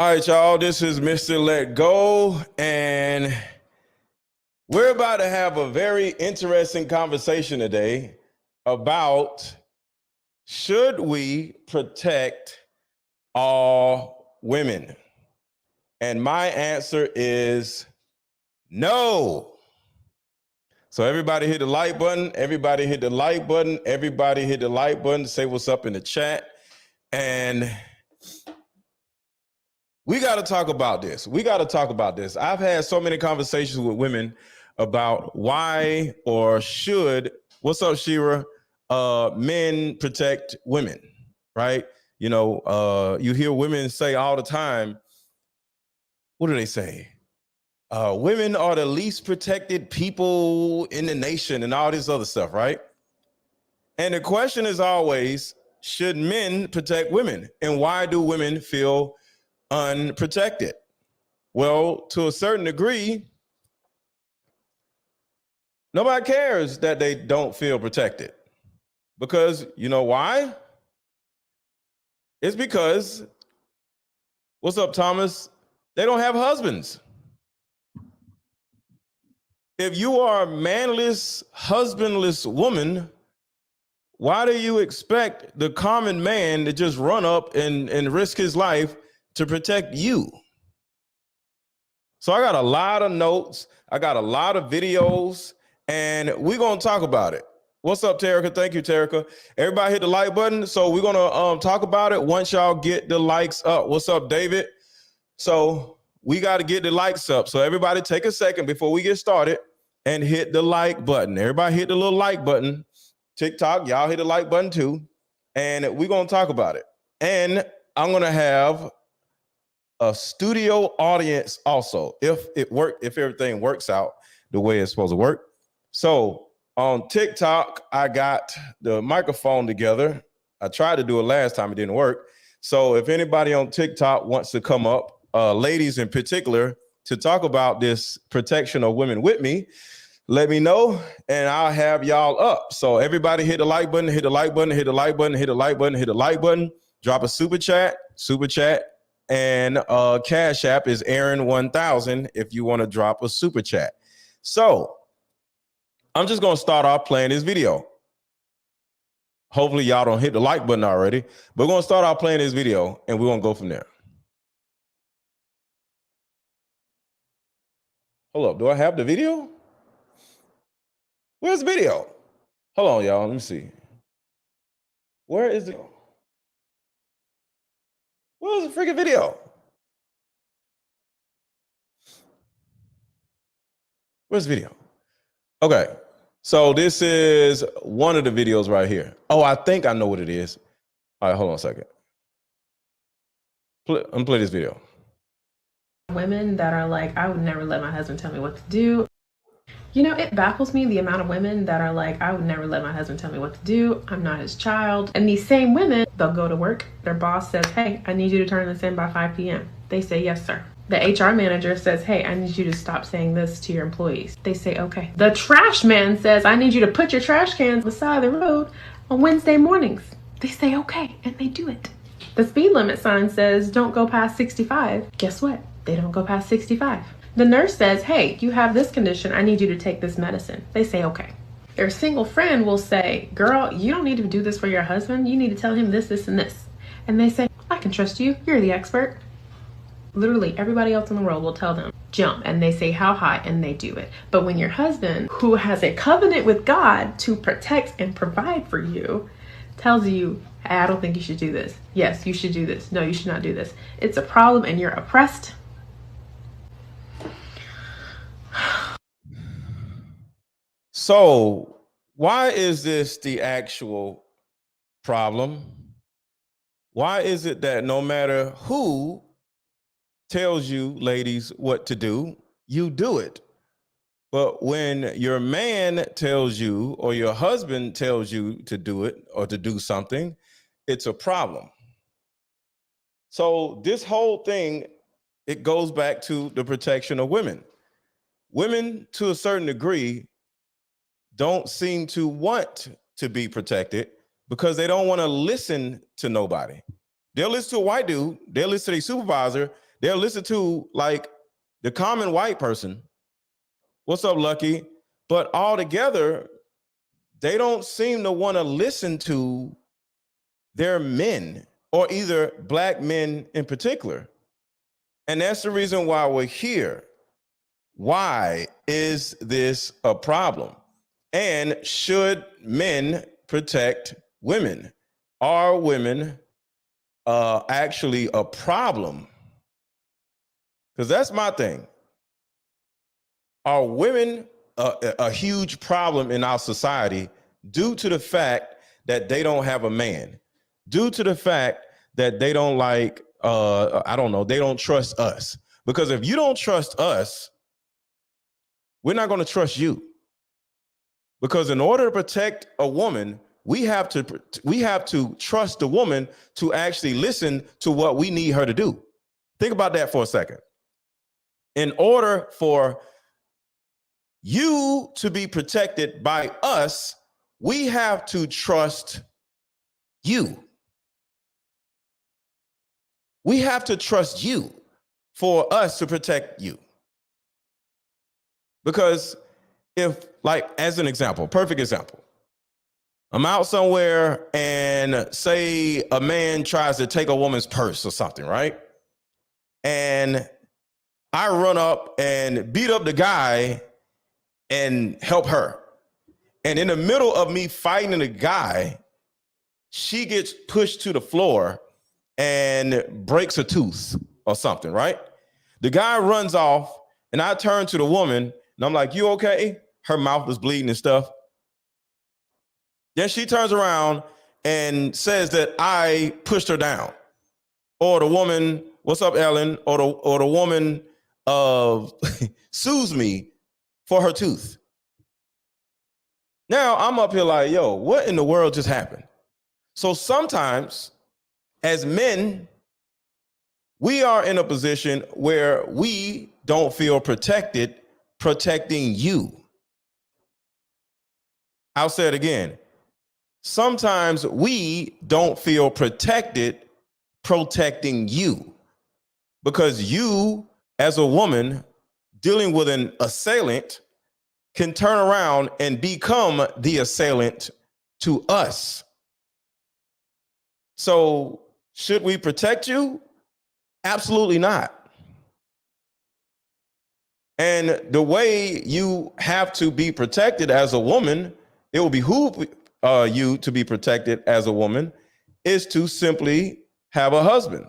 All right, y'all, this is MrLetGo, and we're about to have a very interesting conversation today about should we protect all women? And my answer is no. So everybody hit the like button, everybody hit the like button, everybody hit the like button, say what's up in the chat. And we got to talk about this. I've had so many conversations with women about why or should, what's up, Shira, men protect women, right? You hear women say all the time, what do they say? Women are the least protected people in the nation and all this other stuff, right? And the question is always, should men protect women? And why do women feel unprotected? Well, to a certain degree, nobody cares that they don't feel protected. Because you know why? It's because, what's up, Thomas? They don't have husbands. If you are a manless, husbandless woman, why do you expect the common man to just run up and risk his life to protect you? So I got a lot of notes. I got a lot of videos, and we're going to talk about it. What's up, Terica? Thank you, Terica. Everybody hit the like button. So we're going to talk about it once y'all get the likes up. What's up, David? So we got to get the likes up. So everybody take a second before we get started and hit the like button. Everybody hit the little like button. TikTok, y'all hit the like button too. And we're going to talk about it. And I'm going to have a studio audience also, if everything works out the way it's supposed to work. So on TikTok, I got the microphone together. I tried to do it last time, it didn't work. So if anybody on TikTok wants to come up, ladies in particular, to talk about this protection of women with me, let me know and I'll have y'all up. So everybody hit the like button, hit the like button, hit the like button, hit the like button, hit the like button, drop a super chat, and Cash App is Aaron1000 if you want to drop a super chat. So I'm just going to start off playing this video. Hopefully y'all don't hit the like button already, but we're going to start off playing this video and we're going to go from there. Hold up, do I have the video? Where's the video? Hold on, y'all, let me see. Where is the freaking video? Where's the video? Okay, so this is one of the videos right here. Oh, I think I know what it is. All right, hold on a second. I'm gonna play this video. Women that are like, I would never let my husband tell me what to do. You know, it baffles me the amount of women that are like, I would never let my husband tell me what to do. I'm not his child. And these same women, they'll go to work. Their boss says, hey, I need you to turn this in by 5 p.m. They say, yes, sir. The HR manager says, hey, I need you to stop saying this to your employees. They say, okay. The trash man says, I need you to put your trash cans beside the road on Wednesday mornings. They say, okay, and they do it. The speed limit sign says, don't go past 65. Guess what? They don't go past 65. The nurse says, hey, you have this condition. I need you to take this medicine. They say, okay. Their single friend will say, girl, you don't need to do this for your husband. You need to tell him this, this, and this. And they say, I can trust you. You're the expert. Literally everybody else in the world will tell them, jump. And they say, how high? And they do it. But when your husband, who has a covenant with God to protect and provide for you, tells you, hey, I don't think you should do this. Yes, you should do this. No, you should not do this. It's a problem and you're oppressed. So why is this the actual problem? Why is it that no matter who tells you, ladies, what to do, you do it? But when your man tells you or your husband tells you to do it or to do something, it's a problem. So this whole thing, it goes back to the protection of women. Women, to a certain degree, don't seem to want to be protected because they don't want to listen to nobody. They'll listen to a white dude, they'll listen to their supervisor, They'll listen to like the common white person. What's up, Lucky? But altogether, they don't seem to want to listen to their men, or either black men in particular. And that's the reason why we're here. Why is this a problem? And should men protect women? Are women actually a problem? Because that's my thing. Are women a huge problem in our society due to the fact that they don't have a man? Due to the fact that they don't like, I don't know, they don't trust us. Because if you don't trust us, we're not going to trust you. Because in order to protect a woman, we have to trust the woman to actually listen to what we need her to do. Think about that for a second. In order for you to be protected by us, we have to trust you. We have to trust you for us to protect you. Because if, like, as an example, perfect example, I'm out somewhere and say a man tries to take a woman's purse or something, right? And I run up and beat up the guy and help her. And in the middle of me fighting the guy, she gets pushed to the floor and breaks a tooth or something, right? The guy runs off and I turn to the woman and I'm like, you okay? Her mouth is bleeding and stuff. Then she turns around and says that I pushed her down. Or the woman, what's up, Ellen? Or the woman sues me for her tooth. Now I'm up here like, yo, what in the world just happened? So sometimes as men, we are in a position where we don't feel protected protecting you. I'll say it again. Sometimes we don't feel protected protecting you, because you, as a woman dealing with an assailant, can turn around and become the assailant to us. So should we protect you? Absolutely not. And the way you have to be protected as a woman, it will behoove you to be protected as a woman, is to simply have a husband.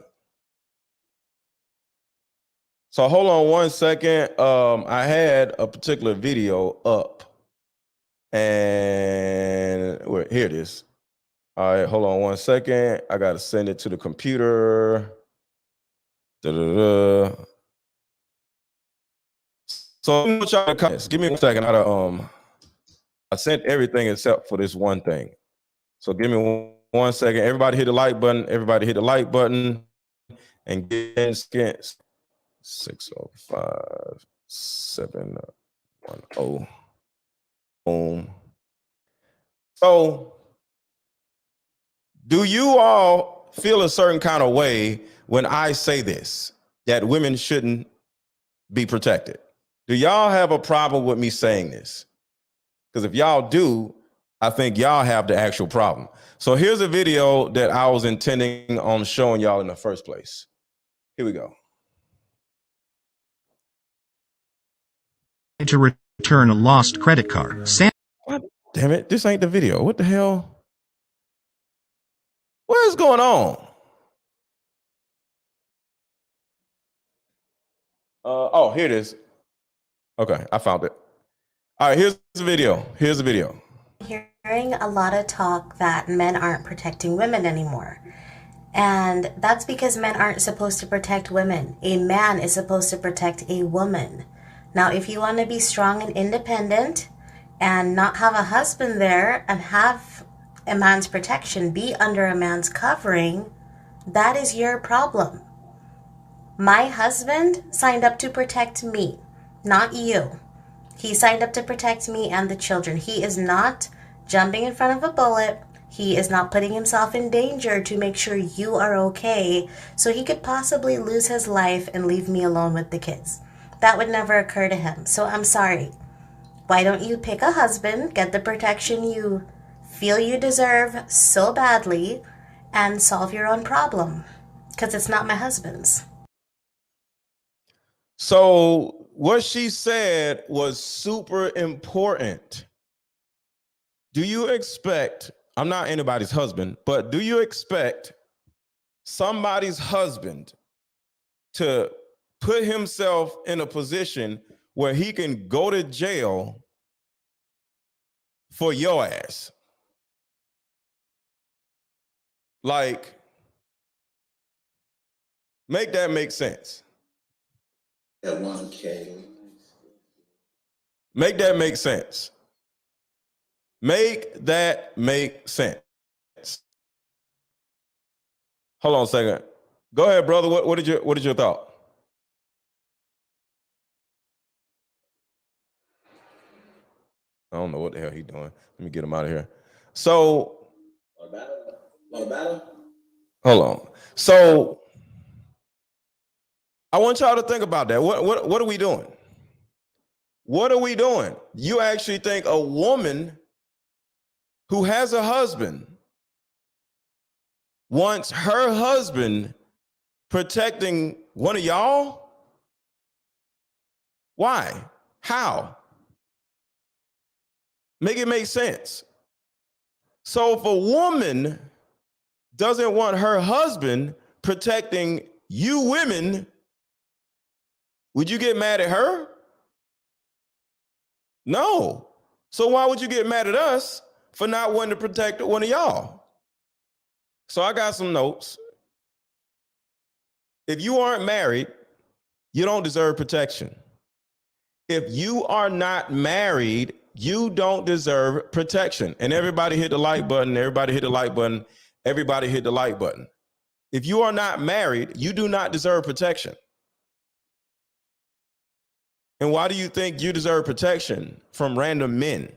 So hold on one second. I had a particular video up, and here it is. All right, hold on one second. I got to send it to the computer. Da-da-da. So y'all comments. Give me 1 second. I sent everything except for this one thing. So give me 1 second. Everybody hit the like button. Everybody hit the like button and get in skins. 605 710. Boom. So, do you all feel a certain kind of way when I say this, that women shouldn't be protected? Do y'all have a problem with me saying this? Because if y'all do, I think y'all have the actual problem. So here's a video that I was intending on showing y'all in the first place. Here we go. To return a lost credit card. What? Damn it, this ain't the video. What the hell? What is going on? Oh, here it is. Okay, I found it. All right, here's the video. Here's the video. Hearing a lot of talk that men aren't protecting women anymore. And that's because men aren't supposed to protect women. A man is supposed to protect a woman. Now, if you want to be strong and independent and not have a husband there and have a man's protection, be under a man's covering, that is your problem. My husband signed up to protect me, not you. He signed up to protect me and the children. He is not jumping in front of a bullet. He is not putting himself in danger to make sure you are okay, so he could possibly lose his life and leave me alone with the kids. That would never occur to him. So I'm sorry. Why don't you pick a husband, get the protection you feel you deserve so badly, and solve your own problem? Because it's not my husband's. So what she said was super important. Do you expect, I'm not anybody's husband, but do you expect somebody's husband to put himself in a position where he can go to jail for your ass? Like, make that make sense. At 1K. Make that make sense. Make that make sense. Hold on a second. Go ahead, brother. What did your thought? I don't know what the hell he's doing. Let me get him out of here. So, Want a battle? hold on. So, I want y'all to think about that. What are we doing? What are we doing? You actually think a woman who has a husband wants her husband protecting one of y'all? Why? How? Make it make sense. So if a woman doesn't want her husband protecting you women, would you get mad at her? No. So why would you get mad at us for not wanting to protect one of y'all? So I got some notes. If you aren't married, you don't deserve protection. If you are not married, you don't deserve protection. And everybody hit the like button. Everybody hit the like button. Everybody hit the like button. If you are not married, you do not deserve protection. And why do you think you deserve protection from random men?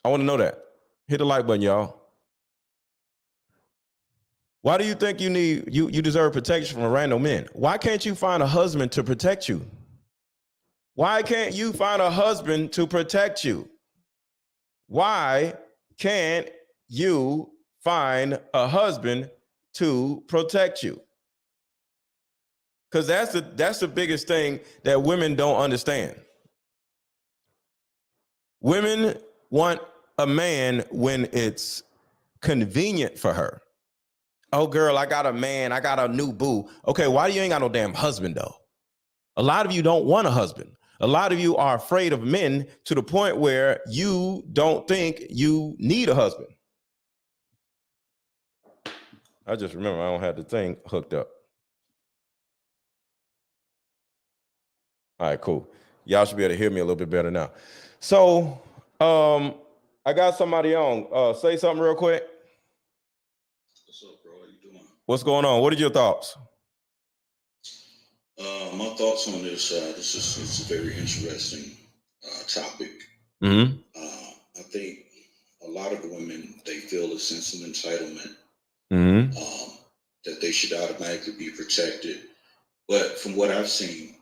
I want to know that. Hit the like button, y'all. Why do you think you deserve protection from random men? Why can't you find a husband to protect you? Why can't you find a husband to protect you? Why can't you find a husband to protect you? Because that's the biggest thing that women don't understand. Women want a man when it's convenient for her. Oh, girl, I got a man. I got a new boo. Okay, why you ain't got no damn husband, though? A lot of you don't want a husband. A lot of you are afraid of men to the point where you don't think you need a husband. I just remember I don't have the thing hooked up. All right, cool. Y'all should be able to hear me a little bit better now. So I got somebody on. Say something real quick. What's up, bro? How you doing? What's going on? What are your thoughts? My thoughts on this. It's a very interesting topic. Mm-hmm. I think a lot of women, they feel a sense of entitlement, that they should automatically be protected. But from what I've seen,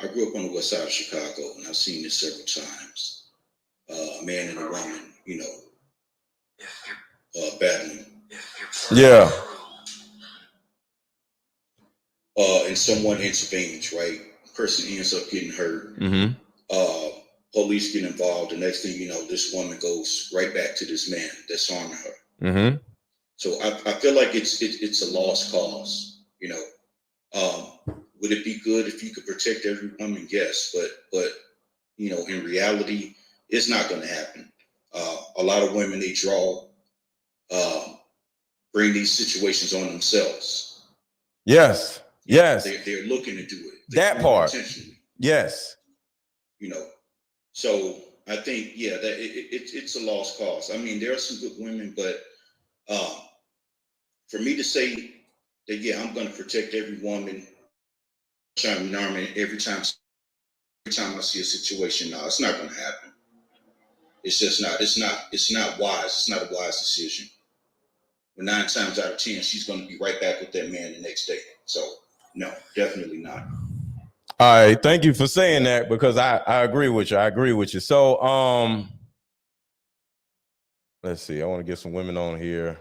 I grew up on the west side of Chicago, and I've seen this several times. A man and a woman, battling. Yeah. And someone intervenes, right? Person ends up getting hurt. Mm-hmm. Police get involved. The next thing you know, this woman goes right back to this man that's harming her. Mm-hmm. So I feel like it's a lost cause. Would it be good if you could protect every woman? Yes, but in reality, it's not going to happen. A lot of women, they bring these situations on themselves. Yes. Yes. They're looking to do it. That part. Intentionally. Yes. So I think, that it's a lost cause. I mean, there are some good women, but for me to say that, I'm going to protect every woman, every time I see a situation, no, it's not going to happen. It's just not. It's not wise. It's not a wise decision. But 9 times out of 10, she's going to be right back with that man the next day. So no, definitely not. All right, thank you for saying that because I agree with you. I agree with you. So let's see. I want to get some women on here.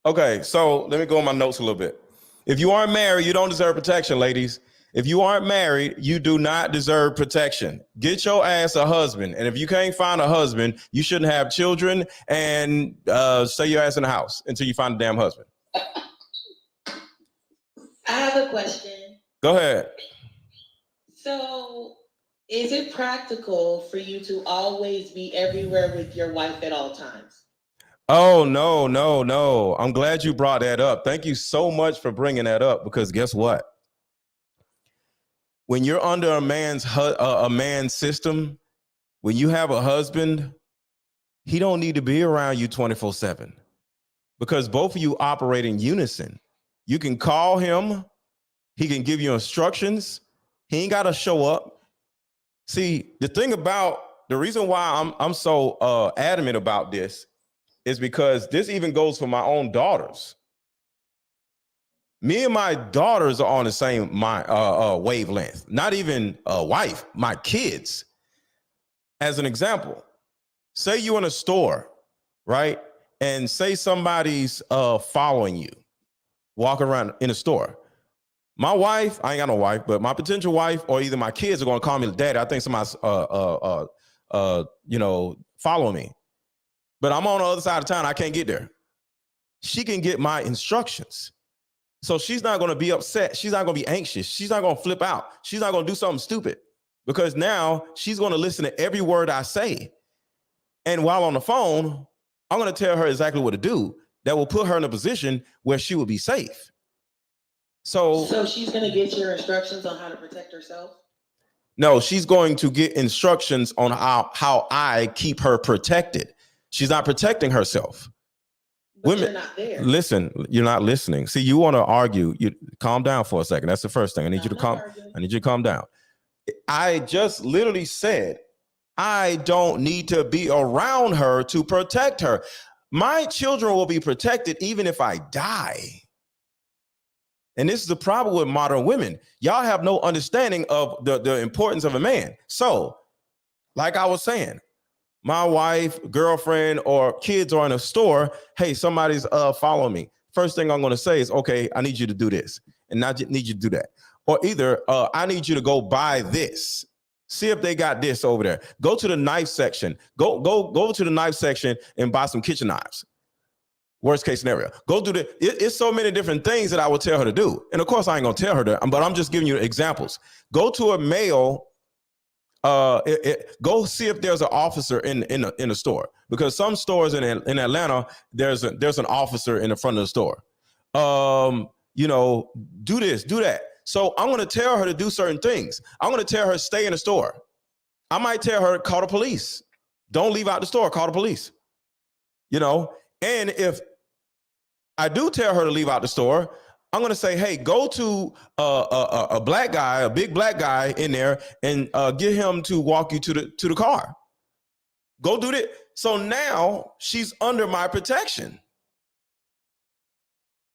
Okay, so let me go on my notes a little bit. If you aren't married, you don't deserve protection, ladies. If you aren't married, you do not deserve protection. Get your ass a husband. And if you can't find a husband, you shouldn't have children and stay your ass in the house until you find a damn husband. I have a question. Go ahead. So, is it practical for you to always be everywhere with your wife at all times? Oh, no. I'm glad you brought that up. Thank you so much for bringing that up because guess what? When you're under a man's system, when you have a husband, he don't need to be around you 24/7 because both of you operate in unison. You can call him. He can give you instructions. He ain't got to show up. See, the reason why I'm so adamant about this is because this even goes for my own daughters. Me and my daughters are on the same wavelength. Not even a wife, my kids. As an example, say you're in a store, right? And say somebody's following you, walking around in a store. My wife, I ain't got no wife, but my potential wife or either my kids are going to call me daddy. I think somebody's, following me. But I'm on the other side of town. I can't get there. She can get my instructions. So she's not going to be upset. She's not going to be anxious. She's not going to flip out. She's not going to do something stupid because now she's going to listen to every word I say. And while on the phone, I'm going to tell her exactly what to do that will put her in a position where she will be safe. So she's going to get your instructions on how to protect herself? No, she's going to get instructions on how I keep her protected. She's not protecting herself. But women, you're not there. Listen, you're not listening. See, you want to argue. You calm down for a second. That's the first thing. I need you to calm down. I just literally said I don't need to be around her to protect her. My children will be protected even if I die. And this is the problem with modern women. Y'all have no understanding of the importance of a man. So, like I was saying, my wife, girlfriend, or kids are in a store. Hey, somebody's following me. First thing I'm going to say is, okay, I need you to do this, and not need you to do that. Or either I need you to go buy this. See if they got this over there. Go to the knife section. Go to the knife section and buy some kitchen knives. Worst case scenario. Go do it's so many different things that I would tell her to do. And of course, I ain't going to tell her that, but I'm just giving you examples. Go to a male. Go see if there's an officer in the store, because some stores in Atlanta there's an officer in the front of the store. Do this, do that. So I'm going to tell her to do certain things. I'm going to tell her stay in the store. I might tell her call the police. Don't leave out the store. Call the police. And if I do tell her to leave out the store, I'm going to say, hey, go to a black guy, a big black guy in there, and get him to walk you to the car. Go do that. So now she's under my protection.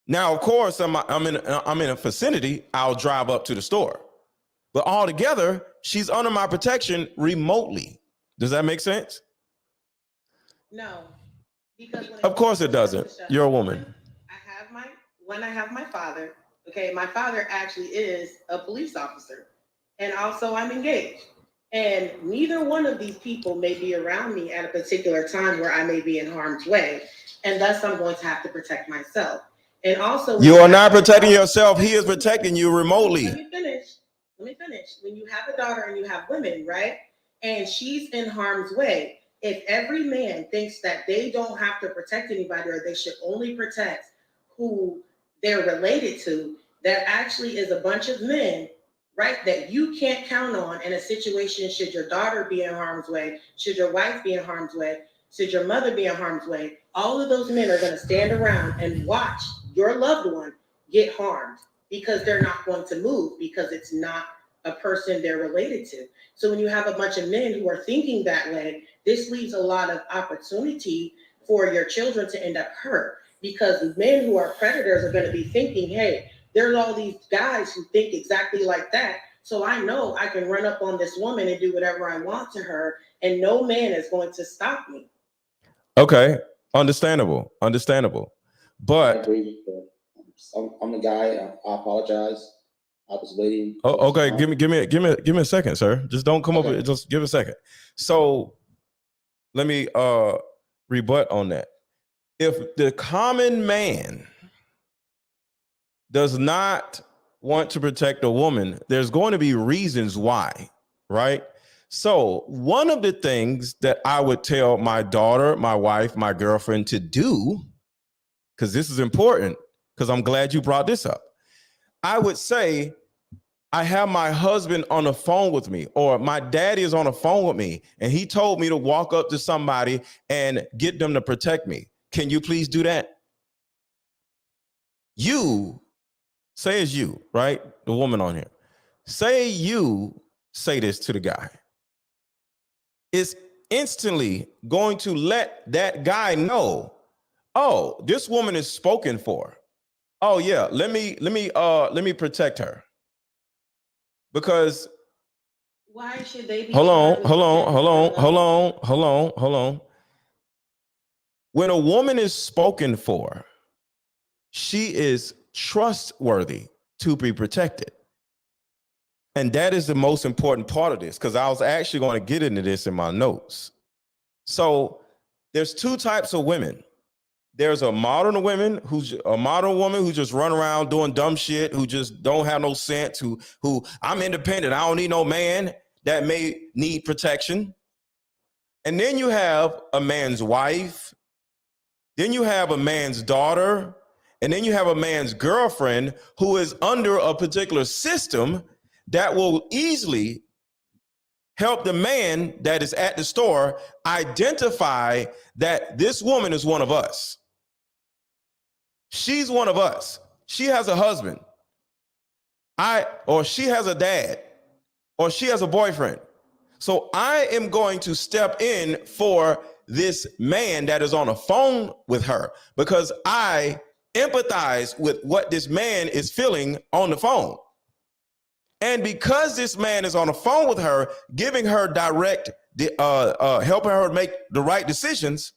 Now, of course, I'm in a vicinity. I'll drive up to the store. But altogether, she's under my protection remotely. Does that make sense? No. Because of course it doesn't. You're a woman. When I have my father, okay, my father actually is a police officer, and also I'm engaged. And neither one of these people may be around me at a particular time where I may be in harm's way, and thus I'm going to have to protect myself. And also, you are not protecting yourself. He is protecting you remotely. Let me finish. When you have a daughter and you have women, right, and she's in harm's way, if every man thinks that they don't have to protect anybody or they should only protect who they're related to, there actually is a bunch of men, right, that you can't count on in a situation. Should your daughter be in harm's way, should your wife be in harm's way, should your mother be in harm's way, all of those men are going to stand around and watch your loved one get harmed because they're not going to move, because it's not a person they're related to. So when you have a bunch of men who are thinking that way, this leaves a lot of opportunity for your children to end up hurt, because men who are predators are going to be thinking, hey, there's all these guys who think exactly like that. So I know I can run up on this woman and do whatever I want to her, and no man is going to stop me. Okay, understandable. But I'm the guy. I apologize. I was waiting. okay, give me a second, sir. Just don't come over. Just give a second. So let me rebut on that. If the common man does not want to protect a woman, there's going to be reasons why, right? So one of the things that I would tell my daughter, my wife, my girlfriend to do, because this is important, because I'm glad you brought this up. I would say, I have my husband on the phone with me, or my daddy is on the phone with me, and he told me to walk up to somebody and get them to protect me. Can you please do that? You, say it's you, right? The woman on here. Say you say this to the guy. It's instantly going to let that guy know, oh, this woman is spoken for. Oh yeah, let me protect her. Because why should they be? Hold on. When a woman is spoken for, she is trustworthy to be protected. And that is the most important part of this, because I was actually going to get into this in my notes. So there's two types of women. There's a modern woman who just run around doing dumb shit, who just don't have no sense, who I'm independent, I don't need no man, that may need protection. And then you have a man's wife, then you have a man's daughter, and then you have a man's girlfriend who is under a particular system that will easily help the man that is at the store identify that this woman is one of us. She's one of us. She has a husband. Or she has a dad, or she has a boyfriend. So I am going to step in for this man that is on the phone with her, because I empathize with what this man is feeling on the phone. And because this man is on the phone with her, giving her direct, helping her make the right decisions,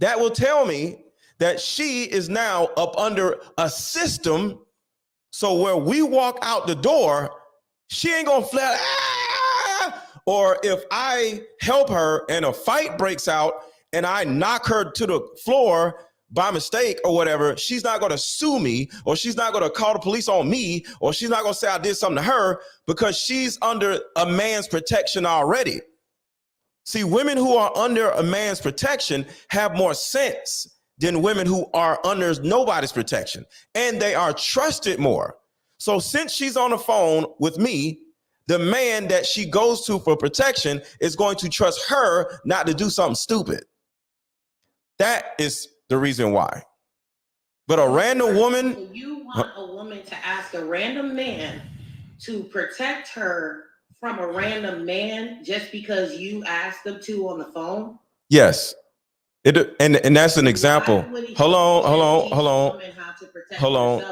that will tell me that she is now up under a system. So where we walk out the door, she ain't gonna flare. Or if I help her and a fight breaks out and I knock her to the floor by mistake or whatever, she's not going to sue me, or she's not going to call the police on me, or she's not going to say I did something to her, because she's under a man's protection already. See, women who are under a man's protection have more sense than women who are under nobody's protection, and they are trusted more. So since she's on the phone with me, the man that she goes to for protection is going to trust her not to do something stupid. That is the reason why. But a random woman. You want a woman to ask a random man to protect her from a random man just because you asked them to on the phone? Yes. And that's an example. Hold on.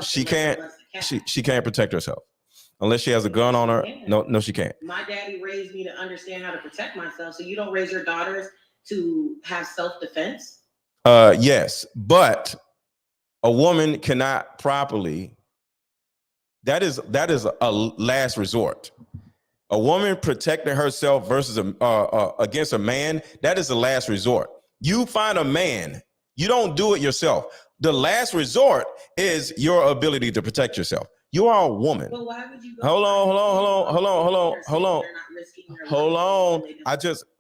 She can't protect herself unless she has a gun on her. No, she can't. My daddy raised me to understand how to protect myself. So you don't raise your daughters to have self-defense? Yes, but a woman cannot properly. That is a last resort. A woman protecting herself versus against a man, that is the last resort. You find a man, you don't do it yourself. The last resort is your ability to protect yourself. You are a woman. But why would you go? Hold on.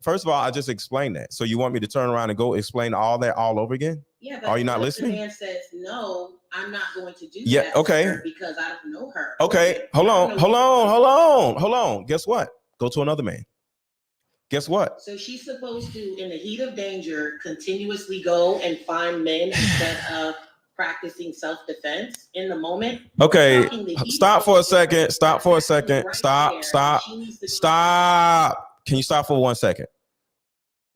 First of all, I just explained that. So you want me to turn around and go explain all that all over again? Yeah, but are you not listening? The man says, no, I'm not going to do that. Okay. Because I don't know her. Okay. Hold on. Guess what? Go to another man. Guess what? So she's supposed to, in the heat of danger, continuously go and find men instead of practicing self-defense in the moment. Okay, stop for a second. Stop. Can you stop for 1 second?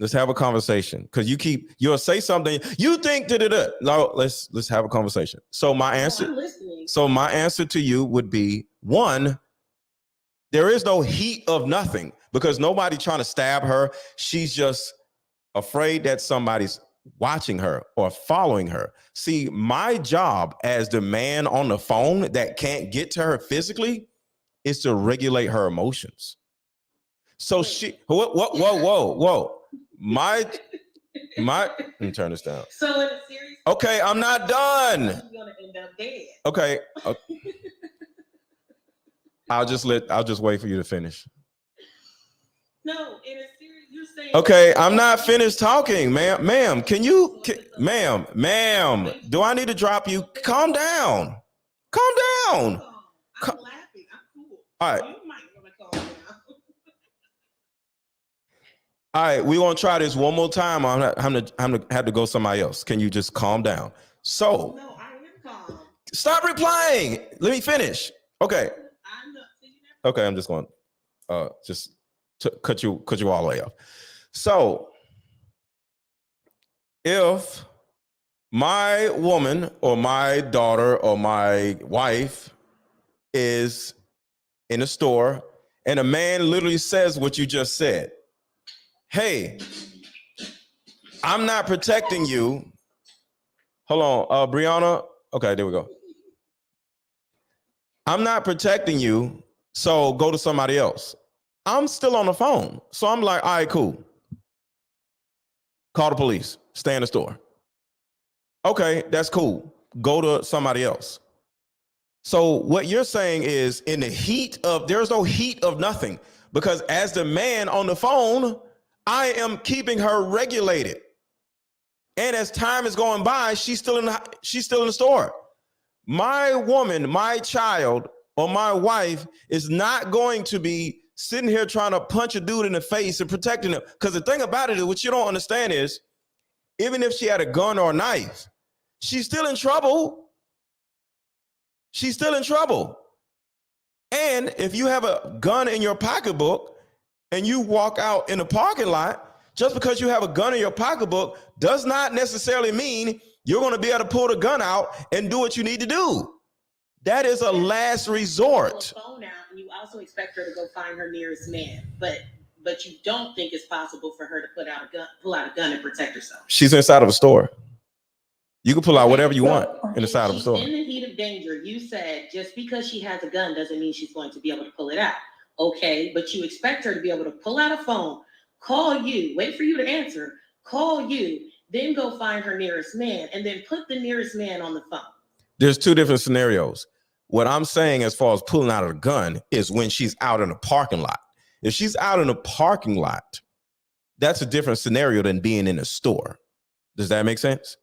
Let's have a conversation. Because you'll say something. You think da-da-da. No, let's have a conversation. So my answer. I'm listening. So my answer to you would be, one, there is no heat of nothing because nobody trying to stab her. She's just afraid that somebody's watching her or following her. See, my job as the man on the phone that can't get to her physically is to regulate her emotions. So whoa. My, let me turn this down. So in a series. Okay, I'm not done. You're gonna end up dead. Okay. I'll just wait for you to finish. No, in a series, you're saying. Okay, I'm not finished talking, ma'am. Ma'am, ma'am, do I need to drop you? Calm down. Calm down. I'm laughing. I'm cool. All right. You might want to calm down. All right, we want to try this one more time. I'm gonna have to go somebody else. Can you just calm down? So, no, I am calm. Stop replying. Let me finish. Okay. I'm not. Okay, I'm just going just to cut you all the way off. So, if my woman or my daughter or my wife is in a store and a man literally says what you just said, hey, I'm not protecting you. Hold on, Brianna. Okay, there we go. I'm not protecting you, so go to somebody else. I'm still on the phone. So I'm like, all right, cool. Call the police. Stay in the store. Okay, that's cool. Go to somebody else. So what you're saying is in the heat of, there's no heat of nothing, because as the man on the phone, I am keeping her regulated. And as time is going by, she's still in the store. My woman, my child, or my wife is not going to be sitting here trying to punch a dude in the face and protecting him. Because the thing about it is, what you don't understand is, even if she had a gun or a knife, she's still in trouble. She's still in trouble. And if you have a gun in your pocketbook and you walk out in the parking lot, just because you have a gun in your pocketbook does not necessarily mean you're going to be able to pull the gun out and do what you need to do. That is a last resort. Phone out, and you also expect her to go find her nearest man, but you don't think it's possible for her to pull out a gun and protect herself. She's inside of a store. You can pull out whatever you want in the side of a store. In the heat of danger, you said just because she has a gun doesn't mean she's going to be able to pull it out. Okay, but you expect her to be able to pull out a phone, call you, wait for you to answer, call you, then go find her nearest man, and then put the nearest man on the phone. There's two different scenarios. What I'm saying as far as pulling out a gun is when she's out in a parking lot. If she's out in a parking lot, that's a different scenario than being in a store. Does that make sense?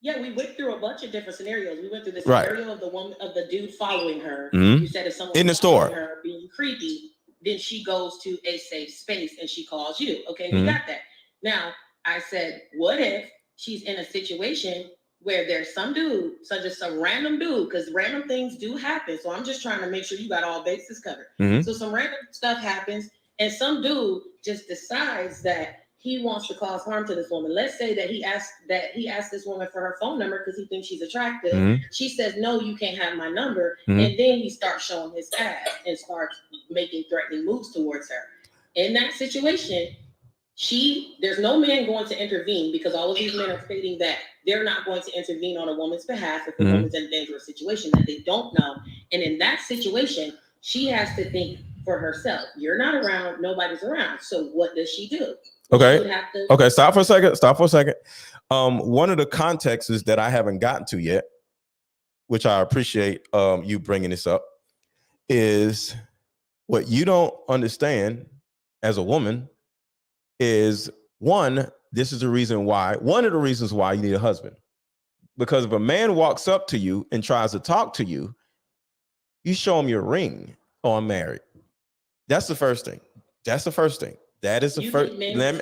Yeah, we went through a bunch of different scenarios. We went through the scenario of the dude following her. Mm-hmm. You said if someone in the store, her being creepy, then she goes to a safe space and she calls you. Okay, we got that. Now, I said, what if she's in a situation where there's some dude, so just some random dude, because random things do happen. So I'm just trying to make sure you got all bases covered. So some random stuff happens, and some dude just decides that he wants to cause harm to this woman. Let's say that he asked this woman for her phone number because he thinks she's attractive. She says, no, you can't have my number. And then he starts showing his ass and starts making threatening moves towards her. In that situation, there's no man going to intervene, because all of these men are stating that they're not going to intervene on a woman's behalf if the woman's in a dangerous situation that they don't know. And in that situation, she has to think for herself. You're not around, nobody's around. So what does she do? Okay. Okay. Stop for a second. One of the contexts is that I haven't gotten to yet, which I appreciate you bringing this up, is what you don't understand as a woman is, one, this is the reason why, one of the reasons why you need a husband. Because if a man walks up to you and tries to talk to you, you show him your ring. Oh, I'm married. That's the first thing. That is the first.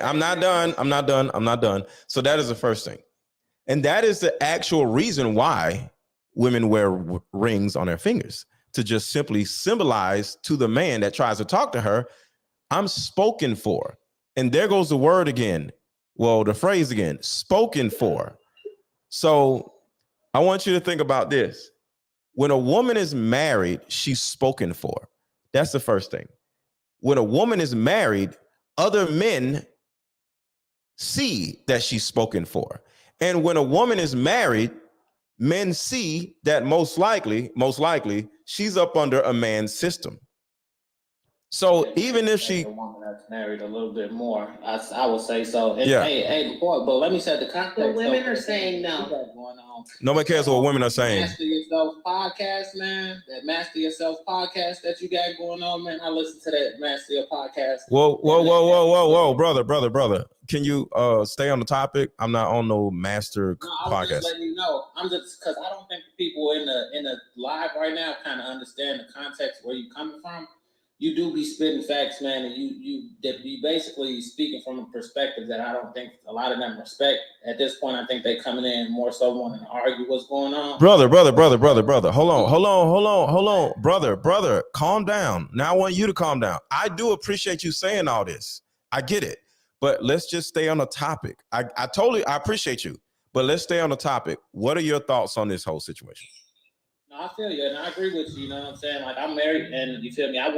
I'm not done. So that is the first thing. And that is the actual reason why women wear rings on their fingers, to just simply symbolize to the man that tries to talk to her, I'm spoken for. And there goes the word again. Well, the phrase again, spoken for. So I want you to think about this. When a woman is married, she's spoken for. That's the first thing. When a woman is married, other men see that she's spoken for. And when a woman is married, men see that most likely, she's up under a man's system. So even if she, a woman that's married a little bit more, I would say so. And Yeah. hey, boy, but let me set the context. But women are saying no. Going on. nobody cares what women are saying. Master Yourself podcast, man. That Master Yourself podcast that you got going on, man. I listen to that Master Your podcast. Whoa, brother. Can you stay on the topic? I'm not on no master I'm podcast. just letting you know. I'm just because I don't think people in the live right now kind of understand the context where you coming from. You do be spitting facts, man, and you basically speaking from a perspective that I don't think a lot of them respect. At this point, I think they coming in more so wanting to argue what's going on. Brother. Hold on. Brother, calm down. Now I want you to calm down. I do appreciate you saying all this. I get it. But let's just stay on the topic. I appreciate you. But let's stay on the topic. What are your thoughts on this whole situation? No, I feel you, and I agree with you. You know what I'm saying? Like, I'm married, and you feel me? I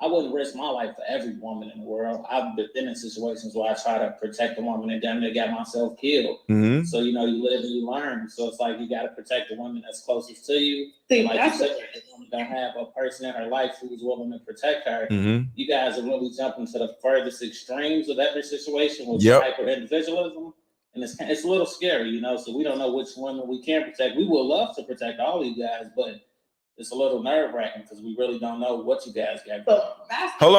wouldn't risk my life for every woman in the world. I've been in situations where I try to protect a woman and damn near got myself killed. Mm-hmm. So, you know, you live and you learn. So it's like you got to protect the woman that's closest to you. Like you said, the woman don't have a person in her life who's willing to protect her. Mm-hmm. You guys are really jumping to the furthest extremes of every situation with hyper individualism. And it's a little scary, you know, so we don't know which women we can protect. We would love to protect all of you guys, but it's a little nerve-wracking because we really don't know what you guys got going on. Hold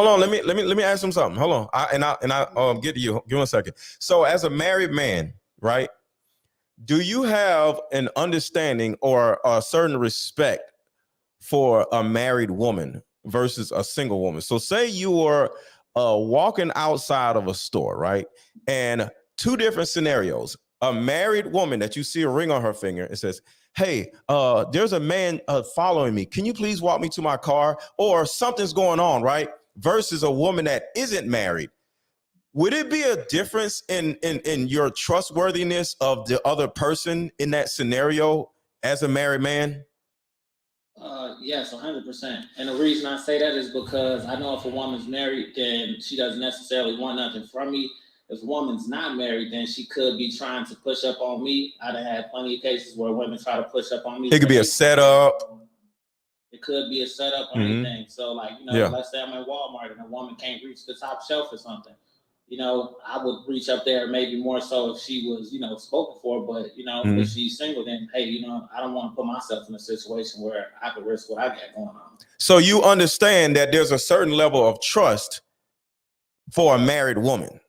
on. Let me ask him something. Hold on. I get to you. Give me a second. So as a married man, right, do you have an understanding or a certain respect for a married woman versus a single woman? So say you are walking outside of a store, right? And two different scenarios. A married woman that you see a ring on her finger, it says, hey, there's a man following me. Can you please walk me to my car? Or something's going on, right? Versus a woman that isn't married. Would it be a difference in your trustworthiness of the other person in that scenario as a married man? Yes, 100%. And the reason I say that is because I know if a woman's married, then she doesn't necessarily want nothing from me. If a woman's not married, then she could be trying to push up on me. I've had plenty of cases where women try to push up on me. It could be a setup. It could be a setup or anything. So, like, you know, let's say I'm in Walmart and a woman can't reach the top shelf or something. You know, I would reach up there maybe more so if she was, you know, spoken for. But, you know, if she's single, then, hey, you know, I don't want to put myself in a situation where I could risk what I got going on. So you understand that there's a certain level of trust for a married woman.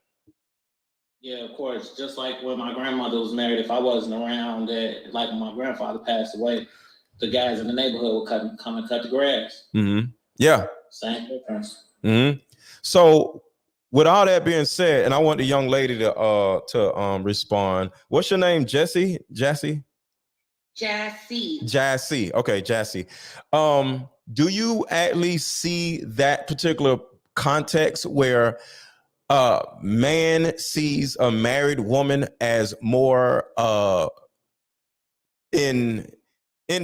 Yeah, of course. Just like when my grandmother was married, if I wasn't around, like when my grandfather passed away, the guys in the neighborhood would come and cut the grass. Mm-hmm. Yeah. Same difference. Mm-hmm. So with all that being said, and I want the young lady to respond. What's your name? Jassy? Jassy. Okay, Jassy. Do you at least see that particular context where man sees a married woman as more in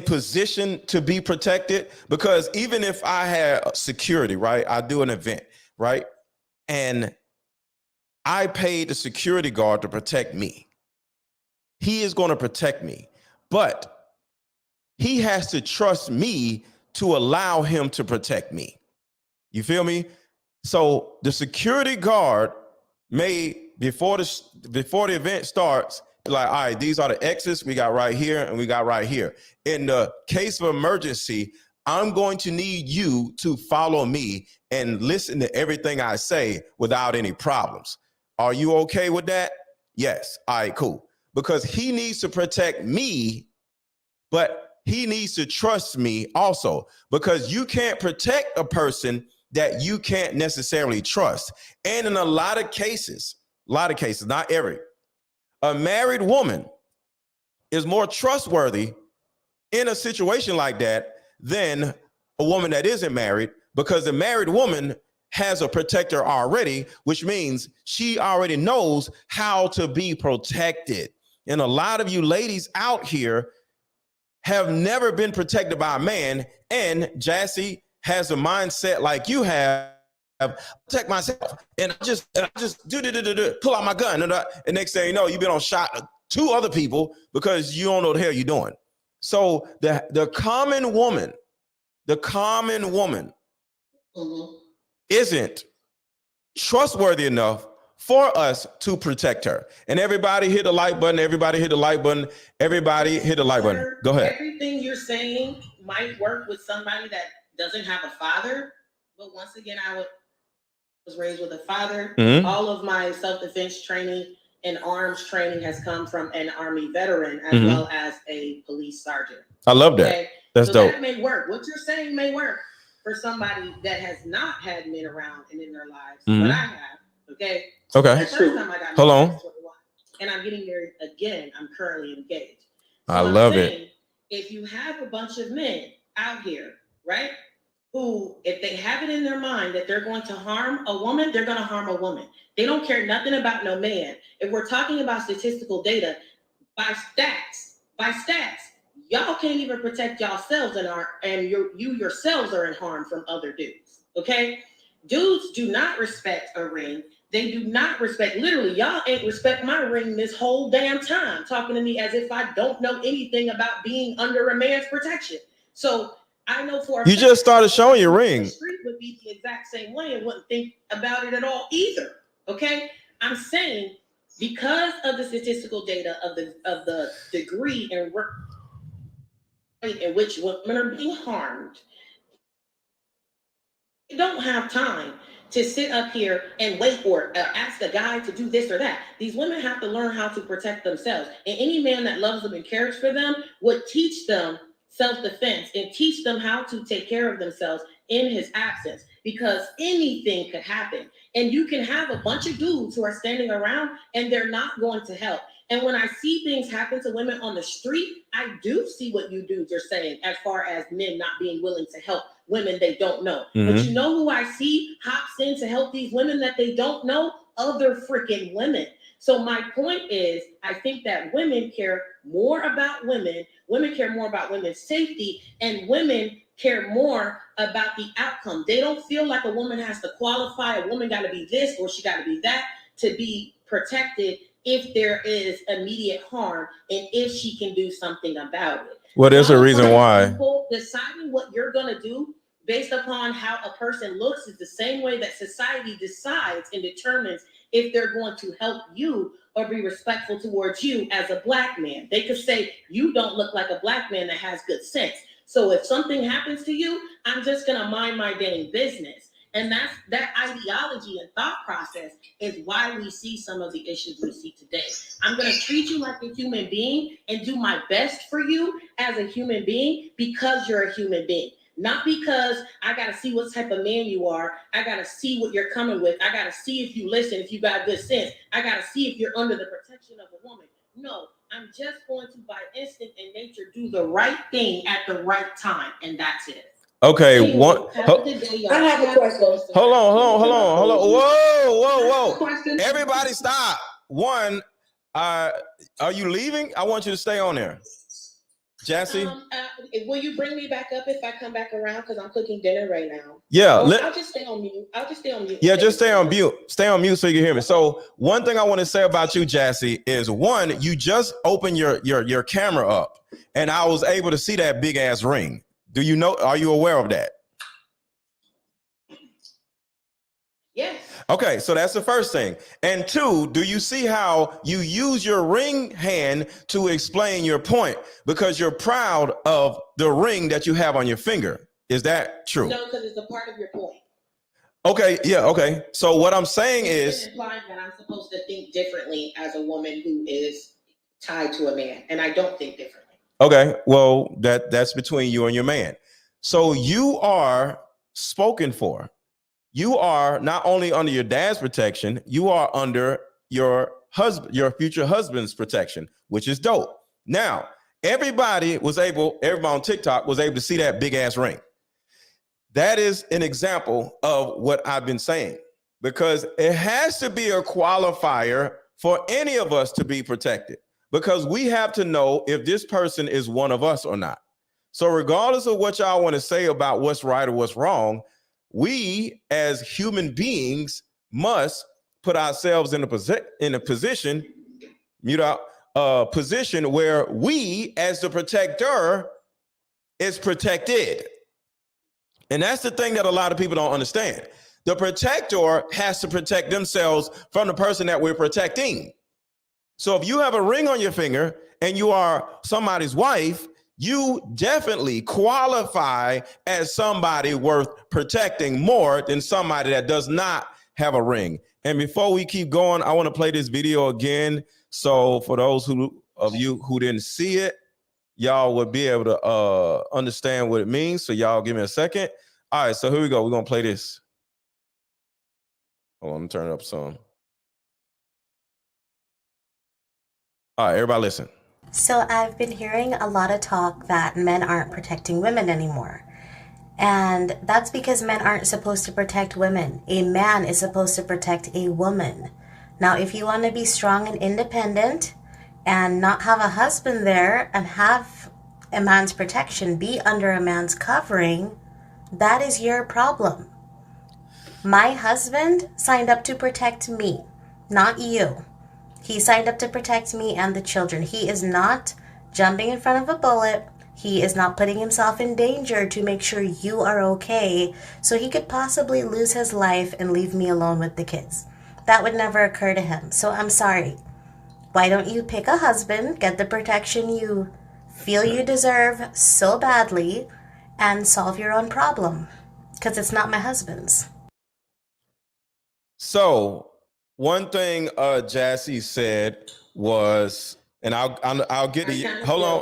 position to be protected? Because even if I had security, right, I do an event, right, and I paid the security guard to protect me, he is going to protect me, but he has to trust me to allow him to protect me. You feel me? So the security guard may, before the event starts, like, all right, these are the exits we got right here and we got right here. In the case of emergency, I'm going to need you to follow me and listen to everything I say without any problems. Are you okay with that? Yes. All right, cool. Because he needs to protect me, but he needs to trust me also, because you can't protect a person that you can't necessarily trust. And in a lot of cases, not every, a married woman is more trustworthy in a situation like that than a woman that isn't married, because the married woman has a protector already, which means she already knows how to be protected. And a lot of you ladies out here have never been protected by a man, and Jassy has a mindset like you have. Protect myself, and I just pull out my gun, and next thing you know, you've been on shot 2 other people because you don't know what the hell you're doing. So the common woman isn't trustworthy enough for us to protect her. And everybody hit the like button. Everybody hit the like button. Everybody hit the like button. Go ahead. Everything you're saying might work with somebody that doesn't have a father, but once again, I was raised with a father. Mm-hmm. All of my self-defense training and arms training has come from an Army veteran as mm-hmm. well as a police sergeant. I love that. Okay? That's dope. That may work. What you're saying may work for somebody that has not had men around and in their lives, mm-hmm. but I have. Okay. Okay. The first time I got hold on. 21, and I'm getting married again. I'm currently engaged. So I love it. If you have a bunch of men out here, right, who, if they have it in their mind that they're going to harm a woman, they're going to harm a woman. They don't care nothing about no man. If we're talking about statistical data, by stats, y'all can't even protect yourselves and you yourselves are in harm from other dudes. Okay, dudes do not respect a ring. They do not respect. Literally, y'all ain't respect my ring this whole damn time, talking to me as if I don't know anything about being under a man's protection. So I know for a you just started showing your ring. The street would be the exact same way and wouldn't think about it at all either. Okay, I'm saying because of the statistical data of the degree and work in which women are being harmed, you don't have time to sit up here and wait or ask a guy to do this or that. These women have to learn how to protect themselves, and any man that loves them and cares for them would teach them self-defense and teach them how to take care of themselves in his absence, because anything could happen. And you can have a bunch of dudes who are standing around and they're not going to help. And when I see things happen to women on the street, I do see what you dudes are saying as far as men not being willing to help women they don't know. Mm-hmm. But you know who I see hops in to help these women that they don't know? Other freaking women. So my point is, I think that women care more about women. Women care more about women's safety, and women care more about the outcome. They don't feel like a woman has to qualify. A woman got to be this or she got to be that to be protected if there is immediate harm and if she can do something about it. Well, there's a reason why. People deciding what you're going to do based upon how a person looks is the same way that society decides and determines if they're going to help you or be respectful towards you as a black man. They could say, you don't look like a black man that has good sense. So if something happens to you, I'm just going to mind my dang business. And that ideology and thought process is why we see some of the issues we see today. I'm going to treat you like a human being and do my best for you as a human being because you're a human being. Not because I got to see what type of man you are. I got to see what you're coming with. I got to see if you listen, if you got good sense. I got to see if you're under the protection of a woman. No, I'm just going to, by instinct and nature, do the right thing at the right time. And that's it. Okay, I have a question. Hold on. Whoa. Everybody stop. One, are you leaving? I want you to stay on there. Jassy? Will you bring me back up if I come back around? Because I'm cooking dinner right now. Yeah. I'll just stay on mute. Yeah, just stay on mute. Stay on mute so you can hear me. So one thing I want to say about you, Jassy, is one, you just opened your camera up and I was able to see that big ass ring. Do you know, are you aware of that? Yes. Okay, so that's the first thing. And two, do you see how you use your ring hand to explain your point because you're proud of the ring that you have on your finger? Is that true? No, because it's a part of your point. Okay, yeah, okay. So what I'm saying is implying that I'm supposed to think differently as a woman who is tied to a man, and I don't think differently. Okay, well, that's between you and your man. So you are spoken for. You are not only under your dad's protection, you are under your future husband's protection, which is dope. Now, everybody on TikTok was able to see that big ass ring. that is an example of what I've been saying, because it has to be a qualifier for any of us to be protected, because we have to know if this person is one of us or not. So regardless of what y'all want to say about what's right or what's wrong, we as human beings must put ourselves in a position, position where we as the protector is protected. And that's the thing that a lot of people don't understand. The protector has to protect themselves from the person that we're protecting. So if you have a ring on your finger and you are somebody's wife, you definitely qualify as somebody worth protecting more than somebody that does not have a ring. And before we keep going, I want to play this video again. So for those of you who didn't see it, y'all would be able to understand what it means. So y'all give me a second. All right, so here we go. We're going to play this. Hold on, let me turn it up some. All right, everybody listen. So I've been hearing a lot of talk that men aren't protecting women anymore. And that's because men aren't supposed to protect women. A man is supposed to protect a woman. Now, if you want to be strong and independent and not have a husband there and have a man's protection, be under a man's covering, that is your problem. My husband signed up to protect me, not you. He signed up to protect me and the children. He is not jumping in front of a bullet. He is not putting himself in danger to make sure you are okay, so he could possibly lose his life and leave me alone with the kids. That would never occur to him. So I'm sorry. Why don't you pick a husband, get the protection you feel you deserve so badly, and solve your own problem? Because it's not my husband's. So one thing Jassy said was, and I'll get to you. Hold on.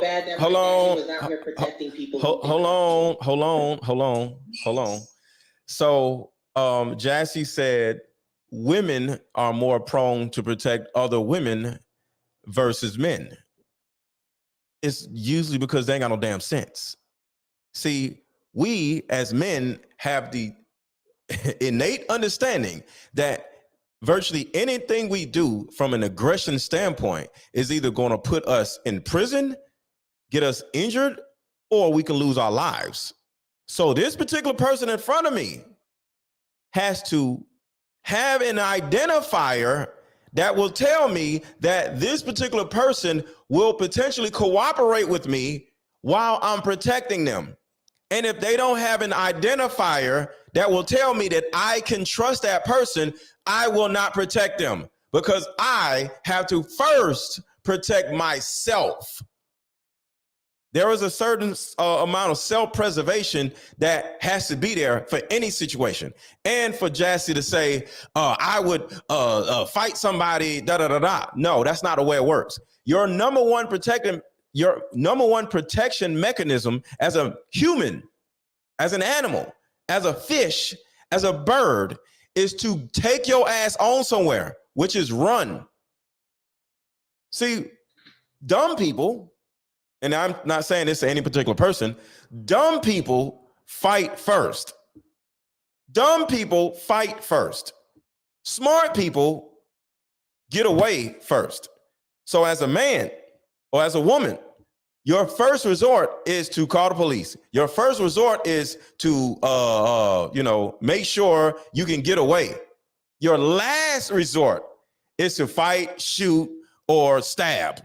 So Jassy said women are more prone to protect other women versus men. It's usually because they ain't got no damn sense. See, we as men have the innate understanding that virtually anything we do from an aggression standpoint is either going to put us in prison, get us injured, or we can lose our lives. So this particular person in front of me has to have an identifier that will tell me that this particular person will potentially cooperate with me while I'm protecting them. And if they don't have an identifier that will tell me that I can trust that person, I will not protect them, because I have to first protect myself. There is a certain amount of self-preservation that has to be there for any situation. And for Jassy to say, I would fight somebody, No, that's not the way it works. Your number one protection mechanism as a human, as an animal, as a fish, as a bird, is to take your ass on somewhere, which is run. See, dumb people, and I'm not saying this to any particular person, dumb people fight first. Dumb people fight first. Smart people get away first. So as a man or as a woman, your first resort is to call the police. Your first resort is to, make sure you can get away. Your last resort is to fight, shoot, or stab.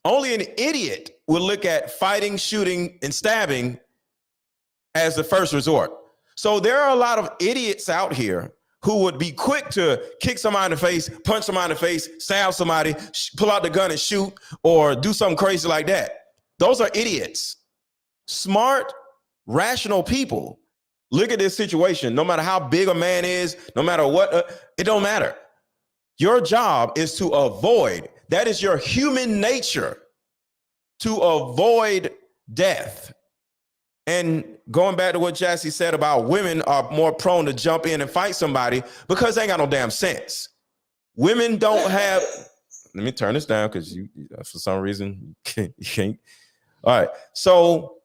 Only an idiot will look at fighting, shooting, and stabbing as the first resort. So there are a lot of idiots out here who would be quick to kick somebody in the face, punch somebody in the face, stab somebody, pull out the gun and shoot, or do something crazy like that. Those are idiots. Smart, rational people look at this situation. No matter how big a man is, no matter what, it don't matter. Your job is to avoid. That is your human nature, to avoid death. And going back to what Jassy said about women are more prone to jump in and fight somebody because they ain't got no damn sense. Women don't have. Let me turn this down because you for some reason, you can't. All right. So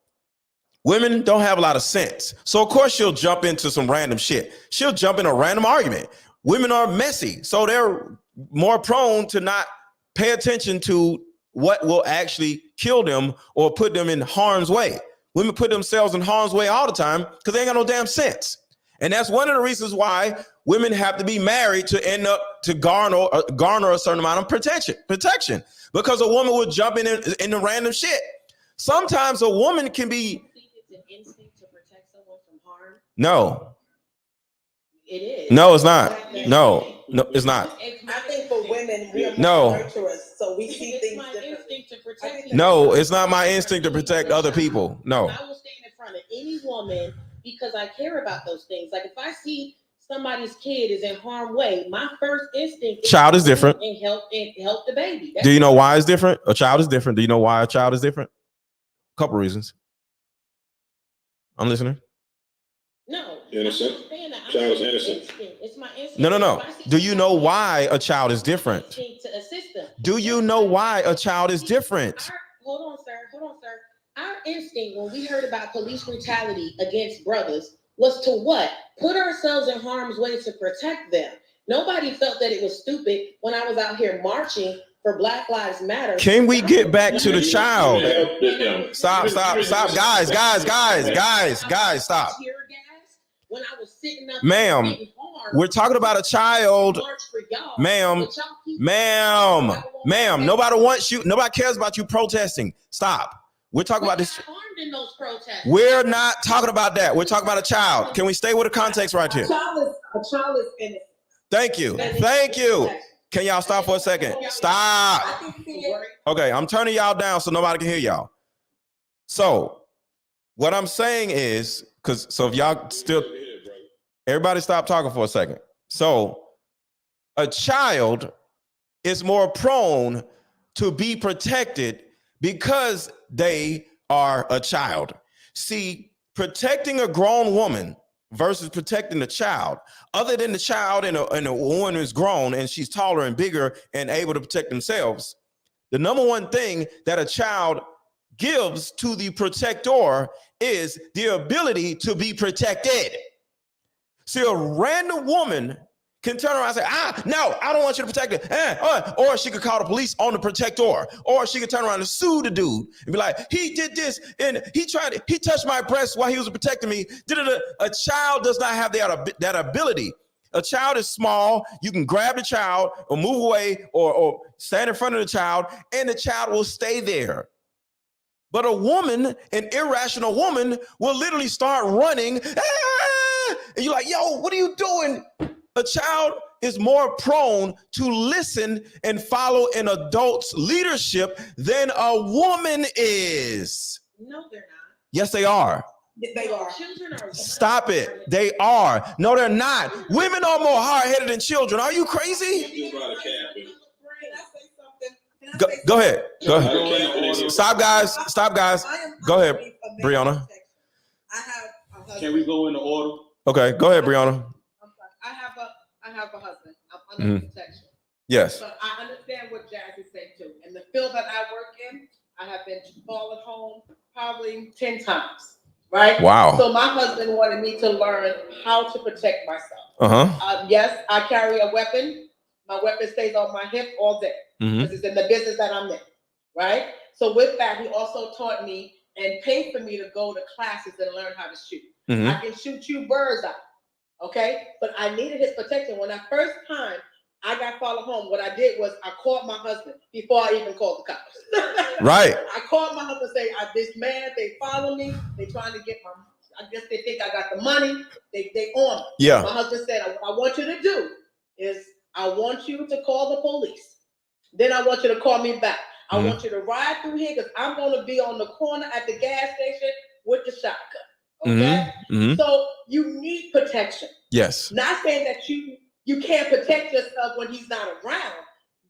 Women don't have a lot of sense. So of course she'll jump into some random shit. She'll jump in a random argument. Women are messy, so they're more prone to not pay attention to what will actually kill them or put them in harm's way. Women put themselves in harm's way all the time because they ain't got no damn sense. And that's one of the reasons why women have to be married to end up to garner a certain amount of protection. Because a woman will jump in the random shit. Sometimes a woman can be. It's an instinct to protect someone from harm. No. It is. No, it's not. No, it's not. I think for women, we're No. nurturers, so we see things differently. No, it's not my instinct to protect other people. No. I will stand in front of any woman because I care about those things. Like if I see somebody's kid is in harm's way, my first instinct child is different and help the baby. Do you know why it's different? A child is different. Do you know why a child is different? A couple reasons. I'm listening. No. Innocent. Child is innocent. It's my instinct. No. Do you know why a child is different? To assist them. Do you know why a child is different? Hold on, sir. Our instinct when we heard about police brutality against brothers was to what? Put ourselves in harm's way to protect them. Nobody felt that it was stupid when I was out here marching for Black Lives Matter. Can we get back to the child? Stop. Guys, stop. When I was sitting up, ma'am, we're talking about a child. Ma'am, nobody wants you. Nobody cares about you protesting. Stop. We're talking about this. In those protests. We're not talking about that. We're talking about a child. Can we stay with the context right here? A child is innocent. Thank you. Can y'all stop for a second? Stop. Okay, I'm turning y'all down so nobody can hear y'all. So what I'm saying is, if y'all still, everybody stop talking for a second. So a child is more prone to be protected because they are a child. See, protecting a grown woman versus protecting a child, other than the child and a woman who's grown and she's taller and bigger and able to protect themselves, the number one thing that a child gives to the protector is the ability to be protected. See, a random woman can turn around and say, no, I don't want you to protect her. Or she could call the police on the protector. Or she could turn around and sue the dude and be like, he did this and he touched my breast while he was protecting me. A child does not have that ability. A child is small. You can grab the child or move away or stand in front of the child and the child will stay there. But a woman, an irrational woman, will literally start running. And you're like, yo, what are you doing? A child is more prone to listen and follow an adult's leadership than a woman is. No, they're not. Yes, they are. They are. Stop it. They are. No, they're not. Women are more hard-headed than children. Are you crazy? Go ahead. Stop, guys. Go ahead, Brianna. Can we go in the order? Okay, go ahead, Brianna. I have a husband. I'm under protection. Yes. But I understand what Jazz is saying too. In the field that I work in, I have been followed home probably 10 times. Right? Wow. So my husband wanted me to learn how to protect myself. Yes, I carry a weapon. My weapon stays on my hip all day because it's in the business that I'm in. Right? So with that, he also taught me and paid for me to go to classes and learn how to shoot. I can shoot you birds out. Okay, but I needed his protection. When that first time I got followed home, what I did was I called my husband before I even called the cops. Right. I called my husband and say, this man, they follow me. They trying to get I guess they think I got the money. They on me. Yeah. My husband said, what I want you to do is I want you to call the police. Then I want you to call me back. I want you to ride through here because I'm going to be on the corner at the gas station with the shotgun. Okay, so you need protection. Yes. Not saying that you can't protect yourself when he's not around,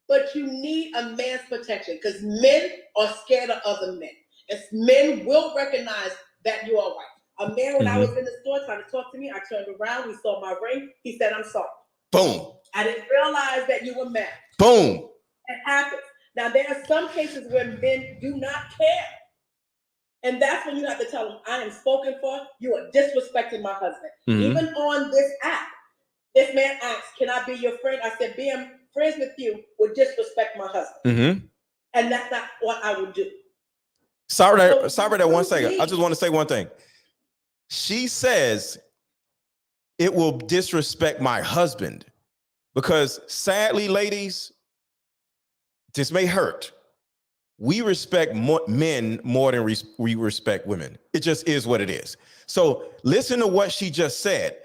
but you need a man's protection because men are scared of other men. And men will recognize that you are right. A man, when I was in the store trying to talk to me, I turned around, he saw my ring, he said, I'm sorry. Boom. I didn't realize that you were mad. Boom. It happens. Now, there are some cases where men do not care. And that's when you have to tell them, I am spoken for. You are disrespecting my husband. Even on this app, this man asked, can I be your friend? I said, being friends with you would disrespect my husband. And that's not what I would do. Sorry that 1 second. I just want to say one thing. She says it will disrespect my husband because sadly, ladies, this may hurt. We respect men more than we respect women. It just is what it is. So listen to what she just said.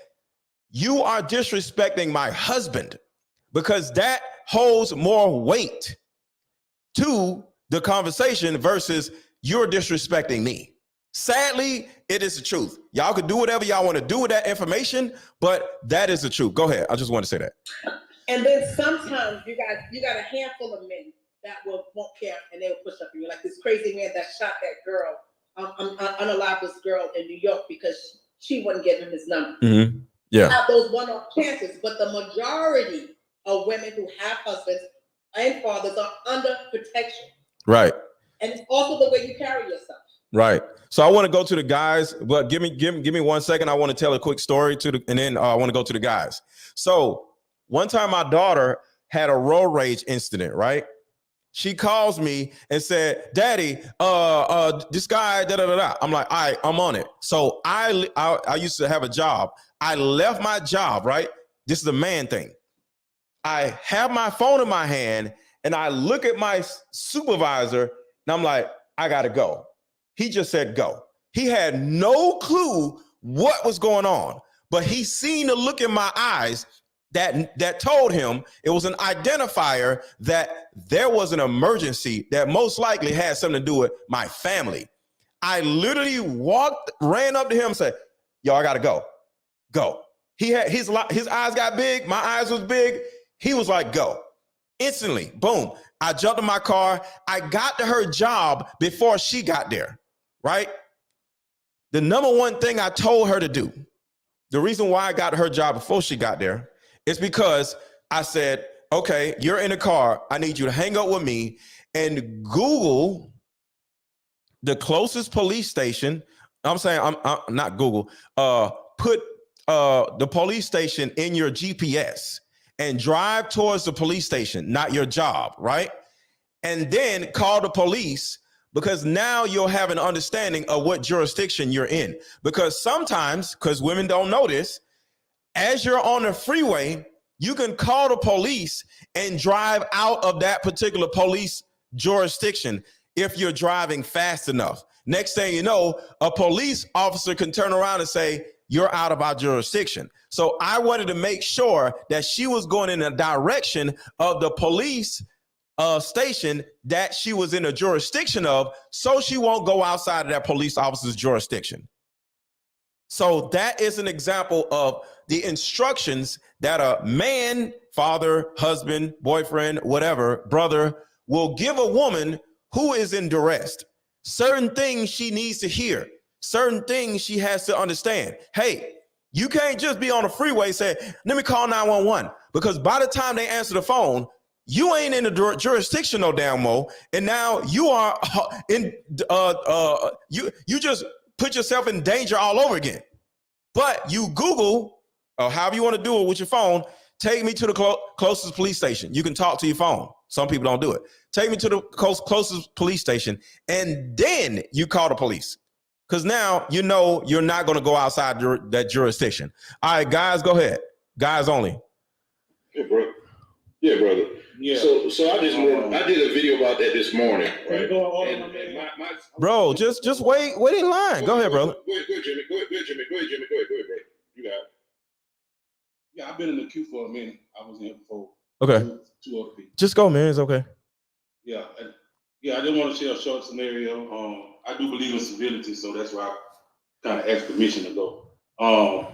You are disrespecting my husband because that holds more weight to the conversation versus you're disrespecting me. Sadly, it is the truth. Y'all could do whatever y'all want to do with that information, but that is the truth. Go ahead. I just want to say that. And then sometimes you got a handful of men that won't care and they will push up on you. Like this crazy man that shot that girl, unalived this girl in New York because she wouldn't give him his number. Yeah. Have those one-off chances, but the majority of women who have husbands and fathers are under protection. Right. And it's also the way you carry yourself. Right. So I want to go to the guys, but give me 1 second. I want to tell a quick story and then I want to go to the guys. So one time my daughter had a road rage incident, right? She calls me and said, Daddy, this guy, da-da-da-da. I'm like, all right, I'm on it. So I used to have a job. I left my job, right? This is a man thing. I have my phone in my hand and I look at my supervisor and I'm like, I got to go. He just said, go. He had no clue what was going on, but he seen the look in my eyes that told him it was an identifier that there was an emergency that most likely had something to do with my family. I literally ran up to him and said, yo, I got to go. Go. He had his eyes got big. My eyes was big. He was like, go. Instantly, boom. I jumped in my car. I got to her job before she got there, right? The number one thing I told her to do, the reason why I got to her job before she got there is because I said, okay, you're in the car. I need you to hang up with me and Google the closest police station. I'm saying, I'm not Google, put the police station in your GPS and drive towards the police station, not your job, right? And then call the police because now you'll have an understanding of what jurisdiction you're in. Because sometimes, because women don't know this, as you're on the freeway, you can call the police and drive out of that particular police jurisdiction if you're driving fast enough. Next thing you know, a police officer can turn around and say, you're out of our jurisdiction. So I wanted to make sure that she was going in the direction of the police station that she was in a jurisdiction of, so she won't go outside of that police officer's jurisdiction. So that is an example of the instructions that a man, father, husband, boyfriend, whatever, brother, will give a woman who is in duress. Certain things she needs to hear, certain things she has to understand. Hey, you can't just be on the freeway and say, let me call 911, because by the time they answer the phone, you ain't in the jurisdiction no damn more, and now you are in you just put yourself in danger all over again. But you Google, or however you want to do it with your phone, take me to the closest police station. You can talk to your phone. Some people don't do it. Take me to the closest police station, and then you call the police. Because now you know you're not going to go outside that jurisdiction. All right, guys, go ahead. Guys only. Yeah, bro. Yeah, brother. Yeah. So I did a video about that this morning. Right? Bro, just wait in line. Go ahead, brother. Go ahead, Jimmy. Go ahead, bro. You got it. Yeah, I've been in the queue for a minute. I was in here before. Okay. Two other people. Just go, man. It's okay. Yeah. I just want to share a short scenario. I do believe in civility, so that's why I kind of asked permission to go. I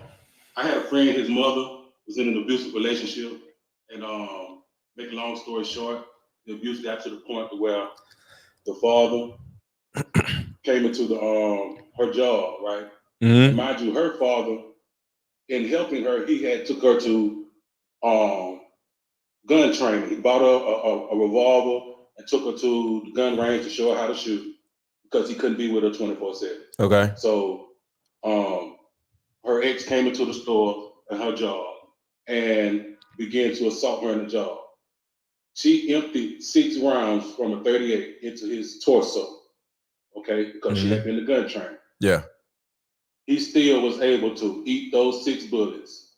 had a friend, his mother was in an abusive relationship, and make a long story short, the abuse got to the point to where the father came into her job, right? And mind you, her father, in helping her, he had took her to gun training. He bought her a revolver and took her to the gun range to show her how to shoot. because he couldn't be with her 24/7. Okay. So her ex came into the store at her job and began to assault her in the job. She emptied 6 rounds from a 38 into his torso, okay, because she had been to gun training. Yeah. He still was able to eat those 6 bullets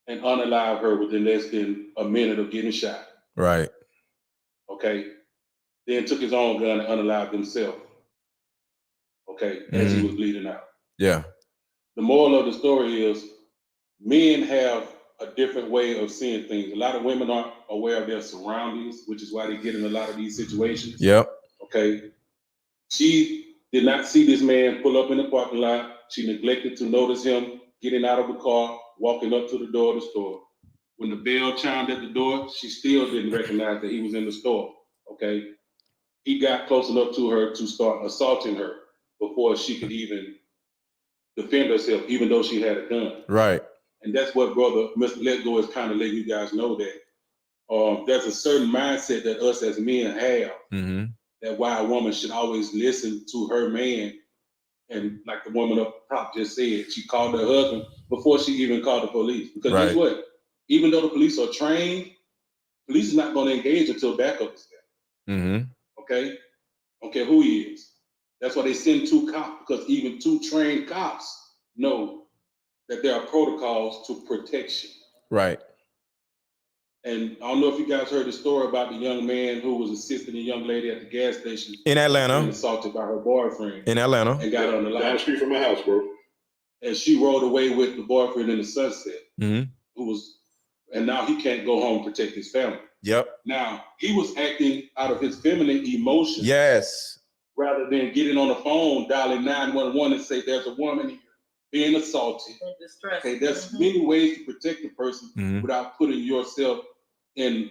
and unalive her within less than a minute of getting shot. Right. Okay. Then took his own gun and unalived himself. Okay, as he was bleeding out. Yeah. The moral of the story is men have a different way of seeing things. A lot of women aren't aware of their surroundings, which is why they get in a lot of these situations. Yep. Okay. She did not see this man pull up in the parking lot. She neglected to notice him getting out of the car, walking up to the door of the store. When the bell chimed at the door, she still didn't recognize that he was in the store. Okay. He got close enough to her to start assaulting her before she could even defend herself, even though she had a gun. Right. And that's what brother MrLetGo is kind of letting you guys know, that there's a certain mindset that us as men have, that why a woman should always listen to her man. And like the woman up top just said, she called her husband before she even called the police. Because guess what? Even though the police are trained, police is not going to engage until backup is there. Okay? Don't care who he is. That's why they send 2 cops, because even 2 trained cops know that there are protocols to protection. Right. And I don't know if you guys heard the story about the young man who was assisting a young lady at the gas station in Atlanta, being assaulted by her boyfriend in Atlanta, and got on the line. Down the street from my house, bro. And she rode away with the boyfriend in the sunset, who was, and now he can't go home and protect his family. Yep. Now he was acting out of his feminine emotions. Yes. Rather than getting on the phone, dialing 911 and say there's a woman here being assaulted. Okay, there's many ways to protect the person without putting yourself in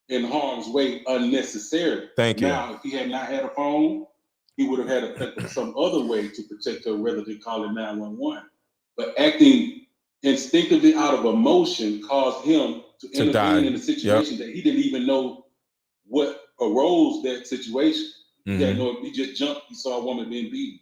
harm's way unnecessarily. Thank you. Now, if he had not had a phone, he would have had to think of some other way to protect her rather than calling 911. But acting instinctively out of emotion caused him to intervene in a situation that he didn't even know what arose that situation. He just jumped, he saw a woman being beaten.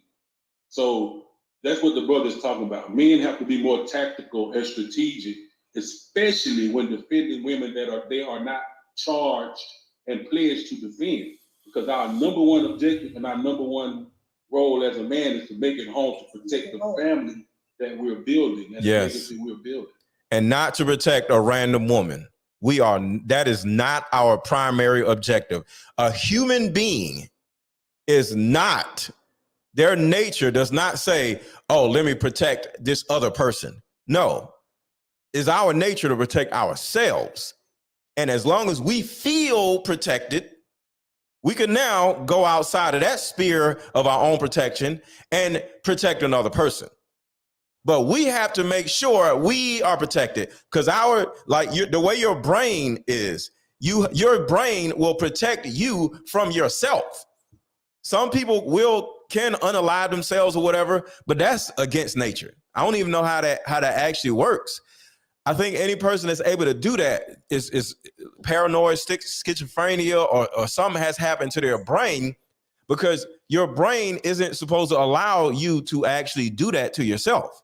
So that's what the brother's talking about. Men have to be more tactical and strategic, especially when defending women that they are not charged and pledged to defend. Because our number one objective and our number one role as a man is to make it home to protect the family that we're building, and the legacy we're building. And not to protect a random woman. That is not our primary objective. A human being is not, their nature does not say, oh, let me protect this other person. No, it's our nature to protect ourselves. And as long as we feel protected, we can now go outside of that sphere of our own protection and protect another person. But we have to make sure we are protected, because the way your brain is, your brain will protect you from yourself. Some people can unalive themselves or whatever, but that's against nature. I don't even know how that actually works. I think any person that's able to do that is paranoid, schizophrenia, or something has happened to their brain, because your brain isn't supposed to allow you to actually do that to yourself.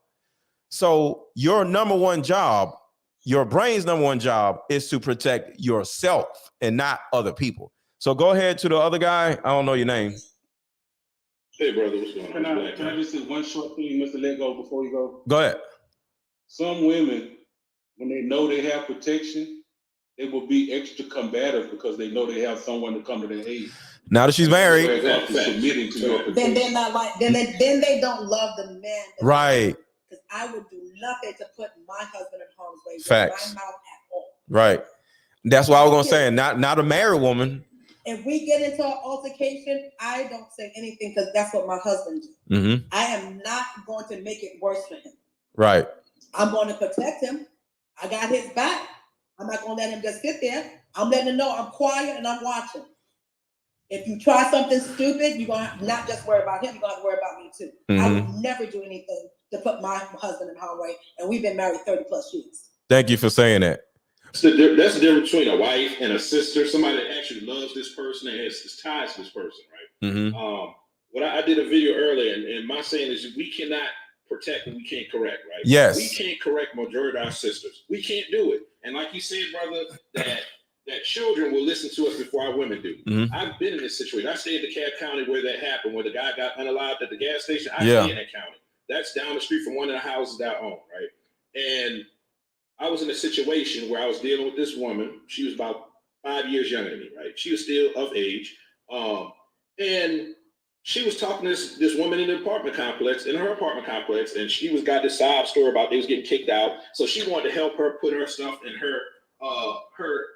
So your number one job, your brain's number one job, is to protect yourself and not other people. So go ahead to the other guy. I don't know your name. Hey, brother, what's going on? Can I just say one short thing, MrLetGo, before you go? Go ahead. Some women, when they know they have protection, they will be extra combative because they know they have someone to come to their aid. Now that she's married, submitting to your protection. Then not like then they don't love the man. Right. Because I would do nothing to put my husband in harm's way. Facts. With my mouth at all. Right. That's why I was gonna say, not a married woman. If we get into an altercation, I don't say anything because that's what my husband do. I am not going to make it worse for him. Right. I'm going to protect him. I got his back. I'm not going to let him just sit there. I'm letting him know I'm quiet and I'm watching. If you try something stupid, you're going to not just worry about him, you're going to worry about me too. I would never do anything to put my husband in harm's way. And we've been married 30 plus years. Thank you for saying that. So that's the difference between a wife and a sister, somebody that actually loves this person and has ties to this person, right? what I did a video earlier, and my saying is we cannot protect and we can't correct, right? Yes. We can't correct majority of our sisters. We can't do it. And like you said, brother, that children will listen to us before our women do. Mm-hmm. I've been in this situation. I stayed in DeKalb County where that happened, where the guy got unalived at the gas station. I stay in that county. That's down the street from one of the houses that I own, right? And I was in a situation where I was dealing with this woman. She was about 5 years younger than me, right? She was still of age. And she was talking to this woman in her apartment complex, and she got this sob story about they was getting kicked out. So she wanted to help her put her stuff in her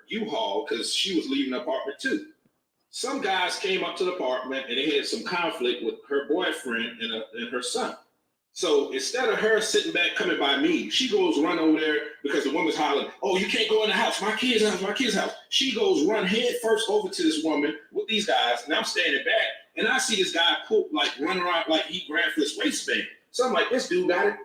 U-Haul because she was leaving the apartment too. Some guys came up to the apartment and they had some conflict with her boyfriend and her son. So instead of her sitting back coming by me, she goes run over there because the woman's hollering, "Oh, you can't go in the house, my kid's house." She goes run head first over to this woman with these guys, and I'm standing back, and I see this guy run around like he grabbed for his waistband. So I'm like, this dude got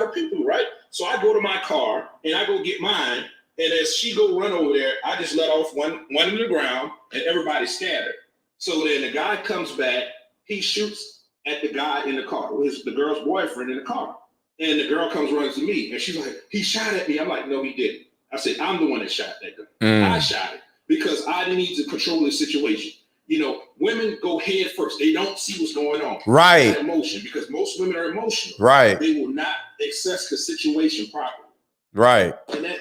a people, right? So I go to my car and I go get mine, and as she go run over there, I just let off one in the ground, and everybody scattered. So then the guy comes back, he shoots at the guy in the car, the girl's boyfriend in the car. And the girl comes running to me and she's like, "He shot at me." I'm like, "No, he didn't." I said, "I'm the one that shot that guy. I shot it because I need to control the situation." You know, women go head first. They don't see what's going on. Right. Emotion, because most women are emotional. Right. They will not assess the situation properly. Right. And that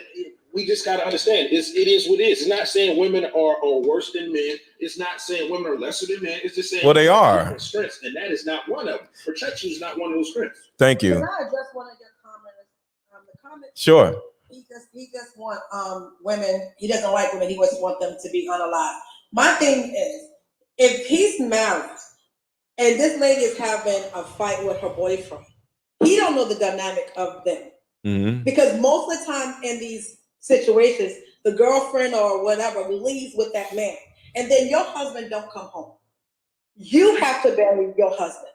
we just got to understand it is what it is. It's not saying women are worse than men. It's not saying women are lesser than men. It's just saying they are strengths, and that is not one of them. Protection is not one of those strengths. Thank you. Can I address one of your comments? The comment. Sure. He just want women. He doesn't like women. He just want them to be unalive. My thing is, if he's married and this lady is having a fight with her boyfriend, he don't know the dynamic of them. Mm-hmm. Because most of the time in these situations, the girlfriend or whatever leaves with that man, and then your husband don't come home. You have to bury your husband.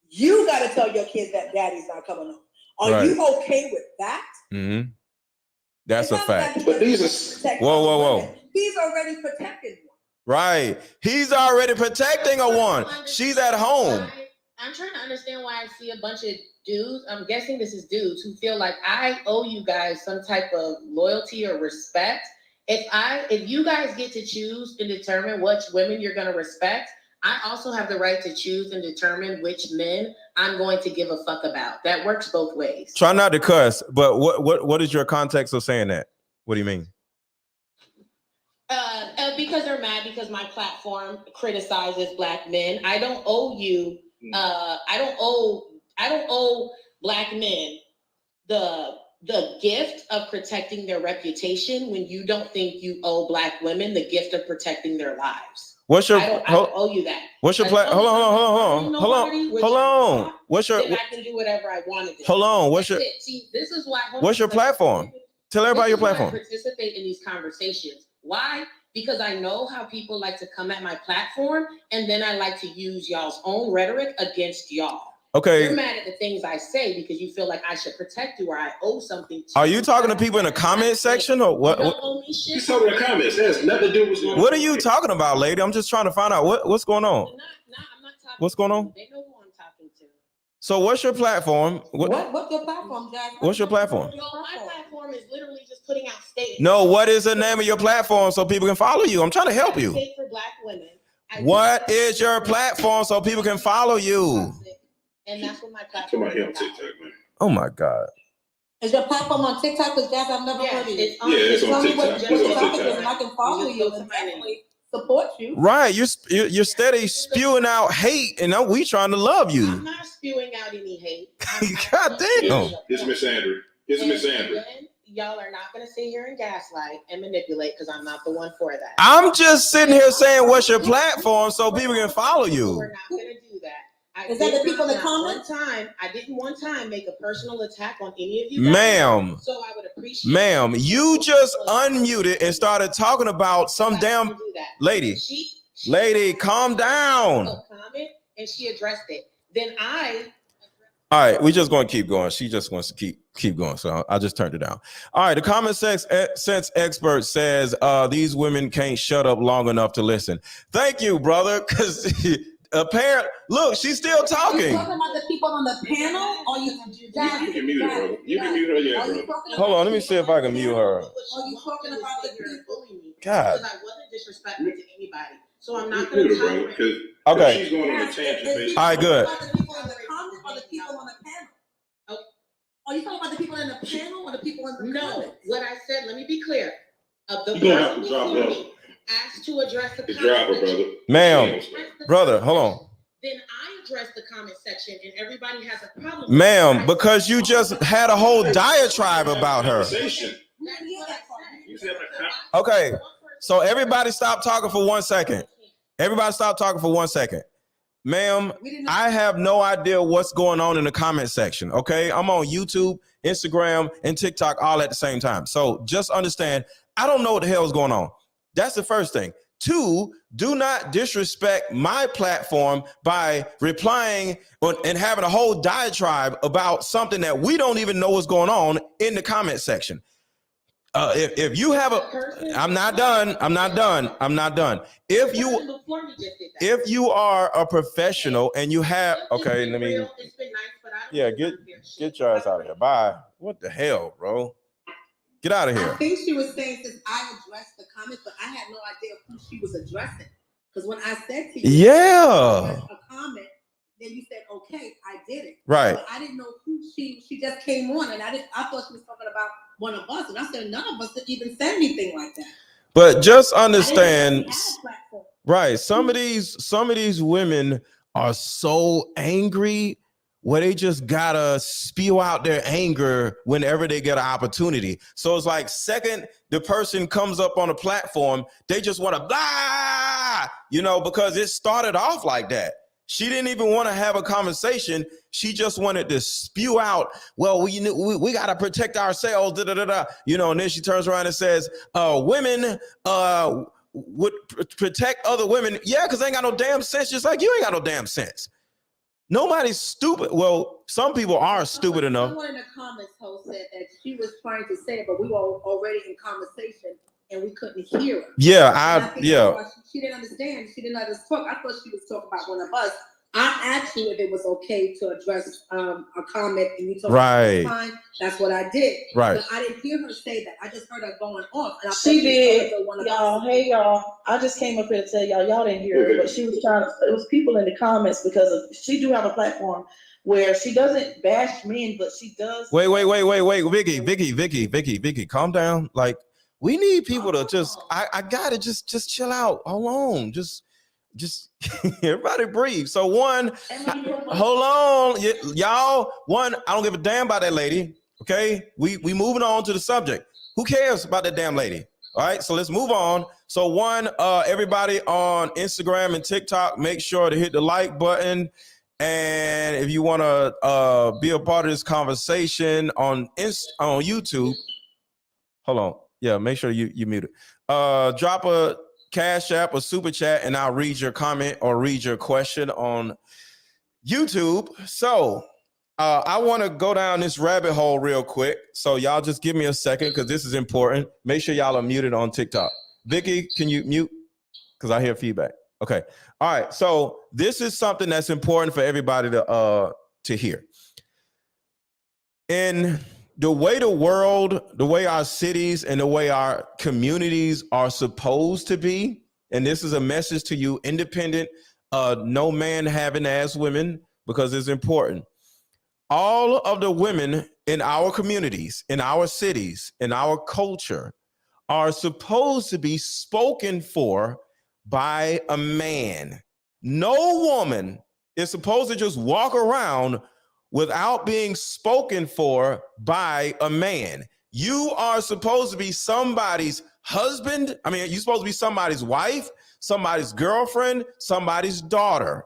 You got to tell your kids that daddy's not coming home. Are you okay with that? Mm-hmm. That's a fact. But these are whoa. He's already protected one. Right. He's already protecting a one. She's at home. I'm trying to understand why I see a bunch of dudes. I'm guessing this is dudes who feel like I owe you guys some type of loyalty or respect. If you guys get to choose and determine which women you're going to respect, I also have the right to choose and determine which men I'm going to give a fuck about. That works both ways. Try not to cuss, but what is your context of saying that? What do you mean? Because they're mad because my platform criticizes Black men. I don't owe you. I don't owe Black men the gift of protecting their reputation when you don't think you owe Black women the gift of protecting their lives. What's your? I don't owe you that. What's your platform? Hold on. What's your? I can do whatever I want to do. Hold on. What's your? See, this is why. What's your platform? Tell everybody your platform. I participate in these conversations. Why? Because I know how people like to come at my platform, and then I like to use y'all's own rhetoric against y'all. Okay. You're mad at the things I say because you feel like I should protect you or I owe something to you. Are you talking to people in the comment section or what? You don't owe me shit. He's talking to comments. It has nothing to do with what's going on. What are you talking about, lady? I'm just trying to find out what's going on. I'm not talking. What's going on? They know who I'm talking to. So what's your platform? What's your platform, Jack? What's your platform? My platform is literally just putting out statements. No, what is the name of your platform so people can follow you? I'm trying to help you. For Black women. What is your platform so people can follow you? And that's what my platform is about. TikTok, man. Oh my God. Is your platform on TikTok? Because Jack, I've never heard of it. It's on TikTok. It's on TikTok. And I can follow you and definitely support you. Right. You're steady spewing out hate, and we trying to love you. I'm not spewing out any hate. God damn. It's Miss Andrew. It's Miss Andrew. Y'all are not going to sit here and gaslight and manipulate because I'm not the one for that. I'm just sitting here saying, what's your platform so people can follow you? We're not going to do that. Is that the people that comment? I didn't one time make a personal attack on any of you guys. Ma'am. So I would appreciate. Ma'am, you just unmuted and started talking about some damn lady. Lady, calm down. Comment and she addressed it. Then all right, we're just going to keep going. She just wants to keep going, so I just turned it down. All right, the common sense expert says these women can't shut up long enough to listen. Thank you, brother, because apparent. Look, she's still Are you talking. talking about the people on the panel? Or you You can mute her, brother. You can mute her, yeah, brother. Hold on, let me see if I can mute her. Are you talking about the people? God. Because I wasn't disrespectful to anybody. So I'm not Mute going her, to brother, because Okay. she's going on a tangent, basically. All right, good. Are you talking about the people in the comments or the people on the panel? Are you talking about the people in the panel or the people in the comments? No, what I said, let me be clear. The You're gonna have to person drop before her. me asked to address the Drop her, comment brother. section. Ma'am, brother, hold on. Then I addressed the comment section and everybody has a problem. Ma'am, because you just had a whole diatribe about her. Conversation. Okay, so everybody stop talking for 1 second. Everybody stop talking for 1 second. Ma'am, I have no idea what's going on in the comment section, okay? I'm on YouTube, Instagram, and TikTok all at the same time. So just understand, I don't know what the hell is going on. That's the first thing. 2, do not disrespect my platform by replying and having a whole diatribe about something that we don't even know what's going on in the comment section. If you have I'm not done. If you are a professional and you have, okay, let me, yeah, get your ass out of here. Bye. What the hell, bro? Get out of here. I think she was saying since I addressed the comments, but I had no idea who she was addressing. Because when I said to you, yeah, a comment, then you said, okay, I did it. Right. But I didn't know who she just came on, and I thought she was talking about one of us, and I said none of us even said anything like that. But just understand, right? Some of these women are so angry where they just gotta spew out their anger whenever they get an opportunity. So it's like second the person comes up on a platform, they just want to blah, because it started off like that. She didn't even want to have a conversation. She just wanted to spew out, well, we got to protect ourselves, and then she turns around and says, women would protect other women. Yeah, because they ain't got no damn sense, just like you ain't got no damn sense. Nobody's stupid. Well, some people are stupid enough. Someone in the comments said that she was trying to say it, but we were already in conversation and we couldn't hear her. Yeah, she didn't understand. She didn't let us talk. I thought she was talking about one of us. I asked you if it was okay to address a comment, and you told me fine. That's what I did. Right. But I didn't hear her say that. I just heard her going off. And she did. Y'all, hey y'all. I just came up here to tell y'all didn't hear her, but she was trying to. It was people in the comments because she do have a platform where she doesn't bash men, but she does. Wait, Vicky, calm down. Like we need people to just. I gotta just chill out. Hold on, just everybody breathe. So one, hold on, y'all. One, I don't give a damn about that lady. Okay, we moving on to the subject. Who cares about that damn lady? All right, so let's move on. So one, everybody on Instagram and TikTok, make sure to hit the like button. And if you want to be a part of this conversation on YouTube, hold on. Yeah, make sure you mute it. Drop a Cash App or Super Chat, and I'll read your comment or read your question on YouTube. So I want to go down this rabbit hole real quick. So y'all just give me a second because this is important. Make sure y'all are muted on TikTok. Vicky, can you mute? Because I hear feedback. Okay. All right. So this is something that's important for everybody to hear. In the way the world, the way our cities and the way our communities are supposed to be, and this is a message to you, independent, no man having as women, because it's important. All of the women in our communities, in our cities, in our culture are supposed to be spoken for by a man. No woman is supposed to just walk around without being spoken for by a man. You are supposed to be somebody's husband. I mean, you're supposed to be somebody's wife, somebody's girlfriend, somebody's daughter.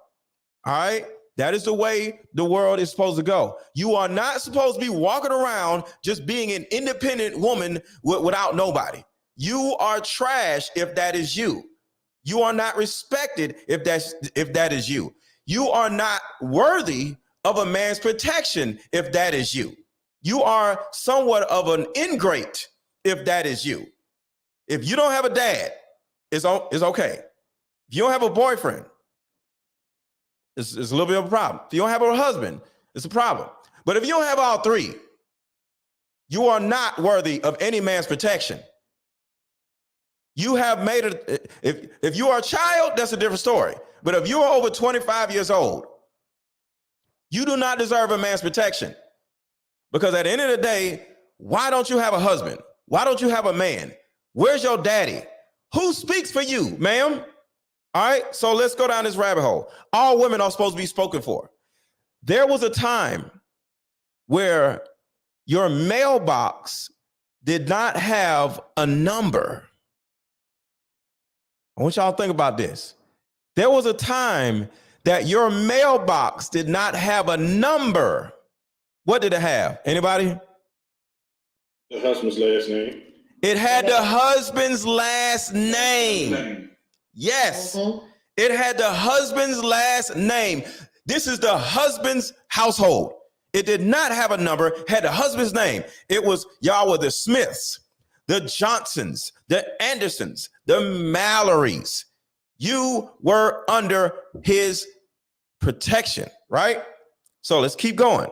All right? That is the way the world is supposed to go. You are not supposed to be walking around just being an independent woman without nobody. You are trash if that is you. You are not respected if that is you. You are not worthy of a man's protection if that is you. You are somewhat of an ingrate if that is you. If you don't have a dad, it's okay. If you don't have a boyfriend, it's a little bit of a problem. If you don't have a husband, it's a problem. But if you don't have all three, you are not worthy of any man's protection. You have made it. If you are a child, that's a different story. But if you are over 25 years old, you do not deserve a man's protection. Because at the end of the day, why don't you have a husband? Why don't you have a man? Where's your daddy? Who speaks for you, ma'am? All right, so let's go down this rabbit hole. All women are supposed to be spoken for. There was a time where your mailbox did not have a number. I want y'all to think about this. There was a time that your mailbox did not have a number. What did it have? Anybody? The husband's last name. It had the husband's last name. Yes. It had the husband's last name. This is the husband's household. It did not have a number, had the husband's name. It was, y'all were the Smiths, the Johnsons, the Andersons, the Mallorys. You were under his protection, right? So let's keep going.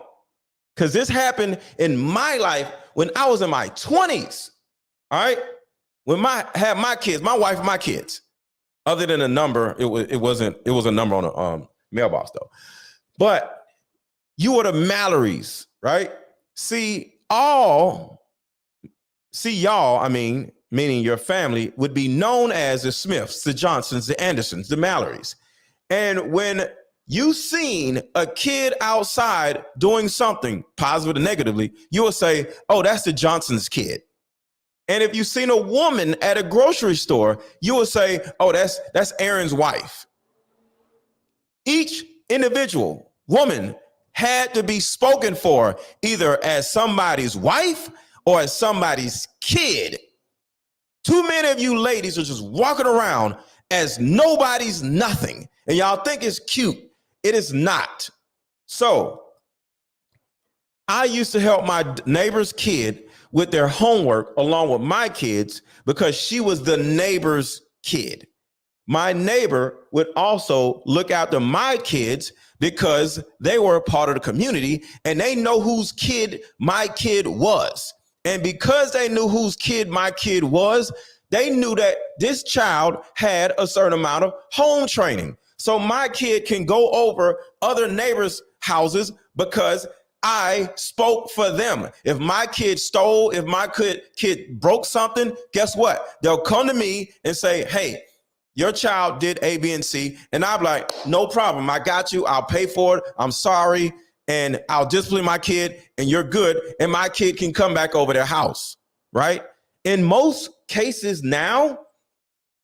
Because this happened in my life when I was in my 20s. All right. When I had my kids, my wife and my kids. Other than a number, it was a number on a mailbox though. But you were the Mallorys, right? Y'all, meaning your family, would be known as the Smiths, the Johnsons, the Andersons, the Mallorys. And when you seen a kid outside doing something positive or negatively, you will say, oh, that's the Johnson's kid. And if you seen a woman at a grocery store, you will say, oh, that's Aaron's wife. Each individual woman had to be spoken for either as somebody's wife or as somebody's kid. Too many of you ladies are just walking around as nobody's nothing. And y'all think it's cute. It is not. So I used to help my neighbor's kid with their homework along with my kids because she was the neighbor's kid. My neighbor would also look after my kids because they were a part of the community and they know whose kid my kid was. And because they knew whose kid my kid was, they knew that this child had a certain amount of home training. So my kid can go over other neighbors' houses because I spoke for them. If my kid stole, if my kid broke something, guess what? They'll come to me and say, hey, your child did A, B, and C. And I'm like, no problem. I got you. I'll pay for it. I'm sorry. And I'll discipline my kid and you're good. And my kid can come back over their house, right? In most cases now,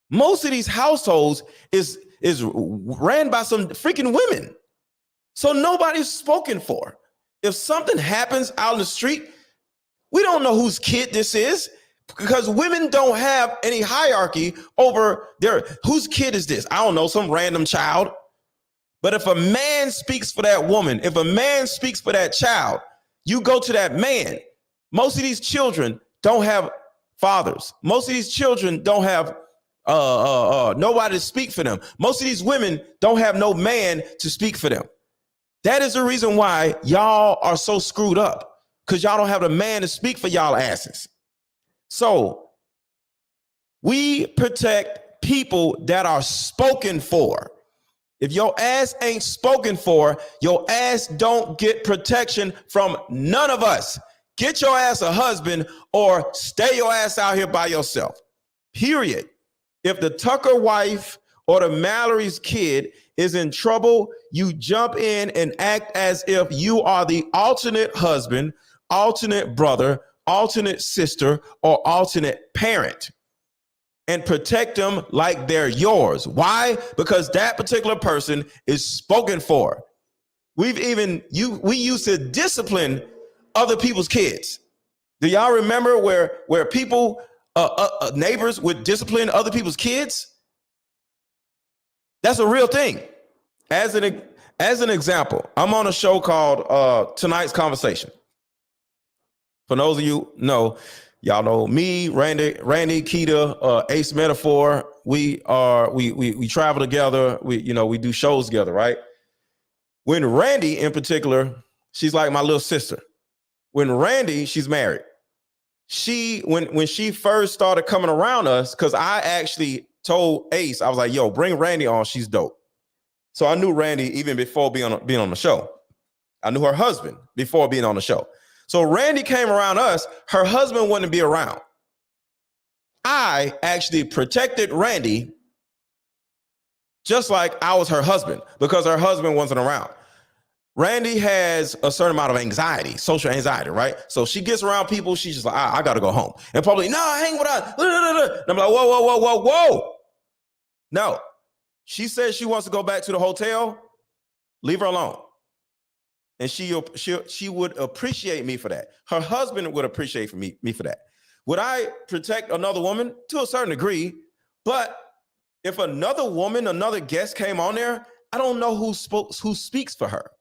most of these households is ran by some freaking women. So nobody's spoken for. If something happens out in the street, we don't know whose kid this is because women don't have any hierarchy over whose kid is this? I don't know, some random child. But if a man speaks for that woman, if a man speaks for that child, you go to that man. Most of these children don't have fathers. Most of these children don't have nobody to speak for them. Most of these women don't have no man to speak for them. That is the reason why y'all are so screwed up, because y'all don't have a man to speak for y'all asses. So we protect people that are spoken for. If your ass ain't spoken for, your ass don't get protection from none of us. Get your ass a husband or stay your ass out here by yourself. Period. If the Tucker wife or the Mallory's kid is in trouble, you jump in and act as if you are the alternate husband, alternate brother, alternate sister, or alternate parent and protect them like they're yours. Why? Because that particular person is spoken for. We used to discipline other people's kids. Do y'all remember where people, neighbors would discipline other people's kids? That's a real thing. As an example, I'm on a show called Tonight's Conversation. For those of you know, y'all know me, Randy, Keita, Ace Metaphor. We travel together. We do shows together, right? When Randy, in particular, she's like my little sister. When Randy, she's married. When she first started coming around us, because I actually told Ace, I was like, yo, bring Randy on. She's dope. So I knew Randy even before being on the show. I knew her husband before being on the show. So Randy came around us. Her husband wouldn't be around. I actually protected Randy just like I was her husband because her husband wasn't around. Randy has a certain amount of anxiety, social anxiety, right? So she gets around people, she's just like, I got to go home. And probably, no, hang with us. And I'm like, whoa. No. She says she wants to go back to the hotel. Leave her alone. And she would appreciate me for that. Her husband would appreciate me for that. Would I protect another woman? To a certain degree. But if another guest came on there, I don't know who speaks for her.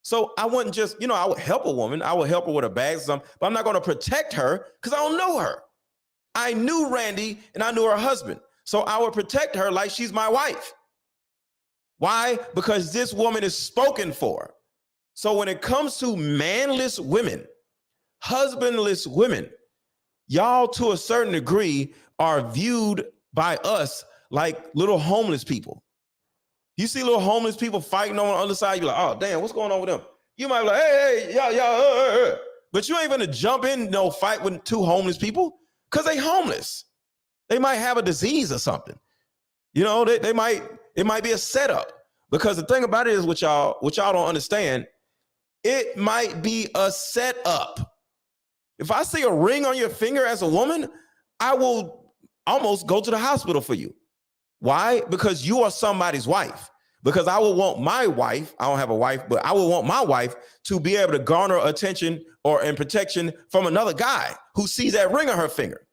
So I wouldn't just, I would help a woman. I would help her with a bag or something, but I'm not going to protect her because I don't know her. I knew Randy and I knew her husband. So I would protect her like she's my wife. Why? Because this woman is spoken for. So when it comes to manless women, husbandless women, y'all to a certain degree are viewed by us like little homeless people. You see little homeless people fighting on the other side, you're like, oh, damn, what's going on with them? You might be like, hey, y'all. But you ain't gonna jump in no fight with two homeless people because they homeless. They might have a disease or something. It might be a setup. Because the thing about it is what y'all don't understand, it might be a setup. If I see a ring on your finger as a woman, I will almost go to the hospital for you. Why? Because you are somebody's wife. Because I would want my wife, I don't have a wife, but I would want my wife to be able to garner attention and protection from another guy who sees that ring on her finger.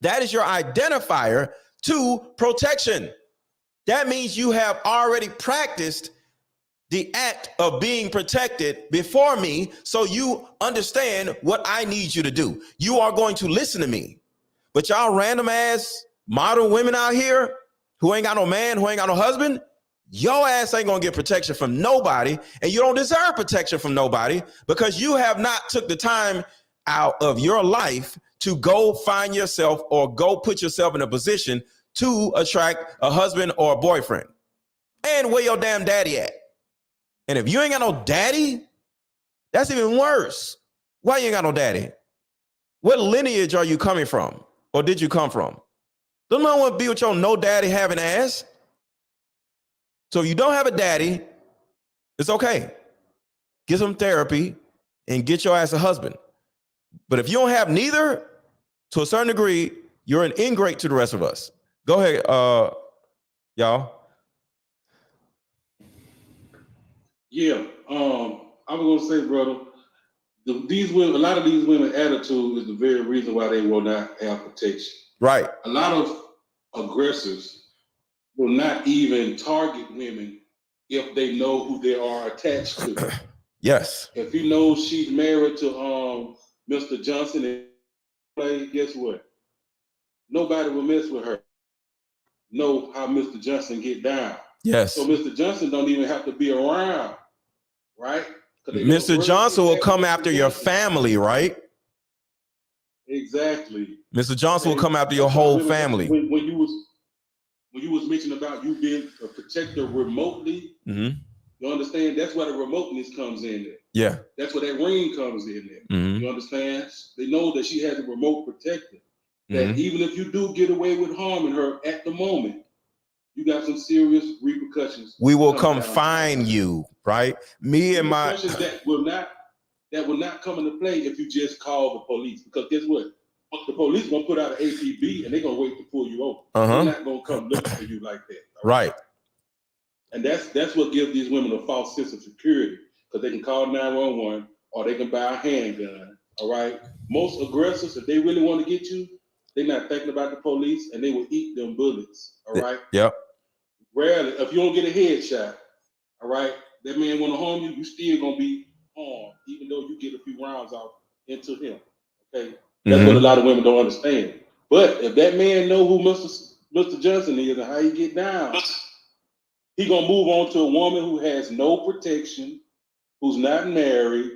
That is your identifier to protection. That means you have already practiced the act of being protected before me, so you understand what I need you to do. You are going to listen to me. But y'all random ass modern women out here who ain't got no man, who ain't got no husband, your ass ain't gonna get protection from nobody, and you don't deserve protection from nobody because you have not took the time out of your life to go find yourself or go put yourself in a position to attract a husband or a boyfriend. And where your damn daddy at? And if you ain't got no daddy, that's even worse. Why you ain't got no daddy? What lineage are you coming from? Or did you come from? Don't no one be with your no daddy having ass. So if you don't have a daddy, it's okay. Get some therapy and get your ass a husband. But if you don't have neither, to a certain degree, you're an ingrate to the rest of us. Go ahead, y'all. Yeah, I was gonna say, brother, a lot of these women attitude is the very reason why they will not have protection. Right. A lot of aggressors will not even target women if they know who they are attached to. Yes. If you know she's married to Mr. Johnson, and guess what? Nobody will mess with her. Know how Mr. Johnson get down. Yes. So Mr. Johnson don't even have to be around, right? Mr. Johnson will come after your family, right? Exactly. Mr. Johnson will come after your whole family. When you was mentioning about you being a protector remotely, you understand? That's where the remoteness comes in there. Yeah. That's where that ring comes in there. You understand? They know that she has a remote protector. That even if you do get away with harming her at the moment, you got some serious repercussions. We will come find you, right? Me and my that will not come into play if you just call the police. Because guess what? The police gonna put out an APB and they're gonna wait to pull you over. They're not gonna come looking for you like that. Right. And that's what gives these women a false sense of security, because they can call 911 or they can buy a handgun. All right. Most aggressors, if they really want to get you, they're not thinking about the police and they will eat them bullets. All right. Yep. Rarely, if you don't get a headshot, all right, that man want to harm you, you still gonna be harmed, even though you get a few rounds off into him. Okay. That's what a lot of women don't understand. But if that man know who Mr. Johnson is and how he get down, He gonna move on to a woman who has no protection, who's not married,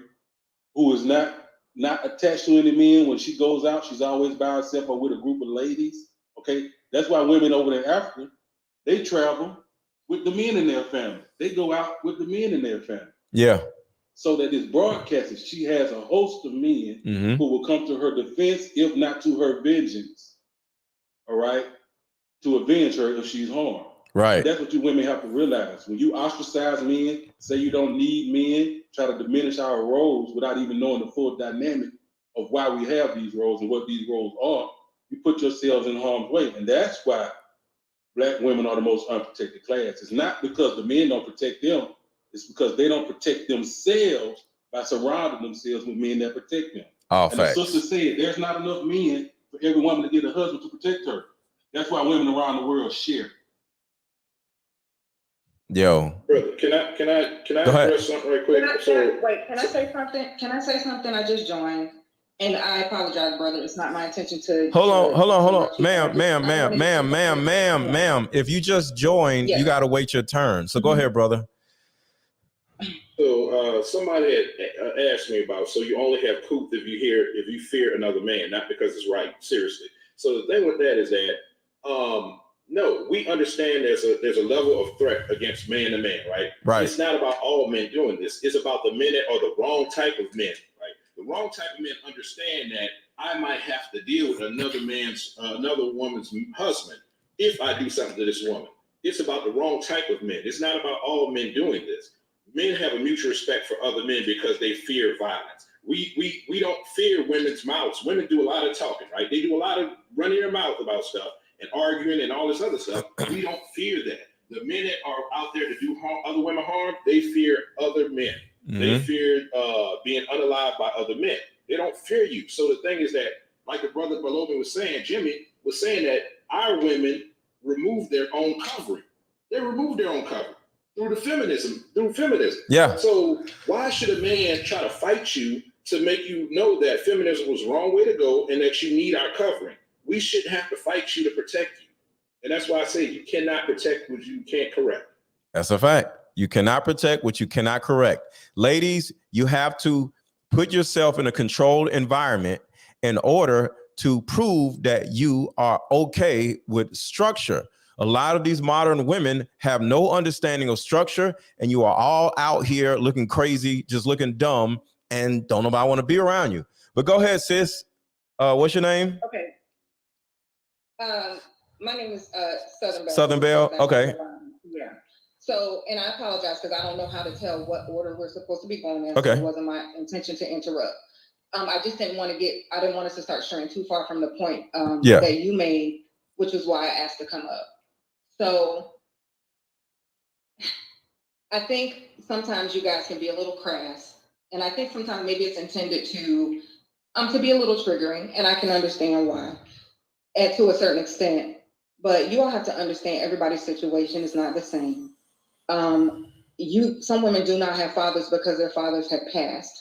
who is not attached to any men. When she goes out, she's always by herself or with a group of ladies. Okay, that's why women over in Africa, they travel with the men in their family. They go out with the men in their family. Yeah. So that is broadcasted. She has a host of men who will come to her defense, if not to her vengeance. All right, to avenge her if she's harmed. Right. And that's what you women have to realize. When you ostracize men, say you don't need men, try to diminish our roles without even knowing the full dynamic of why we have these roles and what these roles are, you put yourselves in harm's way. And that's why Black women are the most unprotected class. It's not because the men don't protect them. It's because they don't protect themselves by surrounding themselves with men that protect them. All and facts. the sister said, there's not enough men for every woman to get a husband to protect her. That's why women around the world share. Yo. Brother, can I address something right quick? Can I say something? Can I say something? I just joined. And I apologize, brother. It's not my intention to. Hold on. Ma'am. If you just joined, you got to wait your turn. So go ahead, brother. So somebody had asked me about, so you only have couth if you fear another man, not because it's right. Seriously. So the thing with that is that, no, we understand there's a level of threat against man to man, right? Right. It's not about all men doing this. It's about the men that are the wrong type of men, right? The wrong type of men understand that I might have to deal with another woman's husband if I do something to this woman. It's about the wrong type of men. It's not about all men doing this. Men have a mutual respect for other men because they fear violence. We don't fear women's mouths. Women do a lot of talking, right? They do a lot of running their mouth about stuff and arguing and all this other stuff. We don't fear that. The men that are out there to do other women harm, they fear other men. Mm-hmm. They fear being unalived by other men. They don't fear you. So the thing is that, like the brother below me was saying, Jimmy was saying that our women remove their own covering. They remove their own covering through feminism. Yeah. So why should a man try to fight you to make you know that feminism was the wrong way to go and that you need our covering? We shouldn't have to fight you to protect you. And that's why I say you cannot protect what you can't correct. That's a fact. You cannot protect what you cannot correct. Ladies, you have to put yourself in a controlled environment in order to prove that you are okay with structure. A lot of these modern women have no understanding of structure, and you are all out here looking crazy, just looking dumb, and don't nobody want to be around you. But go ahead, sis. What's your name? Okay. My name is Southern Belle. Southern Belle. Okay. Yeah. So, and I apologize because I don't know how to tell what order we're supposed to be going in. Okay. So it wasn't my intention to interrupt. I just didn't want us to start straying too far from the point that you made, which is why I asked to come up. So I think sometimes you guys can be a little crass, and I think sometimes maybe it's intended to be a little triggering, and I can understand why, and to a certain extent. But you all have to understand everybody's situation is not the same. Some women do not have fathers because their fathers have passed.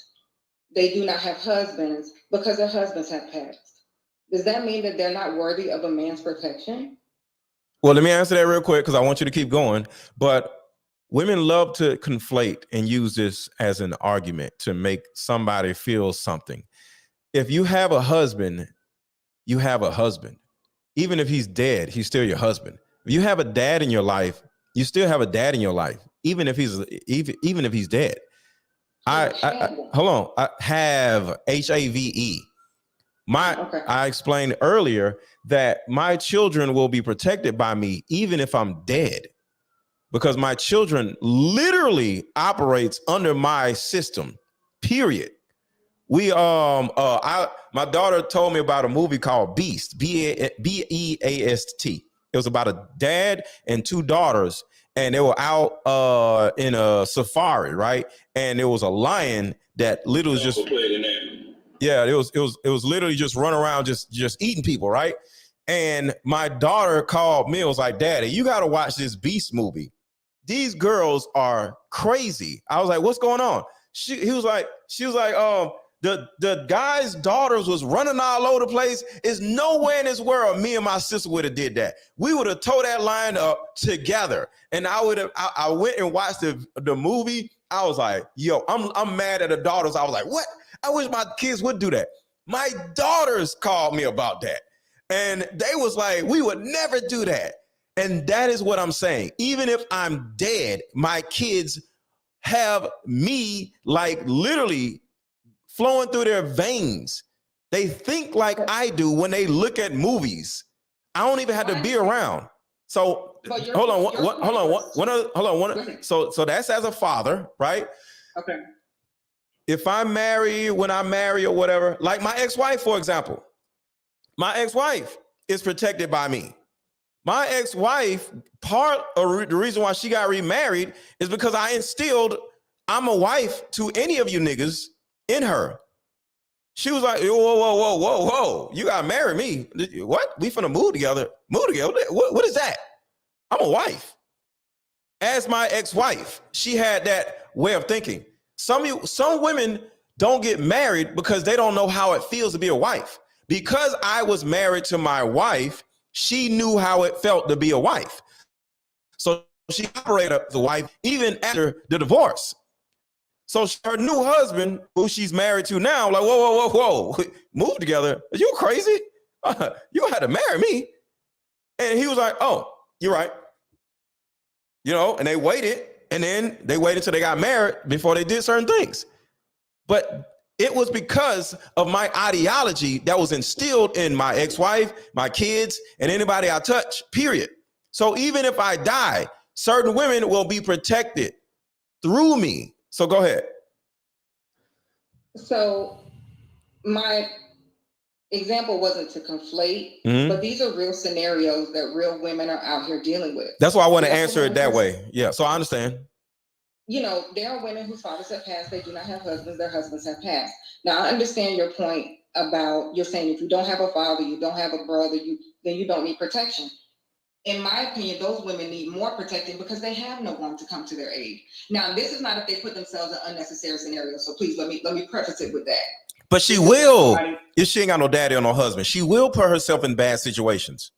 They do not have husbands because their husbands have passed. Does that mean that they're not worthy of a man's protection? Well, let me answer that real quick because I want you to keep going. But women love to conflate and use this as an argument to make somebody feel something. If you have a husband, you have a husband. Even if he's dead, he's still your husband. If you have a dad in your life, you still have a dad in your life, even if he's dead. Hold on. I have HAVE. I explained earlier that my children will be protected by me even if I'm dead, because my children literally operates under my system. Period. My daughter told me about a movie called Beast, BEAST. It was about a dad and two daughters, and they were out in a safari, right? And there was a lion that literally just it was literally just run around just eating people, right? And my daughter called me and was like, "Daddy, you got to watch this Beast movie. These girls are crazy." I was like, "What's going on?" She was like, The guy's daughters was running all over the place. Is nowhere in this world me and my sister would have did that. We would have towed that line up together. And I went and watched the movie. I was like, yo, I'm mad at the daughters. I was like, what? I wish my kids would do that. My daughters called me about that. And they was like, we would never do that. And that is what I'm saying. Even if I'm dead, my kids have me like literally flowing through their veins. They think like I do when they look at movies. I don't even have to be around. So hold on. So that's as a father, right? Okay. If I marry, when I marry or whatever, like my ex-wife, for example, my ex-wife is protected by me. My ex-wife, part of the reason why she got remarried is because I instilled, I'm a wife to any of you niggas in her. She was like, whoa. You gotta marry me. What? We finna move together. What is that? I'm a wife. As my ex-wife, she had that way of thinking. Some women don't get married because they don't know how it feels to be a wife. Because I was married to my wife, she knew how it felt to be a wife. So she operated as a wife even after the divorce. So her new husband, who she's married to now, like, whoa, move together. Are you crazy? You had to marry me. And he was like, oh, you're right. You know, and they waited, and then they waited till they got married before they did certain things. But it was because of my ideology that was instilled in my ex-wife, my kids, and anybody I touch, period. So even if I die, certain women will be protected through me. So go ahead. So my example wasn't to conflate, but these are real scenarios that real women are out here dealing with. That's why I want to answer it that way. Yeah, so I understand. You know, there are women whose fathers have passed. They do not have husbands. Their husbands have passed. Now, I understand your point about you're saying if you don't have a father, you don't have a brother, then you don't need protection. In my opinion, those women need more protecting because they have no one to come to their aid. Now, this is not if they put themselves in unnecessary scenarios. So please let me preface it with that. But she will, if she ain't got no daddy or no husband, she will put herself in bad situations.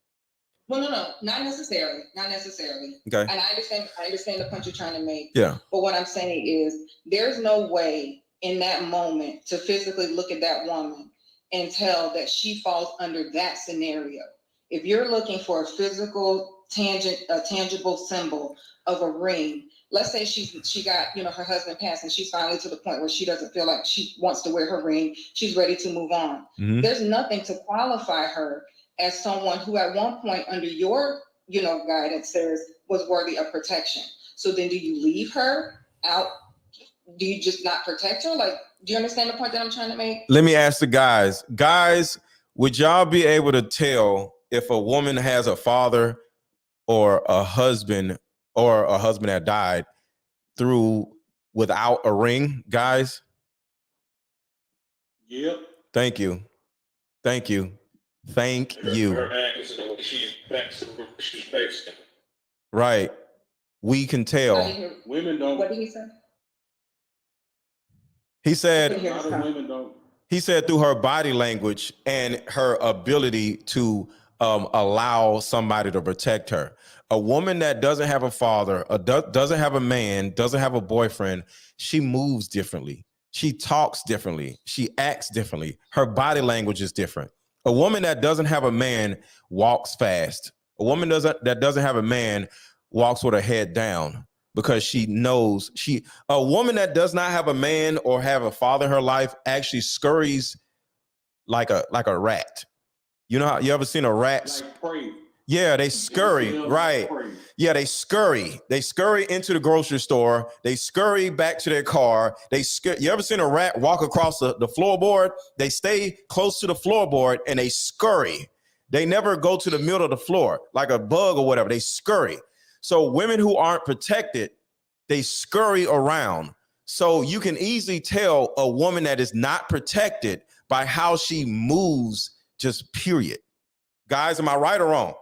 Well, no, not necessarily. Okay. And I understand the point you're trying to make. Yeah. But what I'm saying is there's no way in that moment to physically look at that woman and tell that she falls under that scenario. If you're looking for a physical, tangible symbol of a ring, let's say she got, her husband passed and she's finally to the point where she doesn't feel like she wants to wear her ring. She's ready to move on. Mm-hmm. There's nothing to qualify her as someone who at one point under your, guidance was worthy of protection. So then do you leave her out? Do you just not protect her? Like, do you understand the point that I'm trying to make? Let me ask the guys. Guys, would y'all be able to tell if a woman has a father or a husband that died without a ring, guys? Yep. Thank you. Right. We can tell. Women don't. What did he say? He said, a lot of women don't. He said through her body language and her ability to allow somebody to protect her. A woman that doesn't have a father, doesn't have a man, doesn't have a boyfriend, she moves differently. She talks differently. She acts differently. Her body language is different. A woman that doesn't have a man walks fast. A woman that doesn't have a man walks with her head down because she knows a woman that does not have a man or have a father in her life actually scurries like a rat. You know how you ever seen a rat? Like prey. Yeah, they scurry, right? Yeah, they scurry. They scurry into the grocery store. They scurry back to their car. You ever seen a rat walk across the floorboard? They stay close to the floorboard and they scurry. They never go to the middle of the floor like a bug or whatever. They scurry. So women who aren't protected, they scurry around. So you can easily tell a woman that is not protected by how she moves, just period. Guys, am I right or wrong?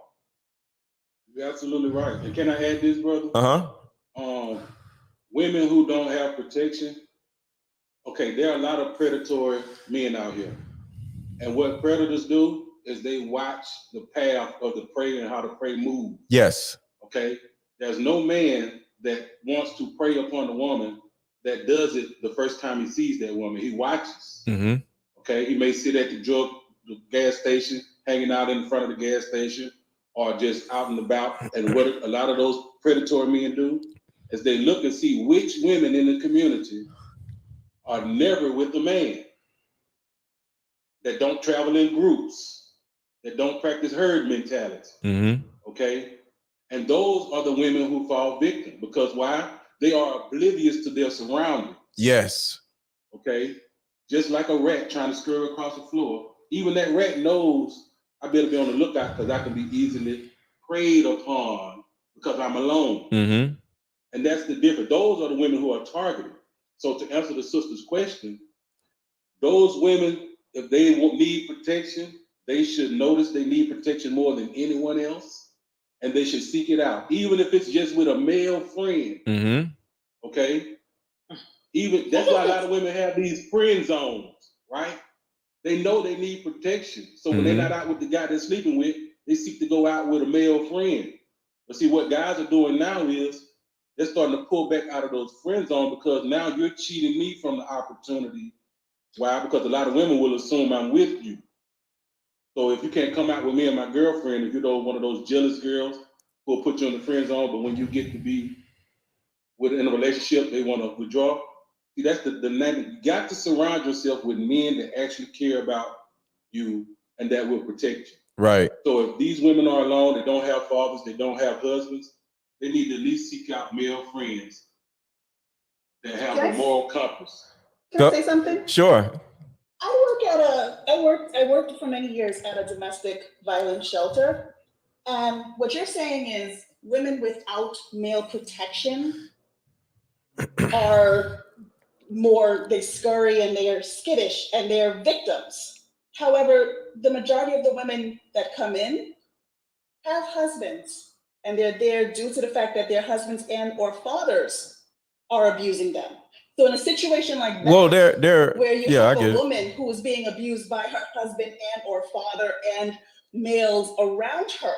You're absolutely right. And can I add this, brother? Uh-huh. Women who don't have protection Okay, there are a lot of predatory men out here. And what predators do is they watch the path of the prey and how the prey moves. Yes. Okay? There's no man that wants to prey upon a woman that does it the first time he sees that woman. He watches. Mm-hmm. Okay? He may sit at the gas station, hanging out in front of the gas station, or just out and about. And what a lot of those predatory men do is they look and see which women in the community are never with a man, that don't travel in groups, that don't practice herd mentality. Mm-hmm. Okay? And those are the women who fall victim. Because why? They are oblivious to their surroundings. Yes. Okay? Just like a rat trying to scurry across the floor, even that rat knows I better be on the lookout because I can be easily preyed upon because I'm alone. Mm-hmm. And that's the difference. Those are the women who are targeted. So to answer the sister's question, those women, if they need protection, they should notice they need protection more than anyone else, and they should seek it out, even if it's just with a male friend. Mm-hmm. Okay? Even that's why a lot of women have these friend zones, right? They know they need protection. So when they're not out with the guy they're sleeping with, they seek to go out with a male friend. But see, what guys are doing now is they're starting to pull back out of those friend zones because now you're cheating me from the opportunity. Why? Because a lot of women will assume I'm with you. So if you can't come out with me and my girlfriend, if you're one of those jealous girls who will put you in the friend zone, but when you get to be in a relationship, they want to withdraw. See, that's the dynamic. You got to surround yourself with men that actually care about you and that will protect you. Right. So if these women are alone, they don't have fathers, they don't have husbands, they need to at least seek out male friends that have a moral compass. Can I say something? Sure. I worked for many years at a domestic violence shelter. And what you're saying is women without male protection are they scurry and they are skittish and they're victims. However, the majority of the women that come in have husbands, and they're there due to the fact that their husbands and or fathers are abusing them. So in a situation like that, where you have a woman who is being abused by her husband and or father and males around her,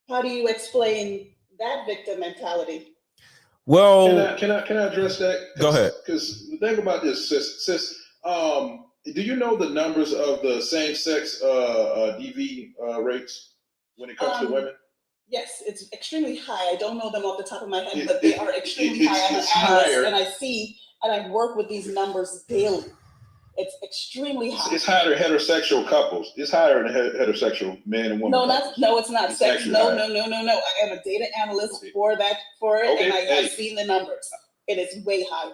how do you explain that victim mentality? Well, can I address that? Go ahead. Because the thing about this, sis, do you know the numbers of the same-sex DV rates when it comes to women? Yes, it's extremely high. I don't know them off the top of my head, but they are extremely high. I'm an analyst, and I see and I work with these numbers daily. It's extremely high. It's higher than heterosexual couples. It's higher than heterosexual men and women. No, it's not. Sex. No. I am a data analyst for it, and I have seen the numbers. It is way higher.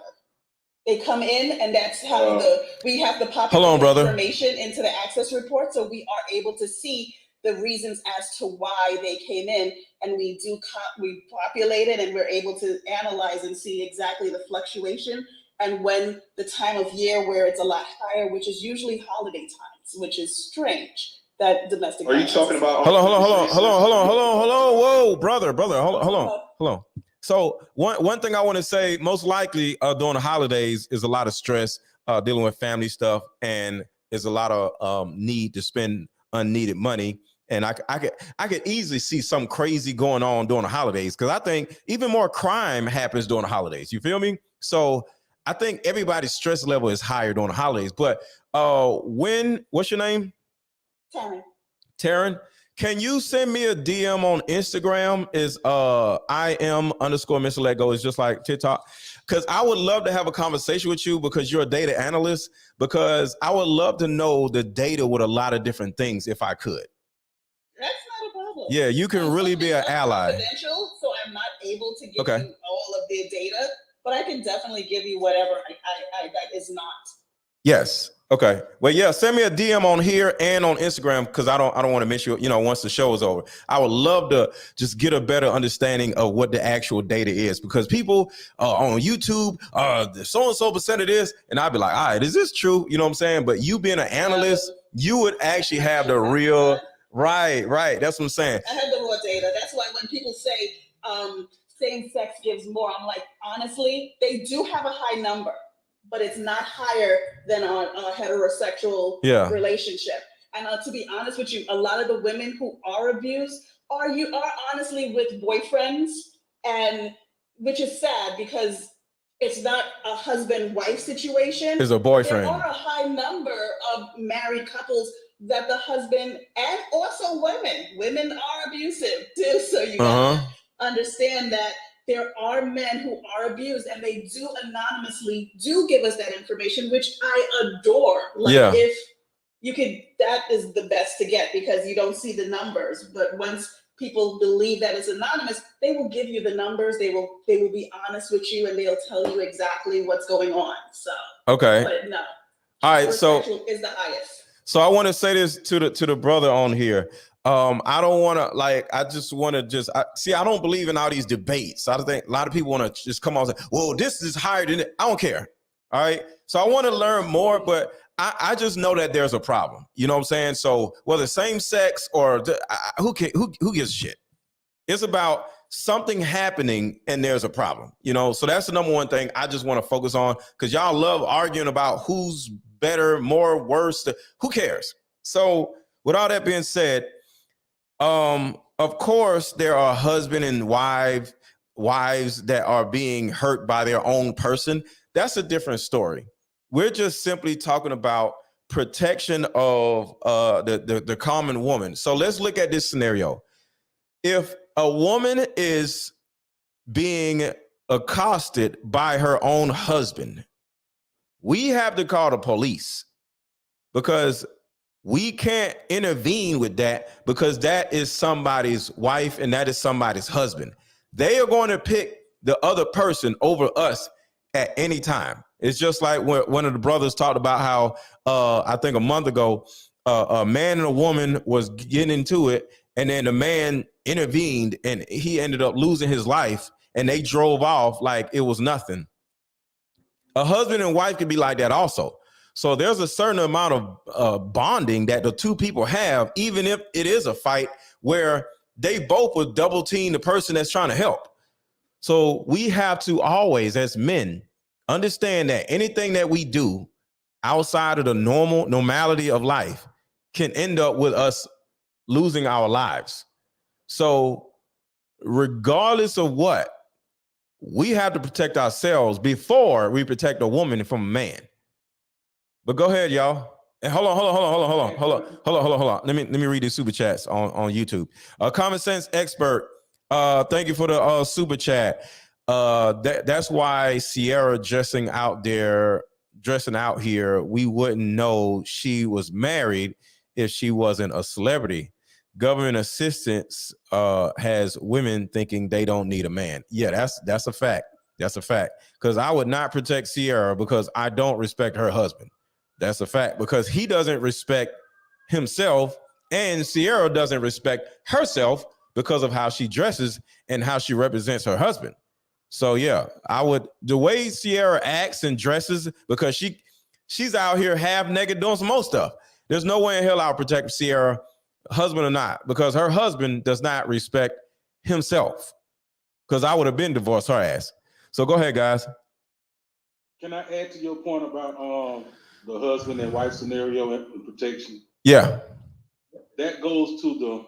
They come in, and that's how we have to populate information into the access report, so we are able to see the reasons as to why they came in, and we populate it, and we're able to analyze and see exactly the fluctuation and when the time of year where it's a lot higher, which is usually holiday times, which is strange. That domestic. Are you talking about? Hold on. Whoa, brother, hold on. So one thing I want to say, most likely during the holidays is a lot of stress dealing with family stuff, and is a lot of need to spend unneeded money. And I could easily see some crazy going on during the holidays, because I think even more crime happens during the holidays. You feel me? So I think everybody's stress level is higher during the holidays. But what's your name? Taryn, can you send me a DM on Instagram? Is IM_MrLetGo. It's just like TikTok. Because I would love to have a conversation with you, because you're a data analyst, because I would love to know the data with a lot of different things if I could. That's not a problem. Yeah, you can really be an ally. Confidential, so I'm not able to give you all of the data, but I can definitely give you whatever that is not. Yes. Okay. Well, yeah, send me a DM on here and on Instagram, because I don't want to miss you, once the show is over. I would love to just get a better understanding of what the actual data is, because people on YouTube, so-and-so percent of this, and I'd be like, all right, is this true? You know what I'm saying? But you being an analyst, you would actually have the real, right. That's what I'm saying. I have the raw data. That's why when people say same sex gives more, I'm like, honestly, they do have a high number. but it's not higher than a heterosexual relationship. And to be honest with you, a lot of the women who are abused are honestly with boyfriends, and which is sad because it's not a husband-wife situation. It's a boyfriend. There are a high number of married couples that the husband, and also women are abusive too. So you gotta understand that there are men who are abused, and they do anonymously give us that information, which I adore. Like if you could, that is the best to get because you don't see the numbers. But once people believe that it's anonymous, they will give you the numbers. They will be honest with you, and they'll tell you exactly what's going on. So but no. All right. So is the highest. So I want to say this to the brother on here. I don't want to I just want to I don't believe in all these debates. I think a lot of people want to just come on and say, well, this is higher than it. I don't care. All right. So I want to learn more, but I just know that there's a problem. You know what I'm saying? So whether same sex or who gives a shit? It's about something happening and there's a problem. You know, so that's the number one thing I just want to focus on, because y'all love arguing about who's better, more, worse. Who cares? So with all that being said, of course there are husband and wives that are being hurt by their own person. That's a different story. We're just simply talking about protection of the common woman. So let's look at this scenario. If a woman is being accosted by her own husband, we have to call the police, because we can't intervene with that, because that is somebody's wife and that is somebody's husband. They are going to pick the other person over us at any time. It's just like when one of the brothers talked about how I think a month ago, a man and a woman was getting into it, and then the man intervened and he ended up losing his life, and they drove off like it was nothing. A husband and wife can be like that also. So there's a certain amount of bonding that the two people have, even if it is a fight where they both will double team the person that's trying to help. So we have to always, as men, understand that anything that we do outside of the normality of life can end up with us losing our lives. So regardless of what, we have to protect ourselves before we protect a woman from a man. But go ahead, y'all. And hold on. Let me read these super chats on YouTube. Common sense expert. Thank you for the super chat. That's why Sierra dressing out here, we wouldn't know she was married if she wasn't a celebrity. Government assistance has women thinking they don't need a man. Yeah, that's a fact. That's a fact. Because I would not protect Sierra because I don't respect her husband. That's a fact, because he doesn't respect himself, and Sierra doesn't respect herself because of how she dresses and how she represents her husband. So yeah, the way Sierra acts and dresses, because she's out here half naked doing some more stuff. There's no way in hell I'll protect Sierra, husband or not, because her husband does not respect himself, because I would have been divorced her ass. So go ahead, guys. Can I add to your point about the husband and wife scenario and protection? Yeah. That goes to the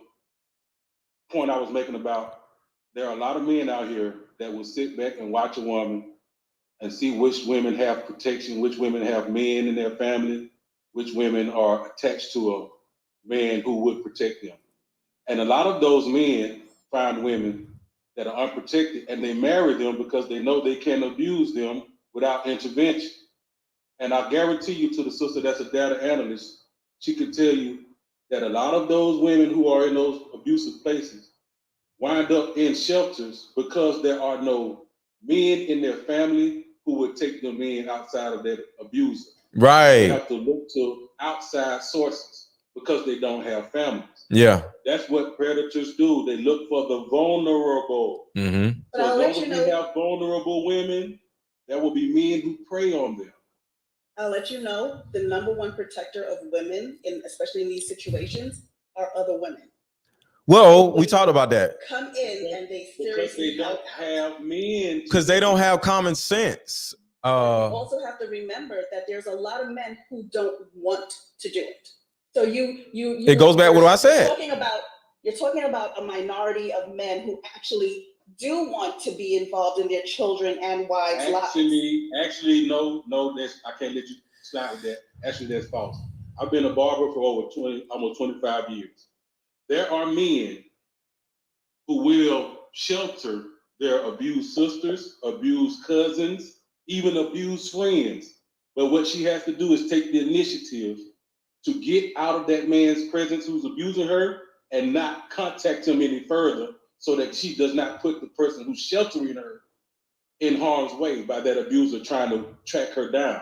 point I was making about there are a lot of men out here that will sit back and watch a woman and see which women have protection, which women have men in their family, which women are attached to a man who would protect them. And a lot of those men find women that are unprotected, and they marry them because they know they can abuse them without intervention. And I guarantee you, to the sister that's a data analyst, she could tell you that a lot of those women who are in those abusive places wind up in shelters because there are no men in their family who would take them in outside of that abuser. Right. They have to look to outside sources because they don't have families. Yeah. That's what predators do. They look for the vulnerable. Mm-hmm. So as long as we have vulnerable women, there will be men who prey on them. I'll let you know, the number one protector of women, especially in these situations, are other women. Well, we talked about that. Come in and they seriously because they don't have men. Because they don't have common sense. You also have to remember that there's a lot of men who don't want to do it. So it goes back with what I said. You're talking about a minority of men who actually do want to be involved in their children and wives' lives. Actually, no, I can't let you slide with that. Actually, that's false. I've been a barber for almost 25 years. There are men who will shelter their abused sisters, abused cousins, even abused friends. But what she has to do is take the initiative to get out of that man's presence who's abusing her and not contact him any further, so that she does not put the person who's sheltering her in harm's way by that abuser trying to track her down.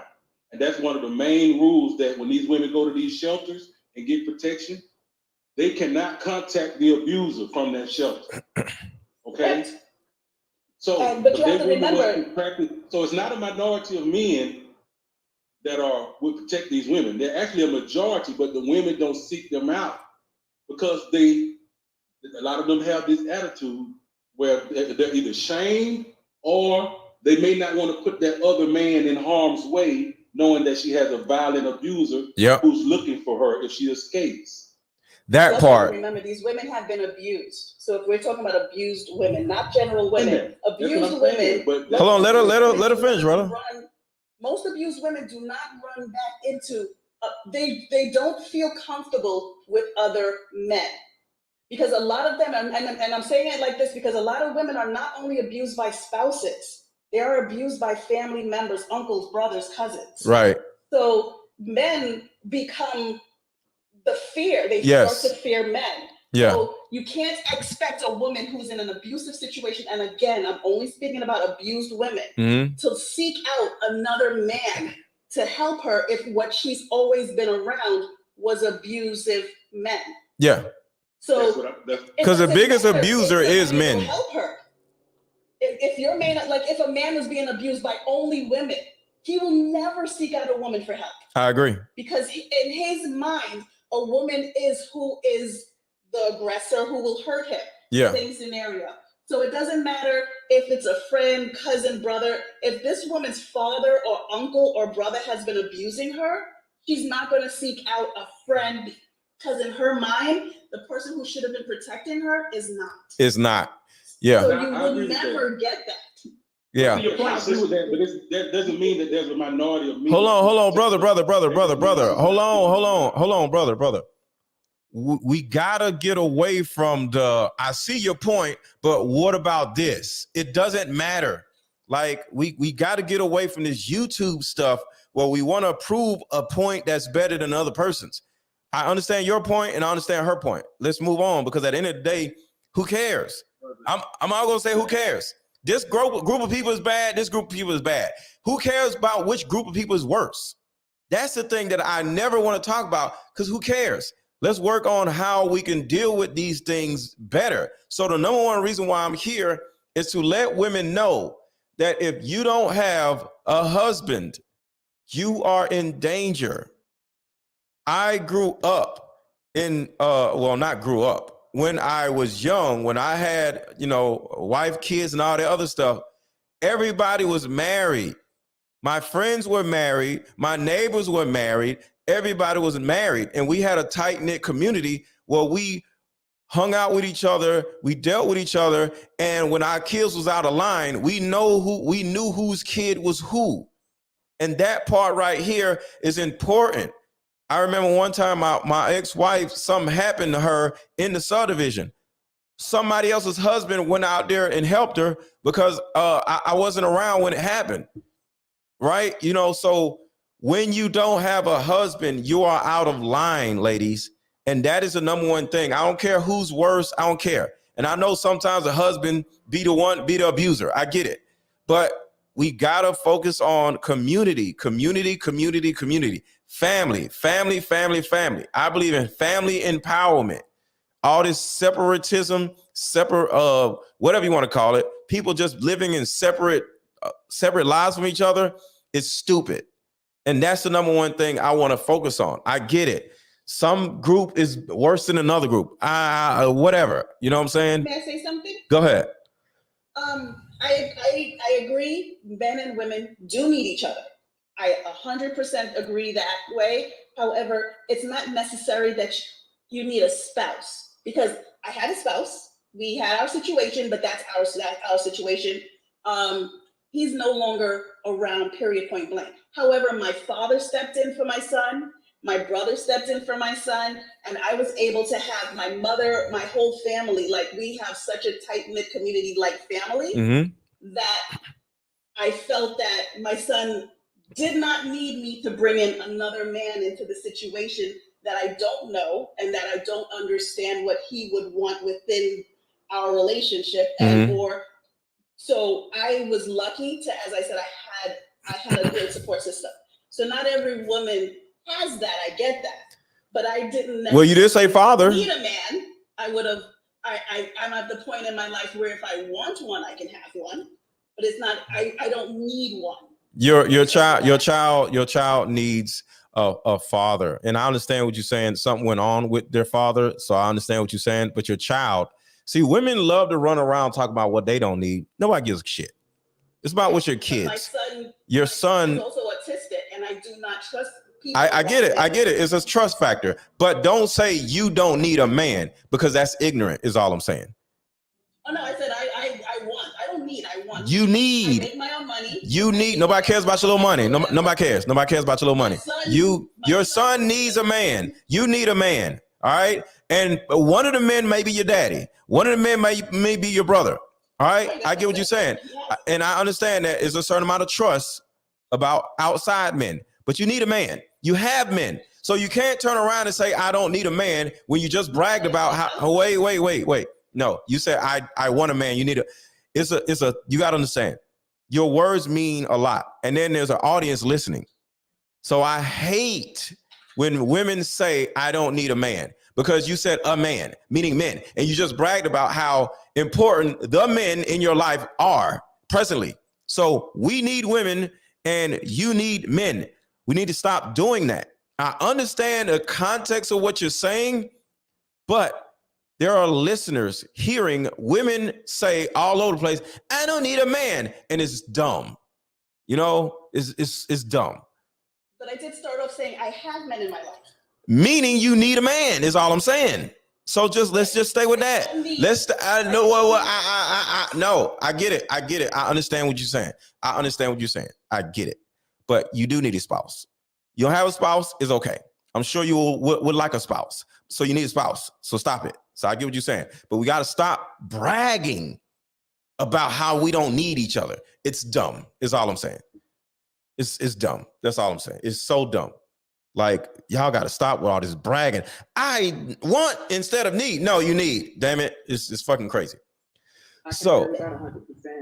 And that's one of the main rules, that when these women go to these shelters and get protection, they cannot contact the abuser from that shelter. Okay? So, but you have to remember, so it's not a minority of men that would protect these women. They're actually a majority, but the women don't seek them out because a lot of them have this attitude where they're either shamed or they may not want to put that other man in harm's way, knowing that she has a violent abuser who's looking for her if she escapes. That part. Remember, these women have been abused. So if we're talking about abused women, not general women, abused women. Hold on, let her finish, brother. Most abused women do not run back into. They don't feel comfortable with other men. Because a lot of them, and I'm saying it like this because a lot of women are not only abused by spouses, they are abused by family members, uncles, brothers, cousins. Right. So men become the fear. They start to fear men. Yeah. So you can't expect a woman who's in an abusive situation, and again, I'm only speaking about abused women, to seek out another man to help her if what she's always been around was abusive men. Yeah. So, because the biggest abuser is men. Help her. If your man, like if a man was being abused by only women, he will never seek out a woman for help. I agree. Because in his mind, a woman is who is the aggressor who will hurt him. Yeah. Same scenario. So it doesn't matter if it's a friend, cousin, brother. If this woman's father or uncle or brother has been abusing her, she's not going to seek out a friend. Because in her mind, the person who should have been protecting her is not. It's not. Yeah. So you will never get that. Yeah. I agree with that, but that doesn't mean that there's a minority of men. Hold on, brother. Hold on, brother. We gotta get away from I see your point, but what about this? It doesn't matter. Like we gotta get away from this YouTube stuff where we want to prove a point that's better than other person's. I understand your point and I understand her point. Let's move on, because at the end of the day, who cares? I'm all gonna say who cares? This group of people is bad. This group of people is bad. Who cares about which group of people is worse? That's the thing that I never want to talk about, because who cares? Let's work on how we can deal with these things better. So the number one reason why I'm here is to let women know that if you don't have a husband, you are in danger. I grew up not grew up. When I was young, when I had, wife, kids, and all the other stuff, everybody was married. My friends were married. My neighbors were married. Everybody was married. And we had a tight-knit community where we hung out with each other. We dealt with each other. And when our kids was out of line, we knew whose kid was who. And that part right here is important. I remember one time my ex-wife, something happened to her in the subdivision. Somebody else's husband went out there and helped her because I wasn't around when it happened. Right? So when you don't have a husband, you are out of line, ladies. And that is the number one thing. I don't care who's worse. I don't care. And I know sometimes a husband be the abuser. I get it. But we got to focus on community. Family. I believe in family empowerment. All this separatism, whatever you want to call it, people just living in separate lives from each other is stupid. And that's the number one thing I want to focus on. I get it. Some group is worse than another group. Whatever. You know what I'm saying? May I say something? Go ahead. I agree. Men and women do need each other. I 100% agree that way. However, it's not necessary that you need a spouse, because I had a spouse. We had our situation, but that's our situation. He's no longer around, period, point blank. However, my father stepped in for my son. My brother stepped in for my son, and I was able to have my mother, my whole family. Like, we have such a tight-knit community, like family, that I felt that my son did not need me to bring in another man into the situation that I don't know and that I don't understand what he would want within our relationship. And or so I was lucky to, as I said, I had a good support system. So not every woman has that. I get that, but I didn't. Well, you did say father. Need a man. I would have. I'm at the point in my life where if I want one, I can have one, but it's not. I don't need one. Your child needs a father, and I understand what you're saying. Something went on with their father, so I understand what you're saying. But your child, see, women love to run around talking about what they don't need. Nobody gives a shit. It's about what your kids. Your son is also autistic, and I do not trust people. I get it. I get it. It's a trust factor. But don't say you don't need a man, because that's ignorant, is all I'm saying. Oh no, I said I want. I don't need. I want. You need. I make my own money. You need. Nobody cares about your little money. Nobody cares. Nobody cares about your little money. Your son needs a man. You need a man. All right. And one of the men may be your daddy. One of the men may be your brother. All right. I get what you're saying. And I understand that there's a certain amount of trust about outside men, but you need a man. You have men. So you can't turn around and say, I don't need a man, when you just bragged about how, wait. No, you said, I want a man. You need you got to understand, your words mean a lot. And then there's an audience listening. So I hate when women say, I don't need a man, because you said a man, meaning men. And you just bragged about how important the men in your life are presently. So we need women and you need men. We need to stop doing that. I understand the context of what you're saying, but there are listeners hearing women say all over the place, I don't need a man. And it's dumb. You know, it's dumb. But I did start off saying I have men in my life. Meaning you need a man is all I'm saying. So let's just stay with that. No, I get it. I understand what you're saying. I get it. But you do need a spouse. You don't have a spouse, it's okay. I'm sure you would like a spouse. So you need a spouse. So stop it. So I get what you're saying. But we got to stop bragging about how we don't need each other. It's dumb, is all I'm saying. It's dumb. That's all I'm saying. It's so dumb. Like, y'all got to stop with all this bragging. I want instead of need. No, you need. Damn it. It's fucking crazy. So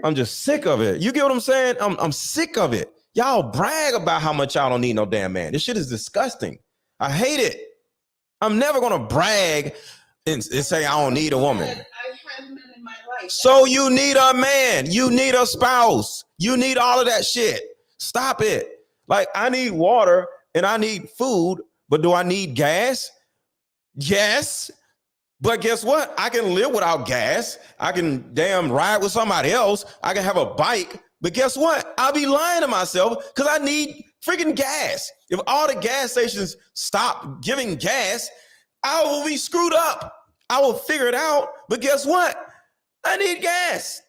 I'm just sick of it. You get what I'm saying? I'm sick of it. Y'all brag about how much y'all don't need no damn man. This shit is disgusting. I hate it. I'm never going to brag and say I don't need a woman. I have men in my life. So you need a man. You need a spouse. You need all of that shit. Stop it. Like, I need water and I need food, but do I need gas? Yes. But guess what? I can live without gas. I can damn ride with somebody else. I can have a bike. But guess what? I'll be lying to myself because I need freaking gas. If all the gas stations stop giving gas, I will be screwed up. I will figure it out. But guess what? I need gas.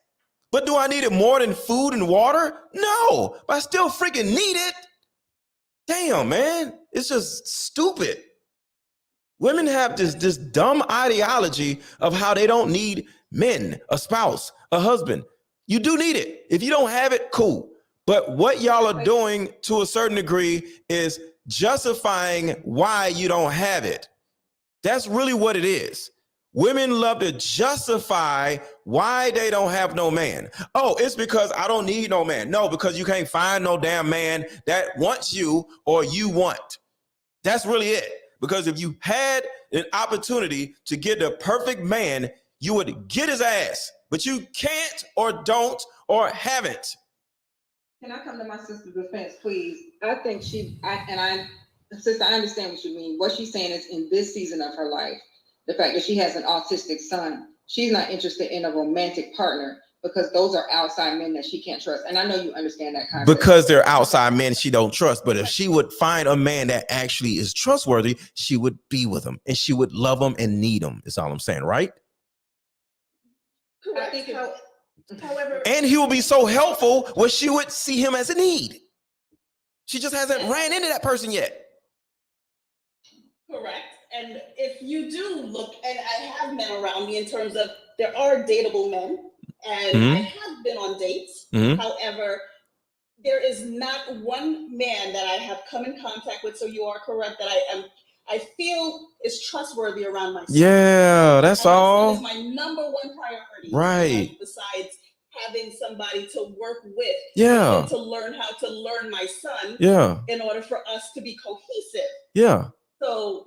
But do I need it more than food and water? No, but I still freaking need it. Damn, man. It's just stupid. Women have this dumb ideology of how they don't need men, a spouse, a husband. You do need it. If you don't have it, cool. But what y'all are doing to a certain degree is justifying why you don't have it. That's really what it is. Women love to justify why they don't have no man. Oh, it's because I don't need no man. No, because you can't find no damn man that wants you or you want. That's really it. Because if you had an opportunity to get the perfect man, you would get his ass. But you can't or don't or haven't. Can I come to my sister's defense, please? I think sister, I understand what you mean. What she's saying is, in this season of her life, the fact that she has an autistic son, she's not interested in a romantic partner. because those are outside men that she can't trust. And I know you understand that kind of. Because they're outside men she don't trust. But if she would find a man that actually is trustworthy, she would be with him and she would love him and need him. Is all I'm saying, right? Correct. However, and he will be so helpful where she would see him as a need. She just hasn't ran into that person yet. Correct. And if you do look, and I have men around me in terms of there are dateable men, and I have been on dates. However, there is not one man that I have come in contact with. So you are correct that I feel is trustworthy around my son. Yeah, that's and all. It's my number one priority. Right. Besides having somebody to work with. Yeah. To learn how to learn my son. Yeah. In order for us to be cohesive. Yeah. So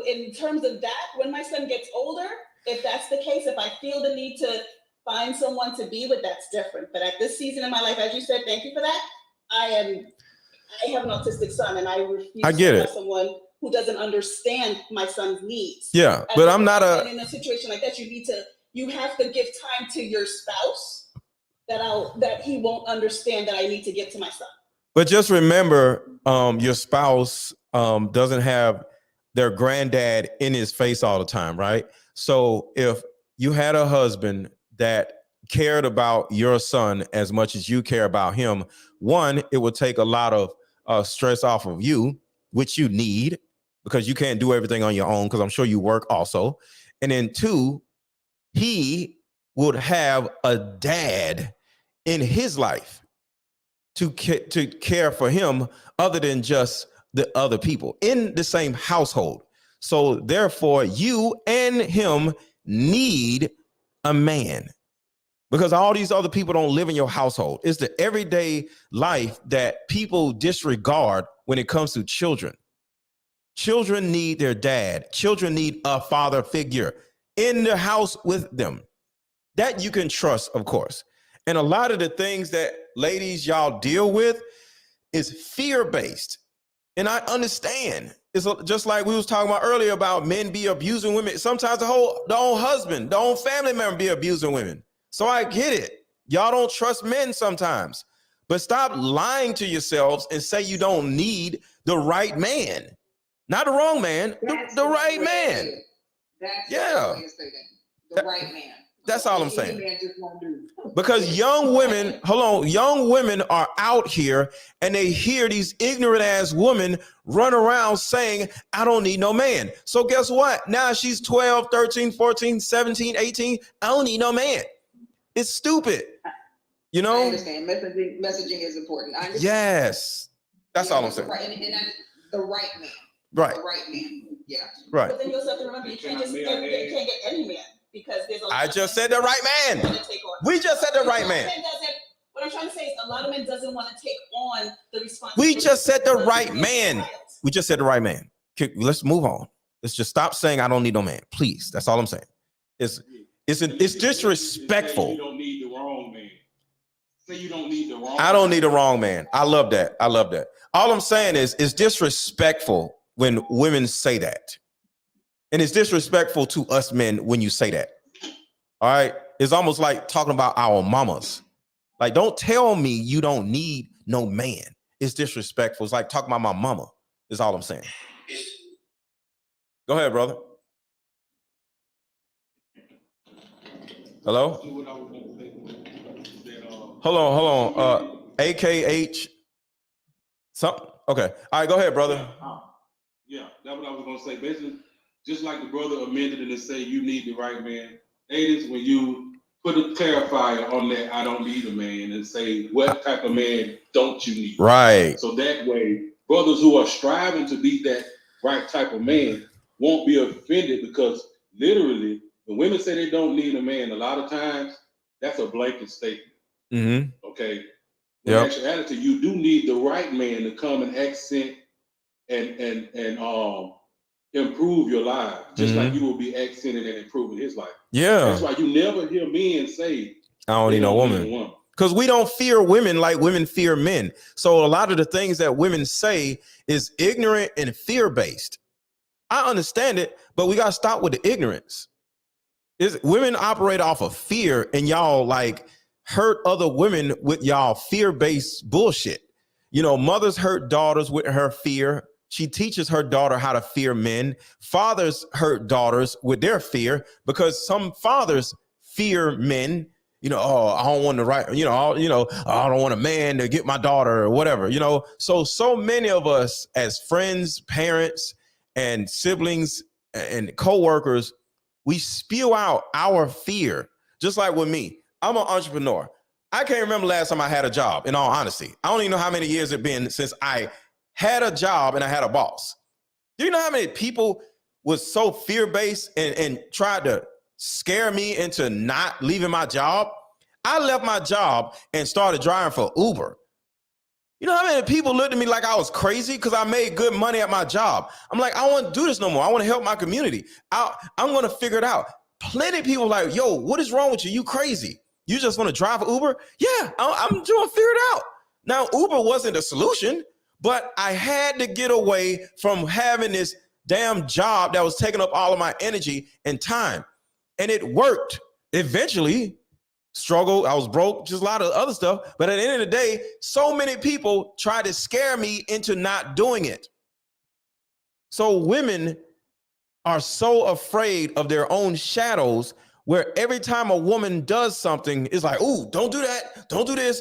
in terms of that, when my son gets older, if that's the case, if I feel the need to find someone to be with, that's different. But at this season in my life, as you said, thank you for that. I have an autistic son, and I refuse to have someone who doesn't understand my son's needs. Yeah, but I'm not and in a situation like that, you have to give time to your spouse that he won't understand that I need to give to my son. But just remember, your spouse doesn't have their granddad in his face all the time, right? So if you had a husband that cared about your son as much as you care about him, one, it would take a lot of stress off of you, which you need because you can't do everything on your own, because I'm sure you work also. And then two, he would have a dad in his life to care for him other than just the other people in the same household. So therefore, you and him need a man, because all these other people don't live in your household. It's the everyday life that people disregard when it comes to children. Children need their dad. Children need a father figure in the house with them that you can trust, of course. And a lot of the things that ladies y'all deal with is fear-based. And I understand. It's just like we was talking about earlier about men be abusing women. Sometimes the own husband, the own family member be abusing women. So I get it. Y'all don't trust men sometimes. But stop lying to yourselves and say you don't need the right man. Not the wrong man, the right man. That's the right man. That's all I'm saying. Because young women are out here and they hear these ignorant ass women run around saying, I don't need no man. So guess what? Now she's 12, 13, 14, 17, 18. I don't need no man. It's stupid. You know? I understand. Messaging is important. I understand. Yes. That's all I'm saying. And that's the right man. Right. The right man. Yeah. Right. But then you also have to remember, you can't get any man. Because there's a lot I just said the right man. We just said the right man. What I'm trying to say is a lot of men doesn't want to take on the responsibility. We just said the right man. We just said the right man. Let's move on. Let's just stop saying I don't need no man, please. That's all I'm saying. It's disrespectful. You don't need the wrong man. Say you don't need the wrong. I don't need the wrong man. I love that. I love that. All I'm saying is it's disrespectful when women say that. And it's disrespectful to us men when you say that. All right. It's almost like talking about our mamas. Like, don't tell me you don't need no man. It's disrespectful. It's like talking about my mama, is all I'm saying. Go ahead, brother. Hello? Hold on. AKH. Something. Okay. All right, go ahead, brother. Yeah, that's what I was gonna say. Basically, just like the brother amended it and say you need the right man. Ladies, when you put a clarifier on that, I don't need a man, and say what type of man don't you need? Right. So that way, brothers who are striving to be that right type of man won't be offended, because literally, when women say they don't need a man, a lot of times that's a blanket statement. Mm-hmm. Okay. In actuality, you do need the right man to come and accent and improve your life, just like you will be accenting and improving his life. Yeah. That's why you never hear men say, I don't need no woman. Because we don't fear women like women fear men. So a lot of the things that women say is ignorant and fear-based. I understand it, but we got to stop with the ignorance. Women operate off of fear, and y'all like hurt other women with y'all fear-based bullshit. You know, mothers hurt daughters with her fear. She teaches her daughter how to fear men. Fathers hurt daughters with their fear because some fathers fear men. You know, oh, I don't want the right, I don't want a man to get my daughter or whatever, you know. So many of us as friends, parents, and siblings and co-workers, we spew out our fear. Just like with me, I'm an entrepreneur. I can't remember last time I had a job, in all honesty. I don't even know how many years it's been since I had a job and I had a boss. Do you know how many people was so fear-based and tried to scare me into not leaving my job? I left my job and started driving for Uber. You know how many people looked at me like I was crazy because I made good money at my job? I'm like, I don't want to do this no more. I want to help my community. I'm going to figure it out. Plenty of people like, yo, what is wrong with you? You crazy. You just want to drive for Uber? Yeah, I'm trying to figure it out. Now, Uber wasn't a solution, but I had to get away from having this damn job that was taking up all of my energy and time. And it worked. Eventually, struggle, I was broke, just a lot of other stuff. But at the end of the day, so many people try to scare me into not doing it. So women are so afraid of their own shadows, where every time a woman does something, it's like, ooh, don't do that. Don't do this.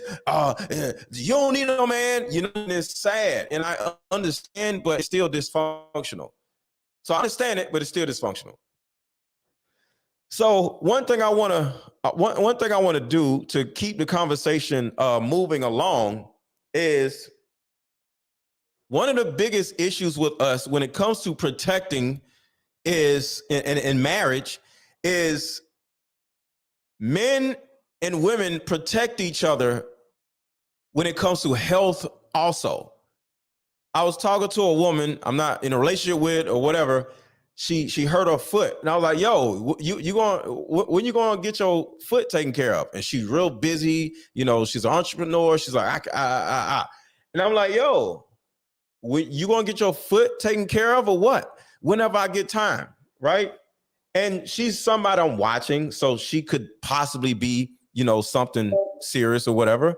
You don't need no man. You know, and it's sad. And I understand, but it's still dysfunctional. So I understand it, but it's still dysfunctional. So one thing I want to do to keep the conversation moving along is one of the biggest issues with us when it comes to protecting is in marriage is men and women protect each other when it comes to health also. I was talking to a woman I'm not in a relationship with or whatever. She hurt her foot. And I was like, yo, when you going to get your foot taken care of? And she's real busy. You know, she's an entrepreneur. She's like, And I'm like, yo, you going to get your foot taken care of or what? Whenever I get time, right? And she's somebody I'm watching, so she could possibly be, you know, something serious or whatever.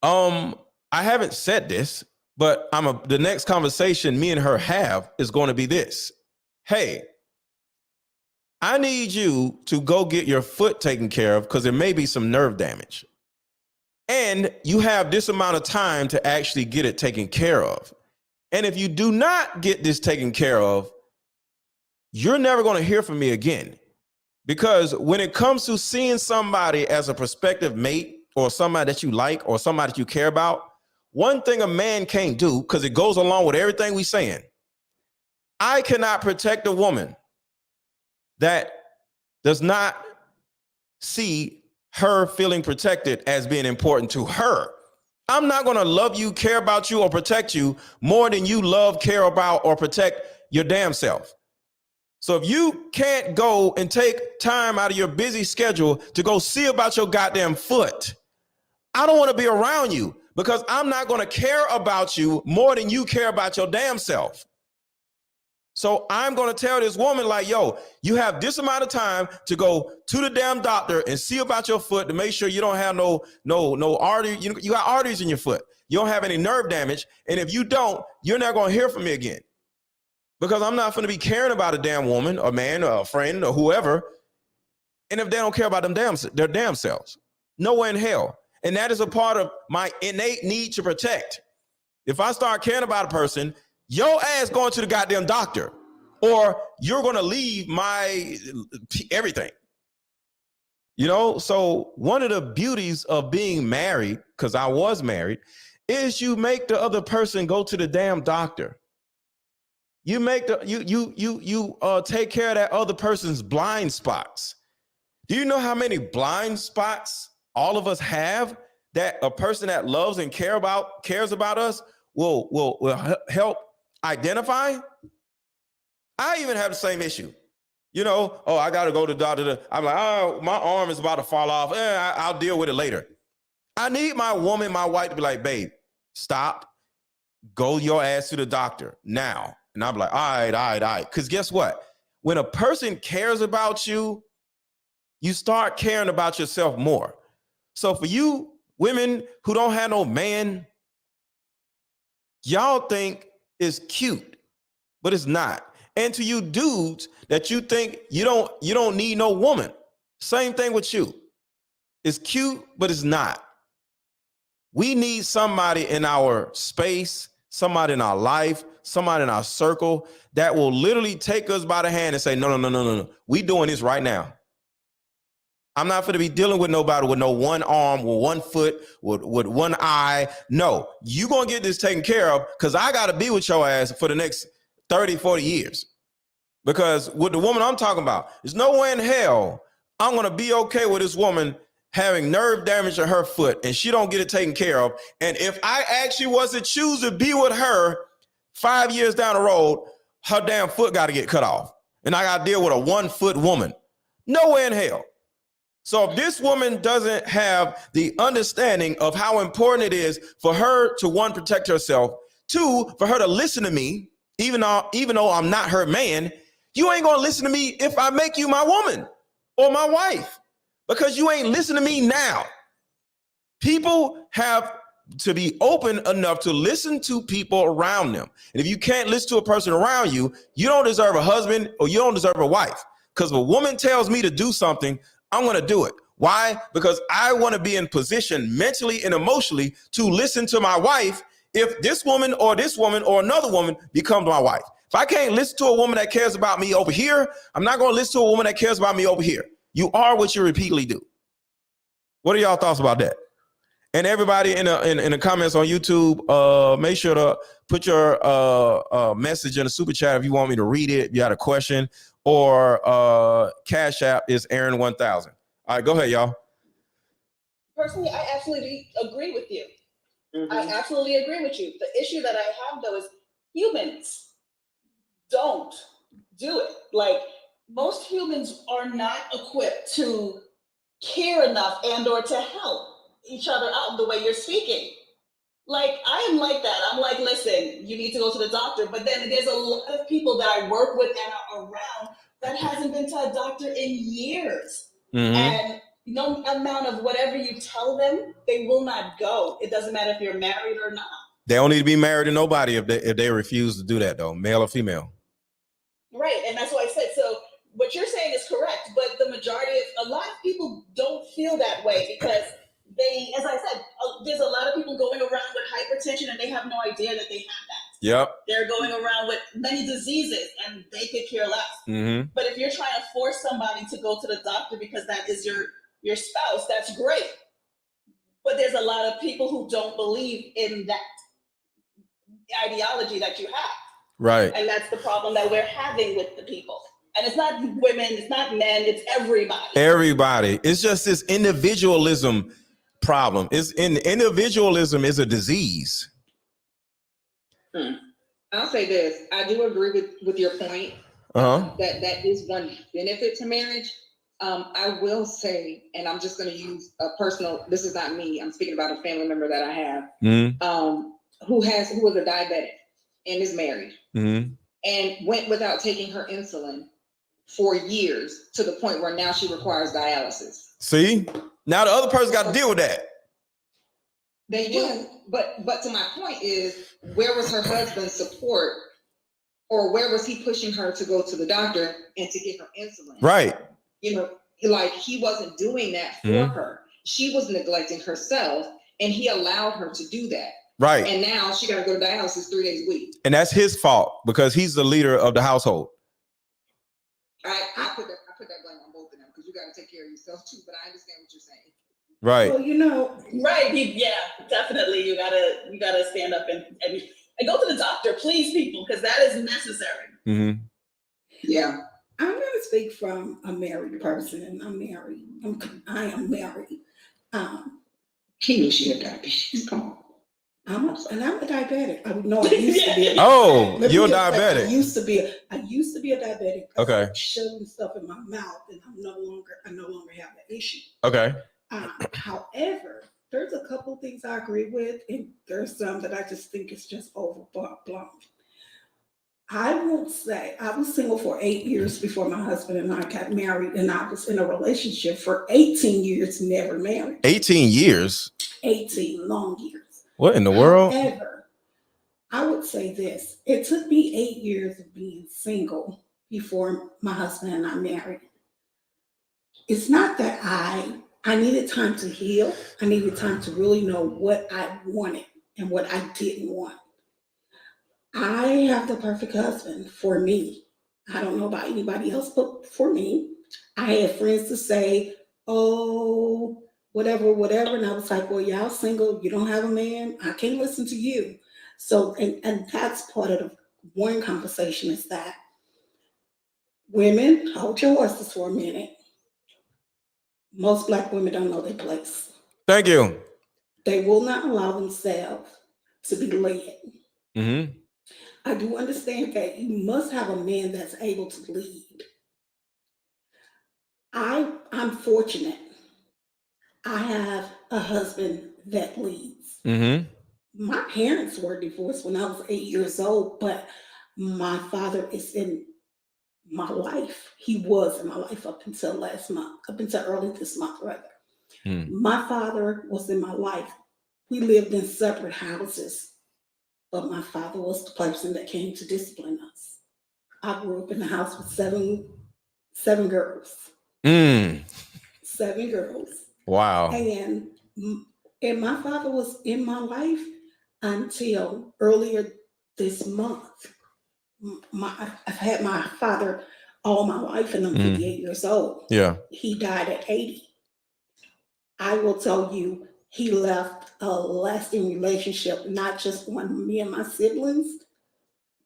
I haven't said this, but the next conversation me and her have is going to be this. Hey, I need you to go get your foot taken care of because there may be some nerve damage. And you have this amount of time to actually get it taken care of. And if you do not get this taken care of, you're never going to hear from me again. Because when it comes to seeing somebody as a prospective mate or somebody that you like or somebody that you care about, one thing a man can't do, because it goes along with everything we're saying, I cannot protect a woman that does not see her feeling protected as being important to her. I'm not going to love you, care about you, or protect you more than you love, care about, or protect your damn self. So if you can't go and take time out of your busy schedule to go see about your goddamn foot, I don't want to be around you because I'm not going to care about you more than you care about your damn self. So I'm going to tell this woman like, yo, you have this amount of time to go to the damn doctor and see about your foot to make sure you don't have no artery. You got arteries in your foot. You don't have any nerve damage. And if you don't, you're not going to hear from me again. Because I'm not going to be caring about a damn woman or man or a friend or whoever. And if they don't care about their damn selves, nowhere in hell. And that is a part of my innate need to protect. If I start caring about a person, your ass going to the goddamn doctor, or you're going to leave my everything. You know, so one of the beauties of being married, because I was married, is you make the other person go to the damn doctor. You make take care of that other person's blind spots. Do you know how many blind spots all of us have that a person that loves and cares about us will help identify? I even have the same issue. You know, oh, I got to go to the doctor. I'm like, oh, my arm is about to fall off. I'll deal with it later. I need my woman, my wife to be like, babe, stop. Go your ass to the doctor now. And I'm like, all right. Because guess what? When a person cares about you You start caring about yourself more. So for you women who don't have no man, y'all think it's cute, but it's not. And to you dudes that you think you don't need no woman, same thing with you. It's cute, but it's not. We need somebody in our space, somebody in our life, somebody in our circle that will literally take us by the hand and say, no. We doing this right now. I'm not going to be dealing with nobody with no one arm, with one foot, with one eye. No, you going to get this taken care of because I got to be with your ass for the next 30, 40 years. Because with the woman I'm talking about, there's no way in hell I'm going to be okay with this woman having nerve damage to her foot and she don't get it taken care of. And if I actually was to choose to be with her 5 years down the road, her damn foot got to get cut off. And I got to deal with a 1 foot woman. No way in hell. So if this woman doesn't have the understanding of how important it is for her to, 1, protect herself, 2, for her to listen to me, even though I'm not her man, you ain't gonna listen to me if I make you my woman or my wife, because you ain't listening to me now. People have to be open enough to listen to people around them. And if you can't listen to a person around you, you don't deserve a husband or you don't deserve a wife. Because if a woman tells me to do something, I'm going to do it. Why? Because I want to be in position mentally and emotionally to listen to my wife if this woman or another woman becomes my wife. If I can't listen to a woman that cares about me over here, I'm not going to listen to a woman that cares about me over here. You are what you repeatedly do. What are y'all thoughts about that? And everybody in the comments on YouTube, make sure to put your message in the super chat if you want me to read it, if you got a question, or Cash App is Aaron 1000. All right, go ahead, y'all. Personally, I absolutely agree with you. I absolutely agree with you. The issue that I have, though, is humans don't do it. Like, most humans are not equipped to care enough and or to help each other out the way you're speaking. Like, I am like that. I'm like, listen, you need to go to the doctor. But then there's a lot of people that I work with and are around that hasn't been to a doctor in years. And no amount of whatever you tell them, they will not go. It doesn't matter if you're married or not. They don't need to be married to nobody if they refuse to do that, though, male or female. Right, and that's what I said. So what you're saying is correct, but the majority of a lot of people don't feel that way because they, as I said, there's a lot of people going around with hypertension and they have no idea that they have that. Yep. They're going around with many diseases and they could care less. But if you're trying to force somebody to go to the doctor because that is your spouse, that's great. But there's a lot of people who don't believe in that ideology that you have. Right. And that's the problem that we're having with the people. And it's not women, it's not men, it's everybody. Everybody. It's just this individualism problem. Individualism is a disease. I'll say this. I do agree with your point. That is one benefit to marriage. I will say, and I'm just going to use a personal, this is not me, I'm speaking about a family member that I have, who was a diabetic and is married and went without taking her insulin for years to the point where now she requires dialysis. See, now the other person got to deal with that. They do, but to my point is, where was her husband's support, or where was he pushing her to go to the doctor and to get her insulin? Right. You know, like he wasn't doing that for her. She was neglecting herself, and he allowed her to do that. Right. And now she got to go to dialysis 3 days a week. And that's his fault because he's the leader of the household. I put that blame on both of them because you got to take care of yourself too. But I understand what you're saying. Right. Well, you know, right? Yeah, definitely. You gotta stand up and go to the doctor, please, people, because that is necessary. Yeah. I'm going to speak from a married person, and I'm married. I am married. He knew she had diabetes. Come on. I'm a diabetic. I used to be. Oh, you're diabetic. I used to be a diabetic. Okay. I shoving stuff in my mouth, and I no longer have that issue. Okay. However, there's a couple things I agree with, and there's some that I just think is just overblown. I won't say I was single for 8 years before my husband and I got married, and I was in a relationship for 18 years, never married. 18 years? 18 long years. What in the world? However, I would say this. It took me 8 years of being single before my husband and I married. It's not that I needed time to heal. I needed time to really know what I wanted and what I didn't want. I have the perfect husband for me. I don't know about anybody else, but for me, I had friends to say, oh, whatever, whatever. And I was like, well, y'all single, you don't have a man, I can't listen to you. So, and that's part of the one conversation is that women, hold your horses for a minute. Most Black women don't know their place. Thank you. They will not allow themselves to be led. Mm-hmm. I do understand that you must have a man that's able to lead. I'm fortunate. I have a husband that leads. Mm-hmm. My parents were divorced when I was 8 years old, but my father is in my life. He was in my life up until last month, up until early this month, rather. My father was in my life. We lived in separate houses, but my father was the person that came to discipline us. I grew up in a house with seven girls. 7 girls. Wow. And my father was in my life until earlier this month. I've had my father all my life, and I'm 58 years old. Yeah. He died at 80. I will tell you, he left a lasting relationship, not just on me and my siblings,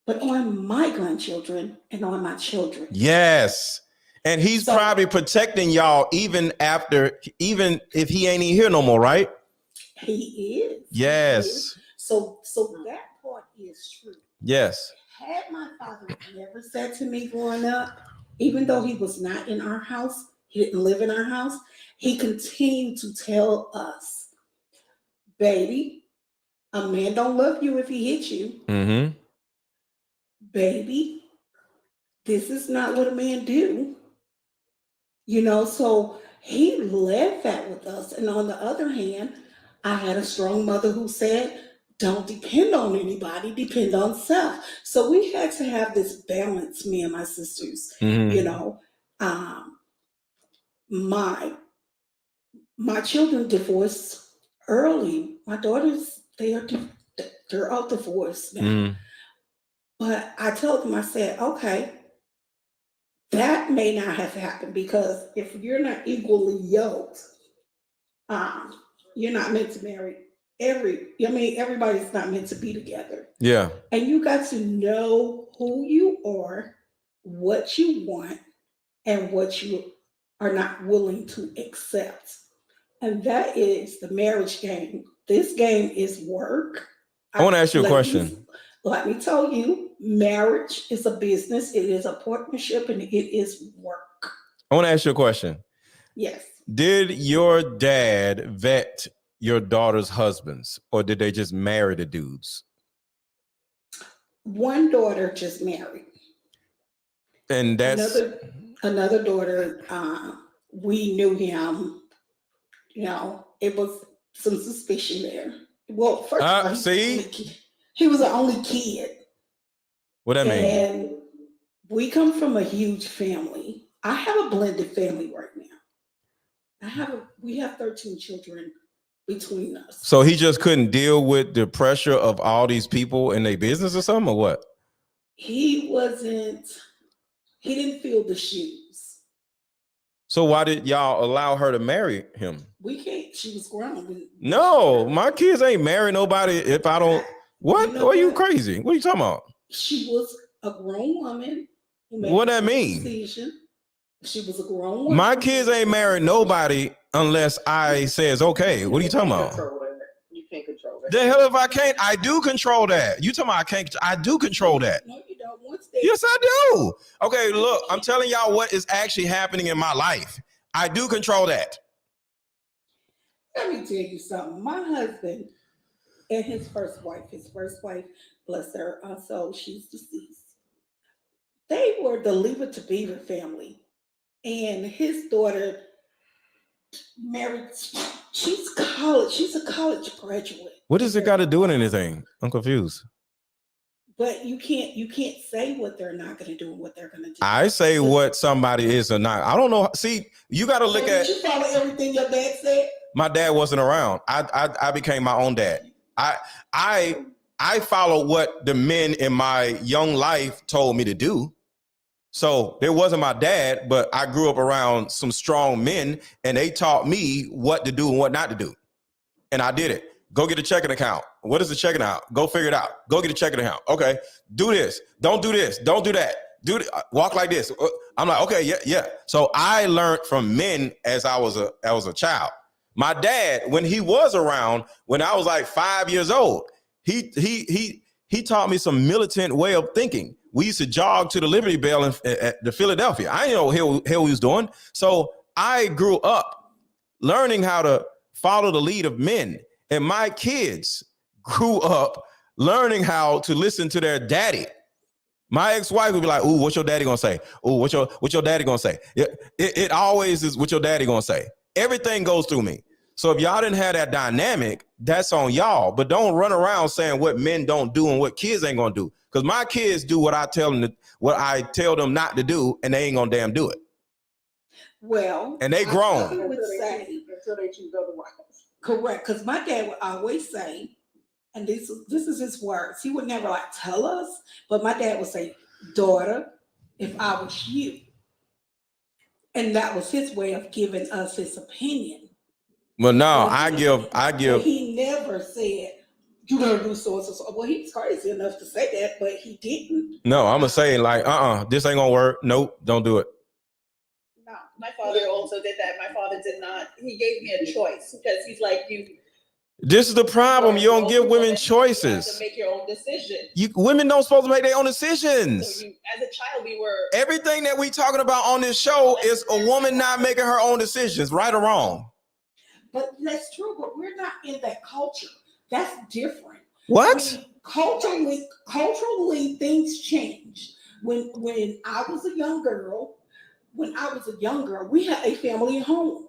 but on my grandchildren and on my children. Yes. And he's probably protecting y'all even if he ain't even here no more, right? He is. Yes. He is. So that part is true. Yes. Had my father never said to me growing up, even though he was not in our house, he didn't live in our house, he continued to tell us, baby, a man don't love you if he hits you. Mm-hmm. Baby, this is not what a man do. You know, so he led that with us. And on the other hand, I had a strong mother who said, don't depend on anybody, depend on self. So we had to have this balance, me and my sisters. You know, my children divorced early. My daughters, they're all divorced now. But I told them, I said, okay, that may not have happened because if you're not equally yoked, you're not meant to marry everybody's not meant to be together. Yeah. And you got to know who you are, what you want, and what you are not willing to accept. And that is the marriage game. This game is work. I want to ask you a question. Let me tell you, marriage is a business, it is a partnership, and it is work. I want to ask you a question. Yes. Did your dad vet your daughter's husbands, or did they just marry the dudes? One daughter just married. And that's another daughter, we knew him. You know, it was some suspicion there. Well, first of all, he was the only kid. What that mean? And we come from a huge family. I have a blended family right now. We have 13 children between us. So he just couldn't deal with the pressure of all these people in their business or something, or what? He didn't feel the shoes. So why did y'all allow her to marry him? We can't. She was grown. No, my kids ain't marry nobody if I don't. What? You know are you crazy? What are you talking about? She was a grown woman. What that mean? She was a grown woman. My kids ain't married nobody unless I says okay. What are you talking about? You can't control that. The hell if I can't? I do control that. You talking about I can't? I do control that. No, you don't. Yes, I do. Okay, look, I'm telling y'all what is actually happening in my life. I do control that. Let me tell you something. My husband and his first wife, bless her soul, she's deceased. They were the Leave It to Beaver family. And his daughter married, she's a college graduate. What does it got to do with anything? I'm confused. But you can't say what they're not going to do and what they're going to do. I say what somebody is or not. I don't know. See, you got to look at. Did you follow everything your dad said? My dad wasn't around. I became my own dad. I followed what the men in my young life told me to do. So there wasn't my dad, but I grew up around some strong men, and they taught me what to do and what not to do. And I did it. Go get a checking account. What is the checking account? Go figure it out. Go get a checking account. Okay, do this. Don't do this. Don't do that. Walk like this. I'm like, okay, yeah. So I learned from men as I was a child. My dad, when he was around, when I was like 5 years old, he taught me some militant way of thinking. We used to jog to the Liberty Bell at the Philadelphia. I didn't know what hell he was doing. So I grew up learning how to follow the lead of men. And my kids grew up learning how to listen to their daddy. My ex-wife would be like, "Ooh, what's your daddy gonna say? Ooh, what's your daddy gonna say?" It always is what your daddy gonna say. Everything goes through me. So if y'all didn't have that dynamic, that's on y'all. But don't run around saying what men don't do and what kids ain't gonna do. Because my kids do what I tell them not to do, and they ain't gonna damn do it. Well, and they grown. I would say until they choose otherwise. Correct, because my dad would always say, and this is his words. He would never like tell us, but my dad would say, "Daughter, if I was you," and that was his way of giving us his opinion. Well, no, I give. He never said, "You gotta do so and so." Well, he's crazy enough to say that, but he didn't. No, I'm gonna say like, this ain't gonna work. Nope, don't do it. No, my father also did that. My father did not. He gave me a choice because he's like, This is the problem. You don't give women choices. You have to make your own decision. Women don't supposed to make their own decisions. So as a child, we were. Everything that we talking about on this show is a woman not making her own decisions, right or wrong. But that's true. But we're not in that culture. That's different. What? Culturally, things change. When I was a young girl, we had a family home,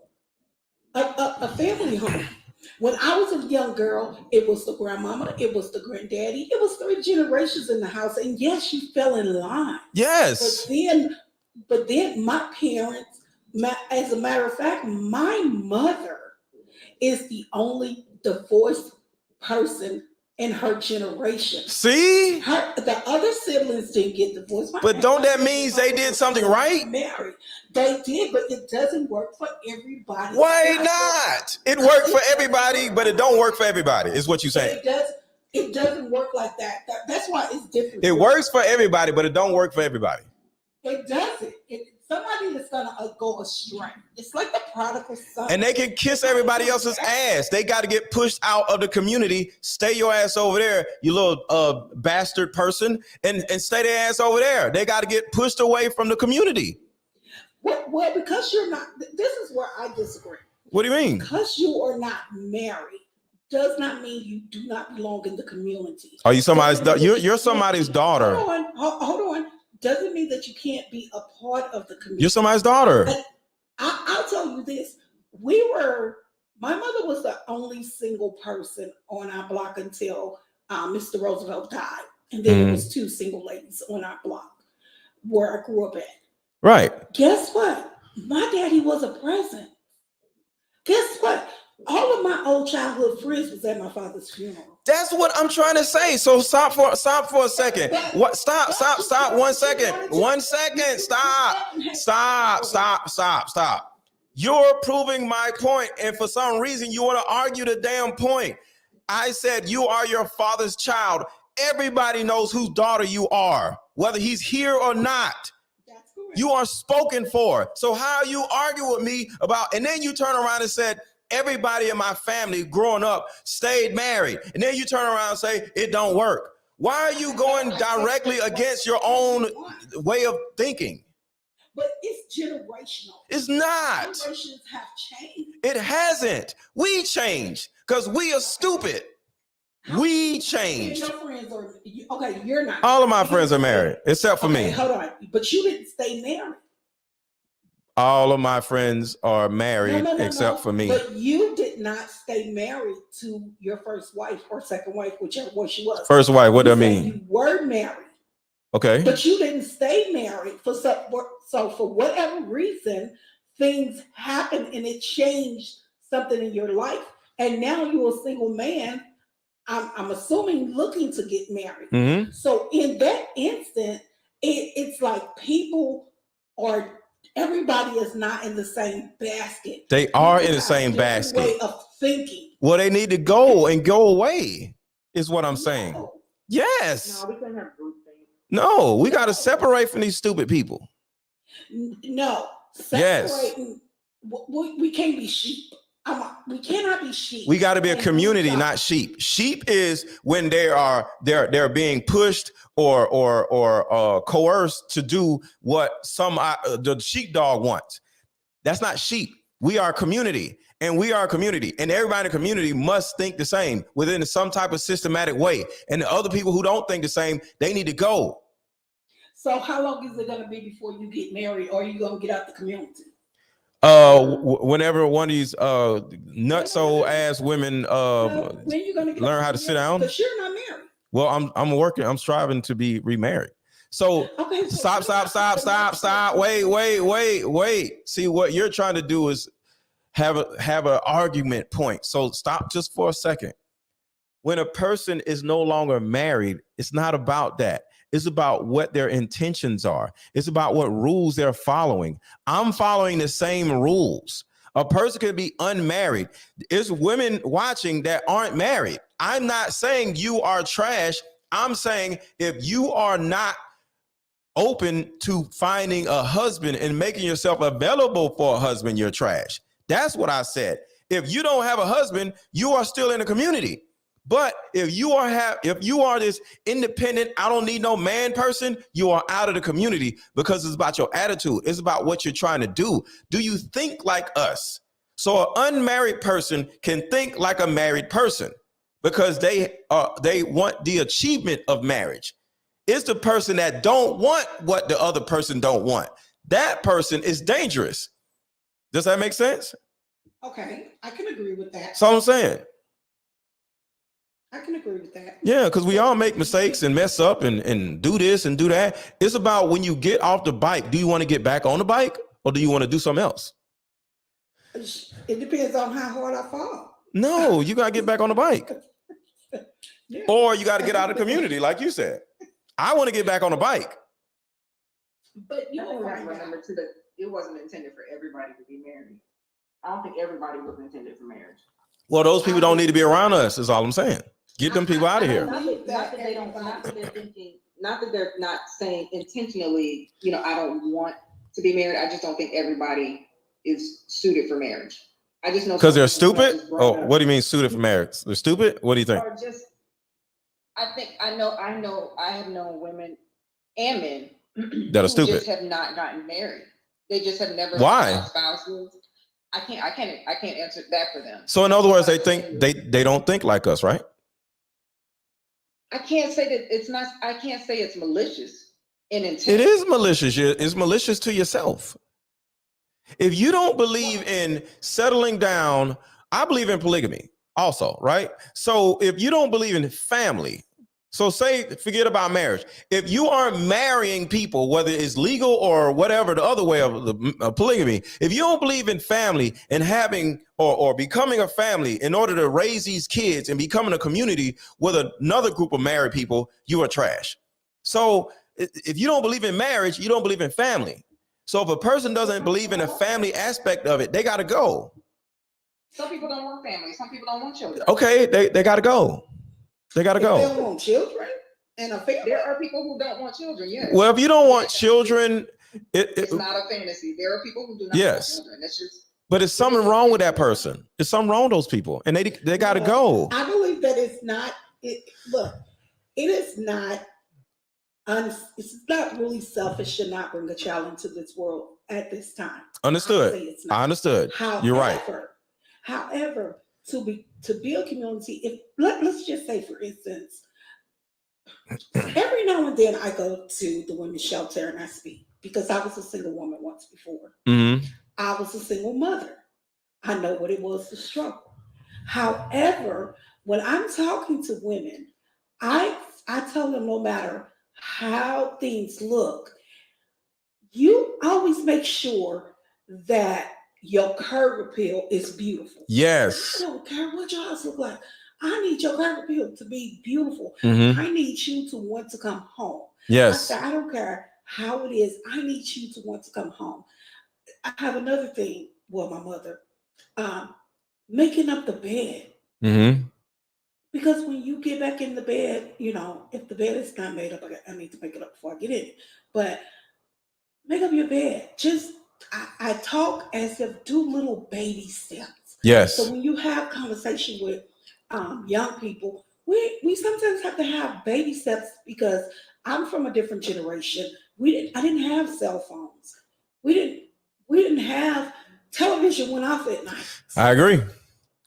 a family home. When I was a young girl, it was the grandmama, it was the granddaddy, it was 3 generations in the house. And yes, she fell in line. Yes. But then my parents, as a matter of fact, my mother is the only divorced person in her generation. See? The other siblings didn't get divorced. But don't that mean they did something right? Married. They did, but it doesn't work for everybody. Why not? It worked for everybody, but it don't work for everybody, is what you're saying. It doesn't work like that. That's why it's different. It works for everybody, but it don't work for everybody. It doesn't. Somebody that's gonna go astray. It's like the prodigal son. And they can kiss everybody else's ass. They got to get pushed out of the community. Stay your ass over there, you little bastard person, and stay their ass over there. They got to get pushed away from the community. Well, because you're not. This is where I disagree. What do you mean? Because you are not married does not mean you do not belong in the community. Are you somebody's? You're somebody's daughter. Hold on. Doesn't mean that you can't be a part of the community. You're somebody's daughter. I'll tell you this. My mother was the only single person on our block until Mr. Roosevelt died. And then there was 2 single ladies on our block where I grew up at. Right. Guess what? My daddy was a present. Guess what? All of my old childhood friends was at my father's funeral. That's what I'm trying to say. So stop for a second. What? Stop. 1 second. 1 second. Stop. You're proving my point, and for some reason you want to argue the damn point. I said you are your father's child. Everybody knows whose daughter you are, whether he's here or not. You are spoken for. So how you argue with me about, and then you turn around and said, everybody in my family growing up stayed married. And then you turn around and say, it don't work. Why are you going directly against your own way of thinking? But it's generational. It's not. Generations have changed. It hasn't. We changed because we are stupid. We changed. Your friends are okay. You're not. All of my friends are married, except for me. Hold on, but you didn't stay married. All of my friends are married except for me. But you did not stay married to your first wife or second wife, whichever one she was. First wife, what do I mean? You were married. Okay. But you didn't stay married so for whatever reason, things happened and it changed something in your life. And now you're a single man. I'm assuming looking to get married. Mm-hmm. So in that instant, it's like everybody is not in the same basket. They are in the same basket. Way of thinking. Well, they need to go away, is what I'm saying. Yes. No, we couldn't have group things. No, we got to separate from these stupid people. No. Separating. Yes. We can't be sheep. We cannot be sheep. We got to be a community, not sheep. Sheep is when they're being pushed or coerced to do what the sheepdog wants. That's not sheep. We are a community, and and everybody in the community must think the same within some type of systematic way. And the other people who don't think the same, they need to go. So how long is it going to be before you get married, or are you going to get out the community? Whenever one of these nutso ass women when you gonna learn how to sit down. Because you're not married. Well, I'm working. I'm striving to be remarried. So okay, stop. Wait. See, what you're trying to do is have an argument point. So stop just for a second. When a person is no longer married, it's not about that. It's about what their intentions are. It's about what rules they're following. I'm following the same rules. A person could be unmarried. There's women watching that aren't married. I'm not saying you are trash. I'm saying if you are not open to finding a husband and making yourself available for a husband, you're trash. That's what I said. If you don't have a husband, you are still in the community. But if you are this independent, I don't need no man person, you are out of the community because it's about your attitude. It's about what you're trying to do. Do you think like us? So an unmarried person can think like a married person because they want the achievement of marriage. It's the person that don't want what the other person don't want. That person is dangerous. Does that make sense? Okay, I can agree with that. That's all I'm saying. I can agree with that. Yeah, because we all make mistakes and mess up and do this and do that. It's about when you get off the bike, do you want to get back on the bike or do you want to do something else? It depends on how hard I fall. No, you got to get back on the bike. Yeah. Or you got to get out of the community, like you said. I want to get back on the bike. But you know, remember too that it wasn't intended for everybody to be married. I don't think everybody was intended for marriage. Well, those people don't need to be around us, is all I'm saying. Get them people out of here. Not that they're not saying intentionally, I don't want to be married. I just don't think everybody is suited for marriage. I just know because they're stupid. Oh, what do you mean suited for marriage? They're stupid? What do you think? Or just, I have known women and men that are stupid. Just have not gotten married. They just have never. Why? Spouses. I can't answer that for them. So in other words, they think they don't think like us, right? I can't say that it's not. I can't say it's malicious in intent. It is malicious. It's malicious to yourself. If you don't believe in settling down, I believe in polygamy also, right? So if you don't believe in family, so forget about marriage. If you aren't marrying people, whether it's legal or whatever, the other way of the polygamy, if you don't believe in family and having or becoming a family in order to raise these kids and becoming a community with another group of married people, you are trash. So if you don't believe in marriage, you don't believe in family. So if a person doesn't believe in a family aspect of it, they got to go. Some people don't want family. Some people don't want children. Okay, they got to go. They got to go. They don't want children and a family. There are people who don't want children, yes. Well, if you don't want children, it's not a fantasy. There are people who do not want children. That's just. But it's something wrong with that person. There's something wrong with those people, and they got to go. I believe that it's not. Look, it is not. It's not really selfish to not bring a child into this world at this time. Understood. I understood. You're right. However, to build community. If let's just say, for instance, every now and then I go to the women's shelter and I speak because I was a single woman once before. Mm-hmm. I was a single mother. I know what it was to struggle. However, when I'm talking to women, I tell them no matter how things look, you always make sure that your curb appeal is beautiful. Yes. I don't care what your house look like. I need your curb appeal to be beautiful. Mm-hmm. I need you to want to come home. Yes. I don't care how it is. I need you to want to come home. I have another thing. Well, my mother, making up the bed. Mm-hmm. Because when you get back in the bed, if the bed is not made up, I need to make it up before I get in it. But make up your bed. I talk as if do little baby steps. Yes. So when you have conversation with young people, we sometimes have to have baby steps because I'm from a different generation. I didn't have cell phones. We didn't have television went off at night. I agree.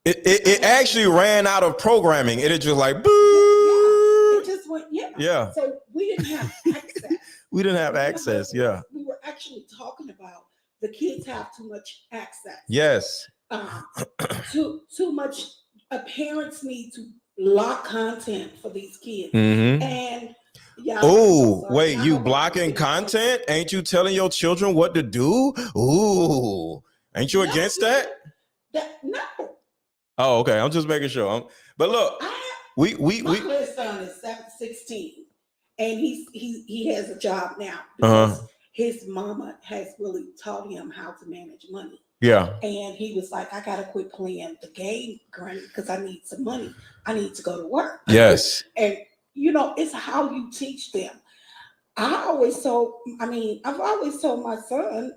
It actually ran out of programming. It just like boo. Yeah. It just went Yeah. So we didn't have access. We didn't have access. Yeah. We were actually talking about the kids have too much access. Yes. Too much. Parents need to lock content for these kids. Mm-hmm. And wait, you blocking content? Ain't you telling your children what to do? Ooh, ain't you against that? No. Oh, okay. I'm just making sure. But look, my son is 16, and he has a job now because his mama has really taught him how to manage money. Yeah. And he was like, I gotta quit playing the game, Granny, because I need some money. I need to go to work. Yes. And it's how you teach them. I've always told my son,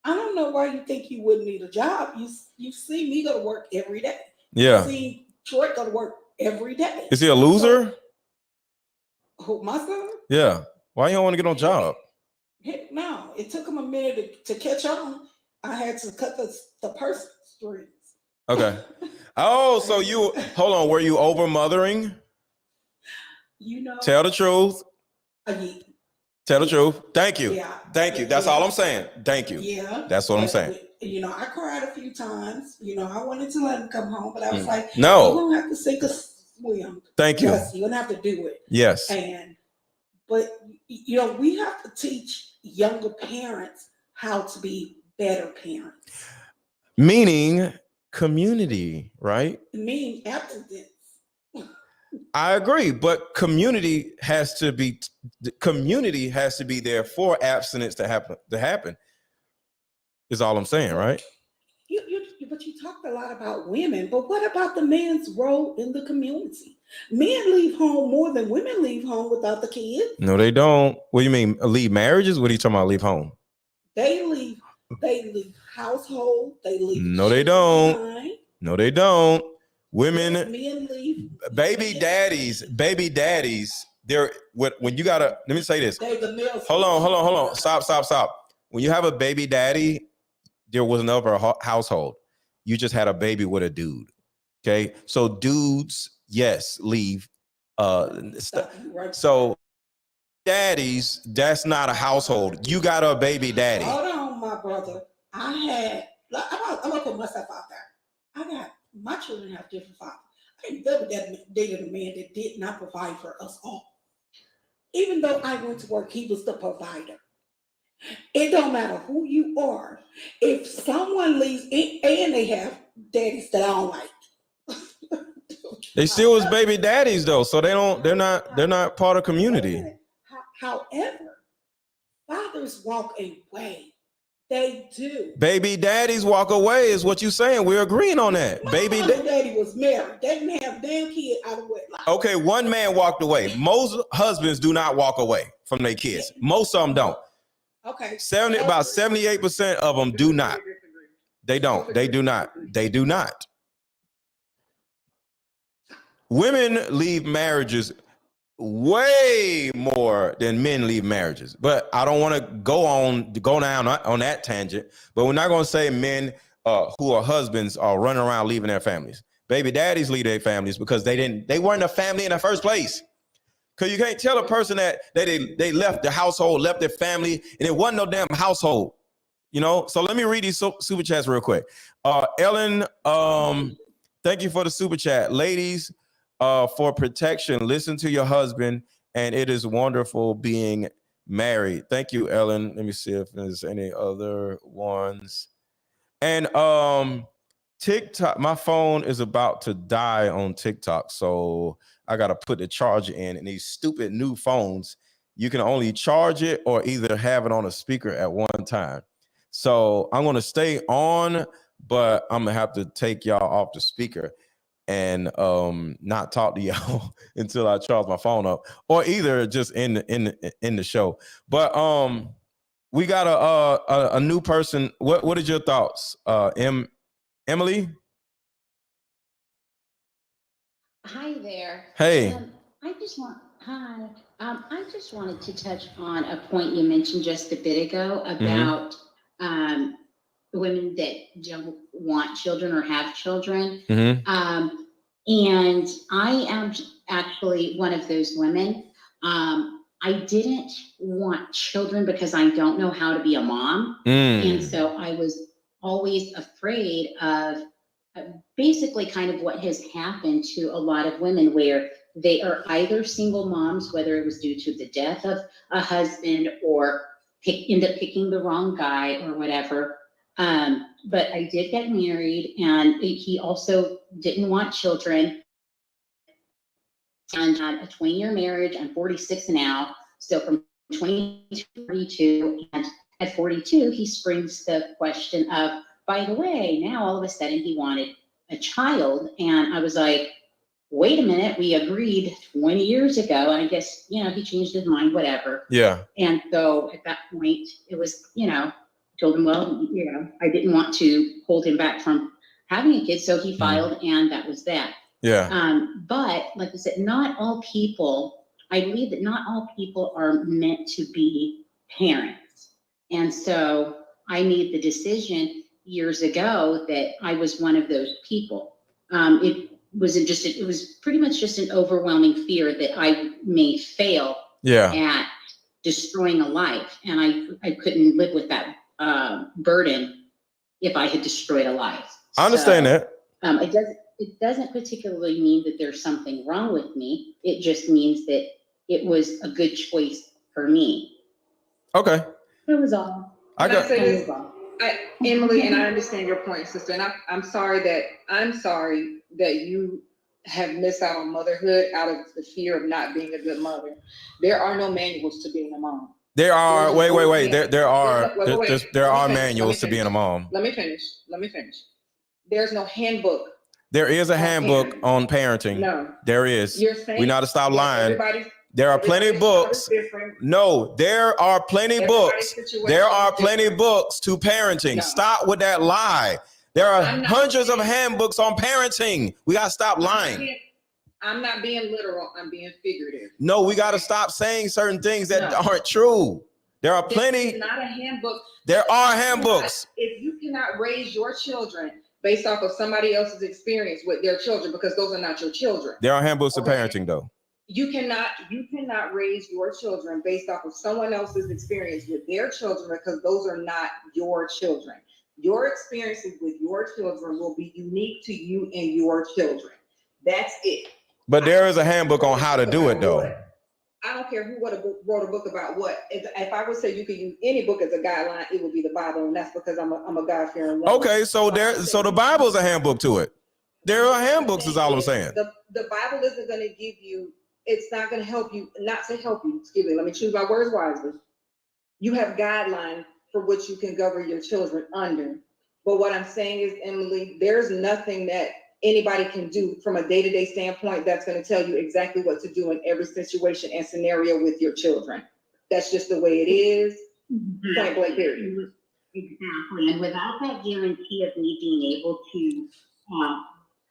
I don't know why you think you wouldn't need a job. You see me go to work every day. Yeah. You see Troy go to work every day. Is he a loser? Who, my son? Yeah. Why you don't want to get on job? No, it took him a minute to catch on. I had to cut the purse strings. Okay. Oh, so hold on. Were you over mothering? Tell the truth. Tell the truth. Thank you. Yeah. Thank you. That's all I'm saying. Thank you. Yeah. That's what I'm saying. I cried a few times. I wanted to let him come home, but I was like, no, you're gonna have to sink or swim. Thank you. Yes, you're gonna have to do it. Yes. But we have to teach younger parents how to be better parents. Meaning community, right? Meaning abstinence. I agree, but community has to be there for abstinence to happen. Is all I'm saying, right? But you talked a lot about women, but what about the man's role in the community? Men leave home more than women leave home without the kids. No, they don't. What do you mean? Leave marriages? What are you talking about? Leave home? They leave household. They leave. No, they don't. Behind. No, they don't. Women, men leave. Baby daddies. They're when you gotta. Let me say this. Hold on. Stop. When you have a baby daddy, there was another household. You just had a baby with a dude. Okay, so dudes, yes, leave. So daddies, that's not a household. You got a baby daddy. Hold on, my brother. I'm gonna put myself out there. My children have different fathers. I never dated a man that did not provide for us all. Even though I went to work, he was the provider. It don't matter who you are. If someone leaves, and they have daddies that I don't like. They still was baby daddies though, so they're not part of community. However, fathers walk away. They do. Baby daddies walk away is what you're saying. We're agreeing on that. My daddy was married. They didn't have a damn kid out of wedlock. Okay, one man walked away. Most husbands do not walk away from their kids. Most of them don't. Okay. About 78% of them do not. They don't. They do not. They do not. Women leave marriages way more than men leave marriages. But I don't want to go down on that tangent. But we're not going to say men who are husbands are running around leaving their families. baby daddies leave their families because they weren't a family in the first place. Because you can't tell a person that they left the household, left their family, and it wasn't no damn household. You know, so let me read these super chats real quick. Ellen, thank you for the super chat. Ladies, for protection, listen to your husband, and it is wonderful being married. Thank you, Ellen. Let me see if there's any other ones. And TikTok, my phone is about to die on TikTok, so I gotta put the charger in. And these stupid new phones, you can only charge it or either have it on a speaker at one time. So I'm gonna stay on, but I'm gonna have to take y'all off the speaker and not talk to y'all until I charge my phone up, or either just in the show. But we got a new person. What is your thoughts, Emily? Hi there. Hey. I just wanted to touch on a point you mentioned just a bit ago about women that don't want children or have children. And I am actually one of those women. I didn't want children because I don't know how to be a mom. And so I was always afraid of basically kind of what has happened to a lot of women, where they are either single moms, whether it was due to the death of a husband or end up picking the wrong guy or whatever. But I did get married, and he also didn't want children. And had a 20-year marriage. I'm 46 now, so from 20 to 42, and at 42, he springs the question of, by the way, now all of a sudden he wanted a child. And I was like, wait a minute, we agreed 20 years ago. And I guess, he changed his mind, whatever. Yeah. And so at that point, it was, told him, well, I didn't want to hold him back from having a kid. So he filed, and that was that. Yeah. But like I said, I believe that not all people are meant to be parents. And so I made the decision years ago that I was one of those people. It was pretty much just an overwhelming fear that I may fail at destroying a life. And I couldn't live with that burden if I had destroyed a life. I understand that. It doesn't particularly mean that there's something wrong with me. It just means that it was a good choice for me. Okay. That was all. Emily, and I understand your point, sister. And I'm sorry that you have missed out on motherhood out of the fear of not being a good mother. There are no manuals to being a mom. There are. Wait. There are manuals to being a mom. Let me finish. There's no handbook. There is a handbook on parenting. No. There is. We know how to stop lying. There are plenty of books. No, there are plenty books. There are plenty of books to parenting. No. Stop with that lie. There are hundreds of handbooks on parenting. We got to stop lying. I'm not being literal. I'm being figurative. No, we got to stop saying certain things that aren't true. There are plenty. It's not a handbook. There are handbooks. If you cannot raise your children based off of somebody else's experience with their children, because those are not your children. There are handbooks of parenting, though. You cannot raise your children based off of someone else's experience with their children, because those are not your children. Your experiences with your children will be unique to you and your children. That's it. But there is a handbook on how to do it, though. I don't care who wrote a book about what. If I would say you could use any book as a guideline, it would be the Bible, and that's because I'm a God-fearing woman. Okay, so the Bible is a handbook to it. There are handbooks, is all I'm saying. The Bible isn't going to give you. It's not going to help you. Not to help you. Excuse me. Let me choose my words wisely. You have guidelines for which you can govern your children under. But what I'm saying is, Emily, there's nothing that anybody can do from a day-to-day standpoint that's going to tell you exactly what to do in every situation and scenario with your children. That's just the way it is. Point blank period. Exactly. And without that guarantee of me being able to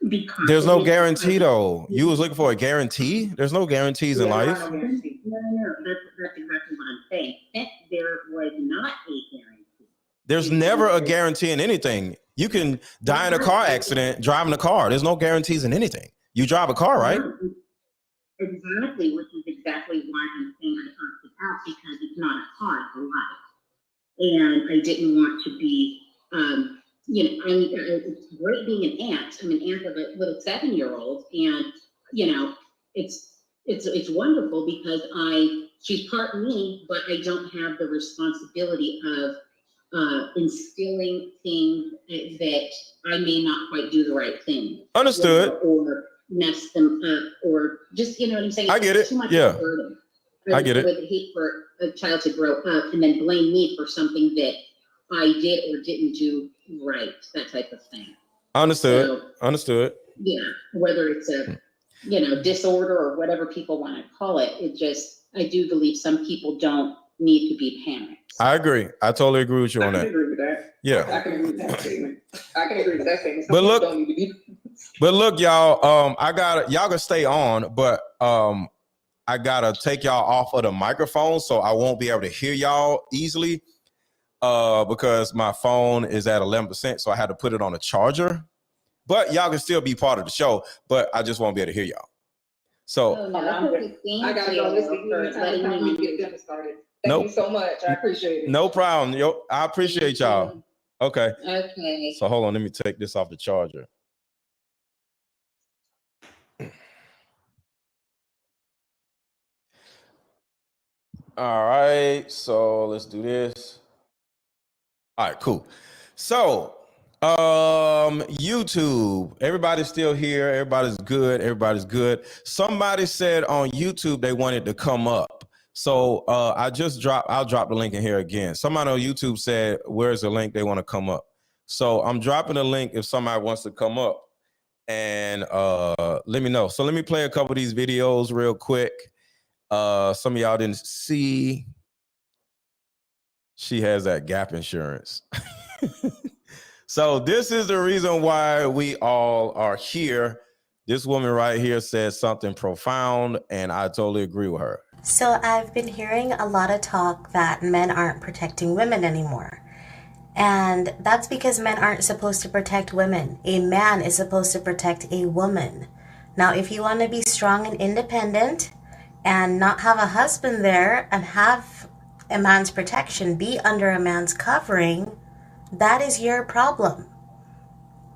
be confident. There's no guarantee, though. You was looking for a guarantee? There's no guarantees in life. No. That's exactly what I'm saying. There was not a guarantee. There's never a guarantee in anything. You can die in a car accident driving a car. There's no guarantees in anything. You drive a car, right? Exactly, which is exactly why I'm saying I opted out, because it's not a car, it's a life. And I didn't want to be, it's great being an aunt. I'm an aunt of a little 7-year-old, and it's wonderful because she's part me, but I don't have the responsibility of instilling things that I may not quite do the right thing. Understood. Or mess them up, or just, you know what I'm saying? I get it. Too much Yeah. of a burden. I get it. I would hate for a child to grow up and then blame me for something that I did or didn't do right, that type of thing. Understood. So, Understood. yeah, whether it's a, disorder or whatever people want to call it, I do believe some people don't need to be parents. I agree. I totally agree with you on I that. can agree with that. Yeah. I can agree with that statement. I can agree with that statement. Some But people look- don't need to be. But look, y'all, y'all can stay on, but I gotta take y'all off of the microphone, so I won't be able to hear y'all easily because my phone is at 11%, so I had to put it on a charger. But y'all can still be part of the show, but I just won't be able to hear y'all. So I gotta go listen to you time we get dinner started. Thank Nope. you so much. I appreciate it. no problem. Yo, I appreciate y'all. Okay. Okay. So hold on, let me take this off the charger. All right, so let's do this. All right, cool. So, YouTube, everybody's still here. Everybody's good. Everybody's good. Somebody said on YouTube they wanted to come up. So I'll drop the link in here again. Somebody on YouTube said, where's the link? They want to come up. So I'm dropping a link if somebody wants to come up, and let me know. So let me play a couple of these videos real quick. Some of y'all didn't see. She has that gap insurance. So this is the reason why we all are here. This woman right here says something profound, and I totally agree with her. So I've been hearing a lot of talk that men aren't protecting women anymore. And that's because men aren't supposed to protect women. A man is supposed to protect a woman. Now, if you want to be strong and independent and not have a husband there and have a man's protection, be under a man's covering, that is your problem.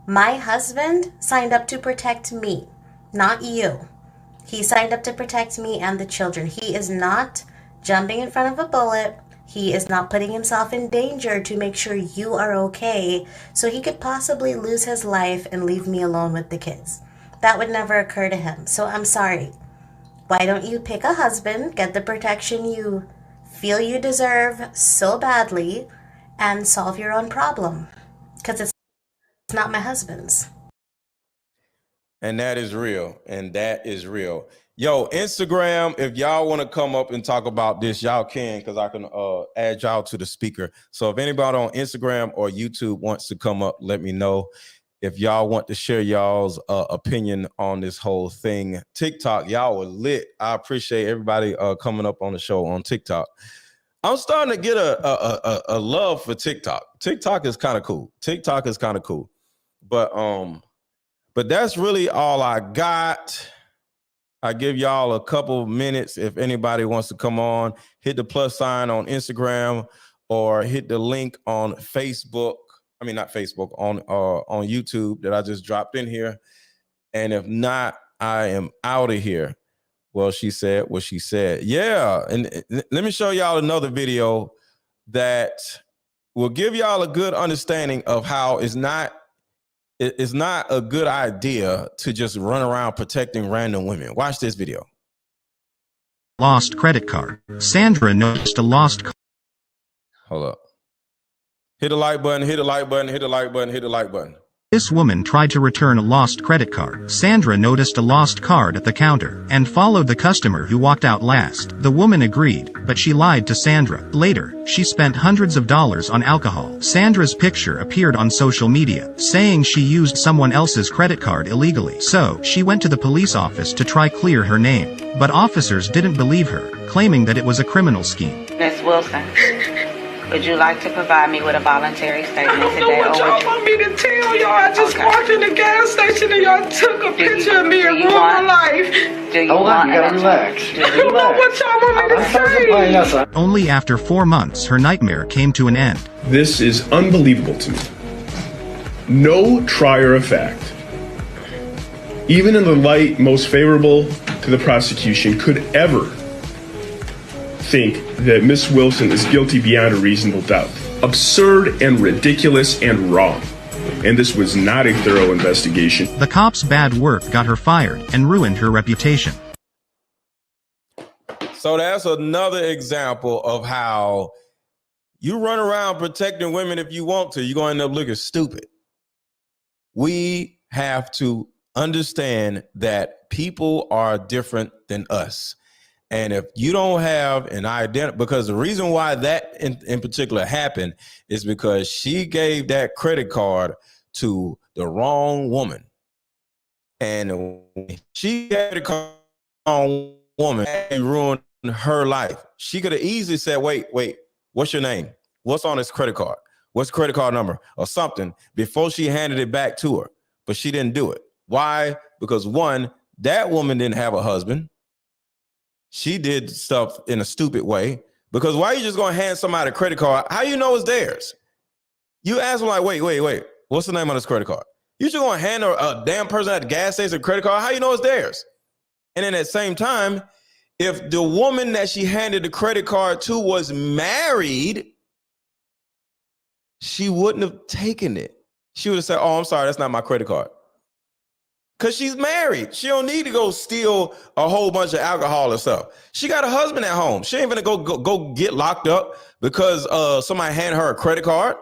My husband signed up to protect me, not you. He signed up to protect me and the children. He is not jumping in front of a bullet. He is not putting himself in danger to make sure you are okay, so he could possibly lose his life and leave me alone with the kids. That would never occur to him. So I'm sorry. Why don't you pick a husband, get the protection you feel you deserve so badly, and solve your own problem? Because it's not my husband's. And that is real. And that is real. Yo, Instagram, if y'all want to come up and talk about this, y'all can, because I can add y'all to the speaker. So if anybody on Instagram or YouTube wants to come up, let me know. If y'all want to share y'all's opinion on this whole thing. TikTok, y'all were lit. I appreciate everybody coming up on the show on TikTok. I'm starting to get a love for TikTok. TikTok is kind of cool. TikTok is kind of cool. But that's really all I got. I give y'all a couple minutes if anybody wants to come on, hit the plus sign on Instagram or hit the link on Facebook. I mean, not Facebook, on YouTube that I just dropped in here. And if not, I am out of here. Well, she said what she said. Yeah. And let me show y'all another video that will give y'all a good understanding of how it's not a good idea to just run around protecting random women. Watch this video. Lost credit card. Sandra noticed a lost card. Hold up. Hit the like button, hit the like button, hit the like button, hit the like button. This woman tried to return a lost credit card. Sandra noticed a lost card at the counter and followed the customer who walked out last. The woman agreed, but she lied to Sandra. Later, she spent hundreds of dollars on alcohol. Sandra's picture appeared on social media, saying she used someone else's credit card illegally. So, she went to the police office to try clear her name. But officers didn't believe her, claiming that it was a criminal scheme. Miss Wilson, Would you like to provide me with a voluntary statement I don't know what y'all want me to tell y'all. I just walked in the gas station and y'all took a picture of me and ruined my life. Hold on, you gotta relax. I don't know what y'all want me to say. Only after 4 months, her nightmare came to an end. This is unbelievable to me. No trier of fact, even in the light most favorable to the prosecution, could ever think that Miss Wilson is guilty beyond a reasonable doubt. Absurd and ridiculous and wrong. And this was not a thorough investigation. The cops' bad work got her fired and ruined her reputation. So that's another example of how you run around protecting women if you want to. You're going to end up looking stupid. We have to understand that people are different than us. And if you don't have an identity, because the reason why that in particular happened is because she gave that credit card to the wrong woman. And she gave the card to the wrong woman and ruined her life. She could have easily said, wait, what's your name? What's on this credit card? What's the credit card number or something before she handed it back to her? But she didn't do it. Why? Because one, that woman didn't have a husband. She did stuff in a stupid way. Because why are you just going to hand somebody a credit card? How you know it's theirs? You ask them like, wait, what's the name on this credit card? You just going to hand a damn person at the gas station a credit card? How you know it's theirs? And then at the same time, if the woman that she handed the credit card to was married, she wouldn't have taken it. She would have said, oh, I'm sorry, that's not my credit card. Because she's married. She don't need to go steal a whole bunch of alcohol or stuff. She got a husband at home. She ain't gonna go get locked up because somebody handed her a credit card.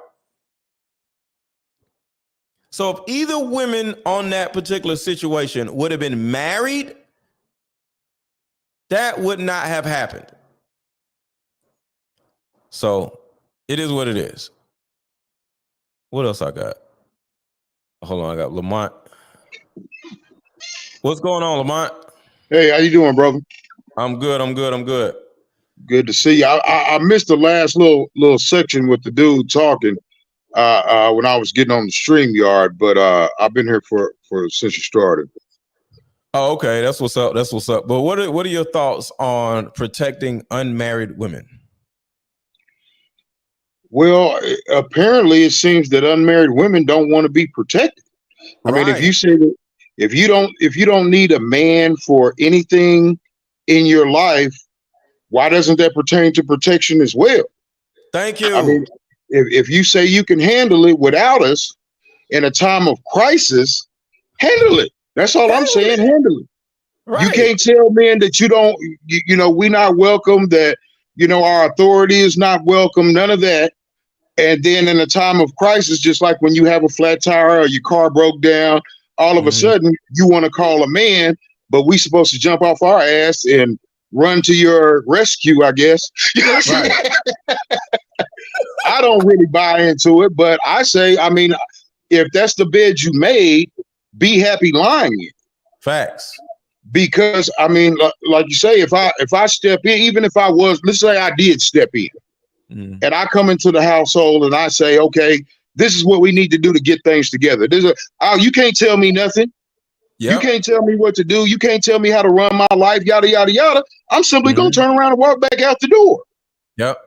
So if either women on that particular situation would have been married, that would not have happened. So it is what it is. What else I got? Hold on, I got Lamont. What's going on, Lamont? Hey, how you doing, brother? I'm good. Good to see you. I missed the last little section with the dude talking when I was getting on the StreamYard, but I've been here for since you started. Oh, okay. That's what's up. But what are your thoughts on protecting unmarried women? Well, apparently it seems that unmarried women don't want to be protected. I mean, if you say that if you don't need a man for anything in your life, why doesn't that pertain to protection as well? Thank you. I mean, if you say you can handle it without us in a time of crisis, handle it. That's all I'm saying. Handle it. Right. You can't tell men that you don't, we're not welcome, that, our authority is not welcome, none of that. And then in a time of crisis, just like when you have a flat tire or your car broke down, all of a sudden you want to call a man, but we supposed to jump off our ass and run to your rescue, I guess. You know what I'm saying? I don't really buy into it, but I say, I mean, if that's the bed you made, be happy lying in. Facts. Because I mean, like you say, if I step in, even if I was, let's say I did step in, and I come into the household and I say, okay, this is what we need to do to get things together. You can't tell me nothing. Yep. You can't tell me what to do. You can't tell me how to run my life, yada, yada, yada. I'm simply going to turn around and walk back out the door. Yep.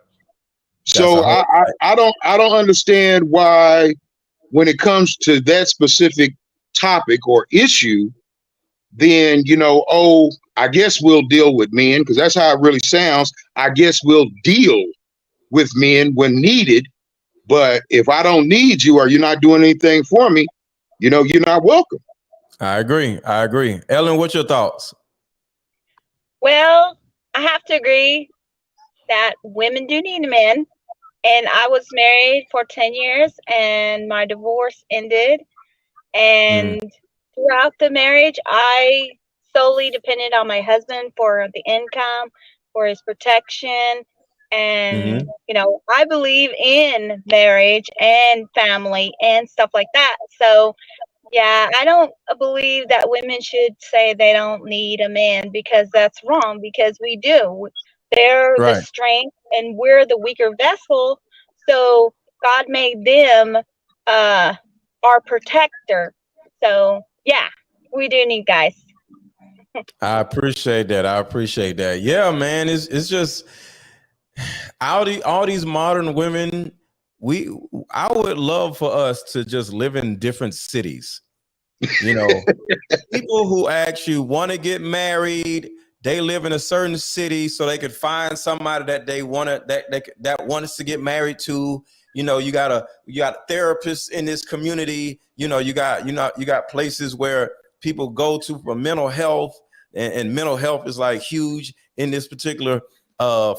So I don't understand why, when it comes to that specific topic or issue, then, I guess we'll deal with men, because that's how it really sounds. I guess we'll deal with men when needed. But if I don't need you or you're not doing anything for me, you're not welcome. I agree. Ellen, what's your thoughts? Well, I have to agree that women do need men. And I was married for 10 years and my divorce ended. And throughout the marriage, I solely depended on my husband for the income, for his protection. And, I believe in marriage and family and stuff like that. So, yeah, I don't believe that women should say they don't need a man, because that's wrong, because we do. They're the strength and we're the weaker vessel So God made them our protector. So yeah, we do need guys. I appreciate that. I appreciate that. Yeah, man. It's just all these modern women. I would love for us to just live in different cities. You know, people who actually want to get married, they live in a certain city so they could find somebody that they want to that wants to get married to. You know, you got therapists in this community. You know, you got places where people go to for mental health, and mental health is like huge in this particular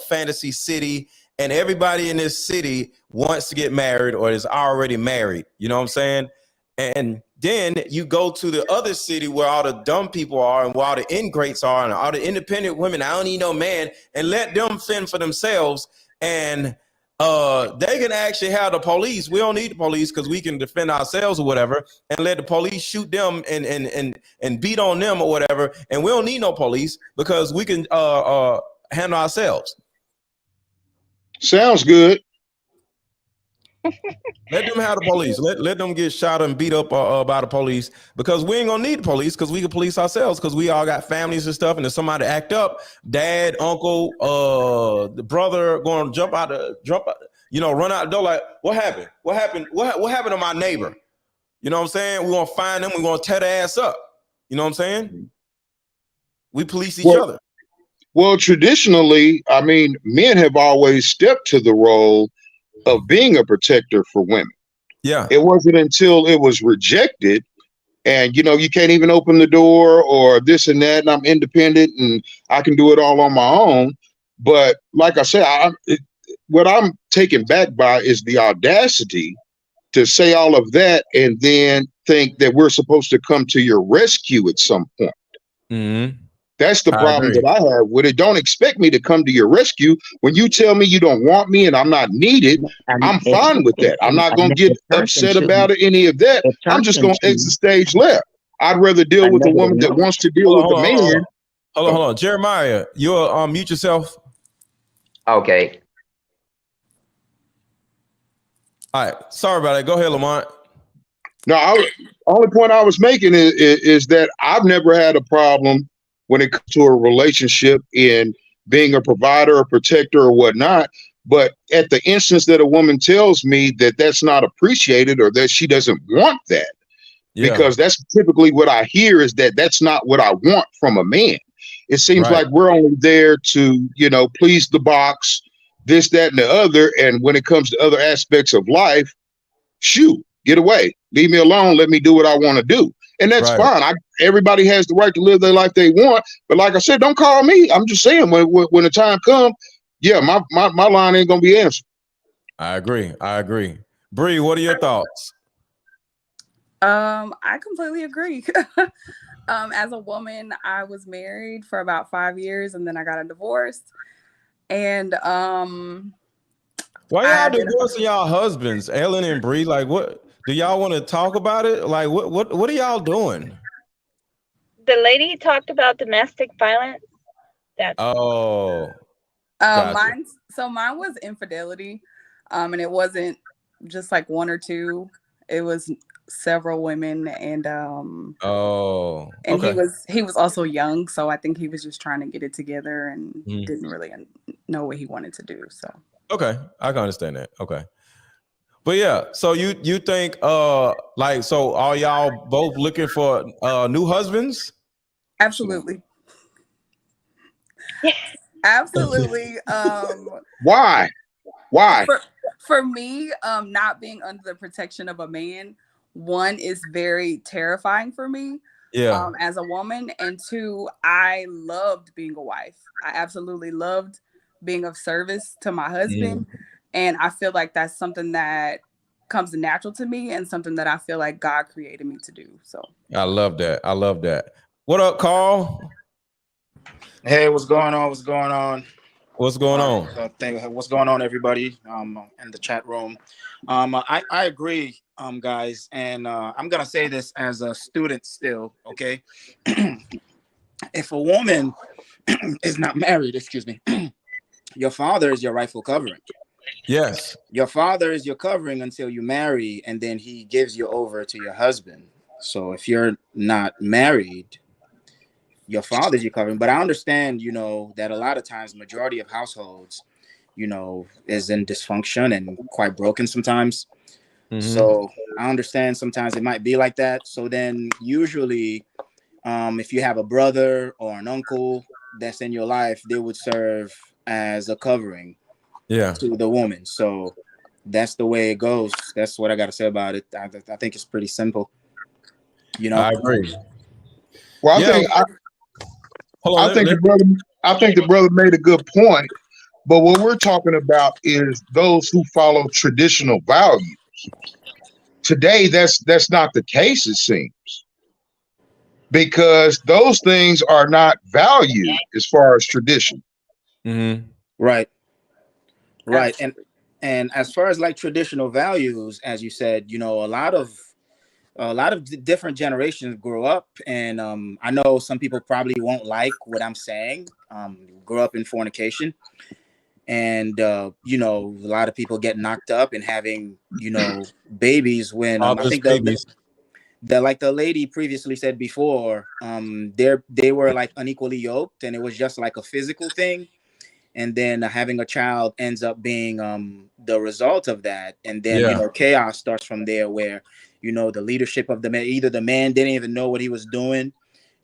fantasy city. And everybody in this city wants to get married or is already married. You know what I'm saying? And then you go to the other city where all the dumb people are and where all the ingrates are and all the independent women, I don't need no man, and let them fend for themselves. And they can actually have the police. We don't need the police because we can defend ourselves or whatever, and let the police shoot them and beat on them or whatever. And we don't need no police because we can handle ourselves. Sounds good. Let them have the police. Let them get shot and beat up by the police, because we ain't gonna need the police because we can police ourselves, because we all got families and stuff. And if somebody act up, dad, uncle, the brother going to run out the door like, what happened? What happened? What happened to my neighbor? You know what I'm saying? We're gonna find them. We're gonna tear their ass up. You know what I'm saying? We police each other. Well, traditionally, I mean, men have always stepped to the role of being a protector for women. Yeah. It wasn't until it was rejected and, you know, you can't even open the door or this and that, and I'm independent and I can do it all on my own. But like I said, what I'm taken back by is the audacity to say all of that and then think that we're supposed to come to your rescue at some point. Mm-hmm. That's the problem that I have with it. Don't expect me to come to your rescue. When you tell me you don't want me and I'm not needed, I'm fine with that. I'm not going to get upset about it, any of that. I'm just going to exit stage left. I'd rather deal with a woman that wants to deal with a man. Hold on. Jeremiah, you'll mute yourself. Okay. All right. Sorry about that. Go ahead, Lamont. No, only point I was making is that I've never had a problem when it comes to a relationship in being a provider, a protector, or whatnot. But at the instance that a woman tells me that that's not appreciated or that she doesn't want that, because that's typically what I hear, is that that's not what I want from a man. It seems like we're only there to, you know, please the box, this, that, and the other. And when it comes to other aspects of life, shoot, get away, leave me alone, let me do what I want to do. And that's fine. Everybody has the right to live their life they want. But like I said, don't call me. I'm just saying, when the time comes, yeah, my line ain't gonna be answered. I agree. Bree, what are your thoughts? I completely agree. As a woman, I was married for about 5 years and then I got a divorce. And why y'all divorcing y'all husbands, Ellen and Bree? Like, what do y'all want to talk about it? Like, what are y'all doing? The lady talked about domestic violence. Gotcha. Mine was infidelity. And it wasn't just like one or two. It was several women, and he was also young, so I think he was just trying to get it together and didn't really know what he wanted to do. So okay, I can understand that. Okay. But yeah, so you think like, so are y'all both looking for new husbands? Absolutely. Absolutely. Why? For me, not being under the protection of a man, one, is very terrifying for me. Yeah. As a woman, and two, I loved being a wife. I absolutely loved being of service to my husband. And I feel like that's something that comes natural to me and something that I feel like God created me to do. So I love that. What up, Carl? Hey, what's going on? What's going on? What's going on? What's going on, everybody? In the chat room. I agree, guys, and I'm gonna say this as a student still. Okay, if a woman is not married, excuse me, your father is your rightful covering. Yes. Your father is your covering until you marry, and then he gives you over to your husband. So if you're not married, your father's your covering. But I understand, that a lot of times, majority of households, is in dysfunction and quite broken sometimes. So I understand sometimes it might be like that. So then usually, if you have a brother or an uncle that's in your life, they would serve as a covering to the woman. So that's the way it goes. That's what I got to say about it. I think it's pretty simple. I agree. Well, I think the brother made a good point. But what we're talking about is those who follow traditional values. Today, that's not the case, it seems, because those things are not valued as far as tradition. Right. And as far as like traditional values, as you said, a lot of different generations grow up, and I know some people probably won't like what I'm saying. Grow up in fornication, and a lot of people get knocked up and having babies when I think the lady previously said before, they were like unequally yoked, and it was just like a physical thing. And then having a child ends up being the result of that, and then chaos starts from there, where the leadership of the man, either the man didn't even know what he was doing,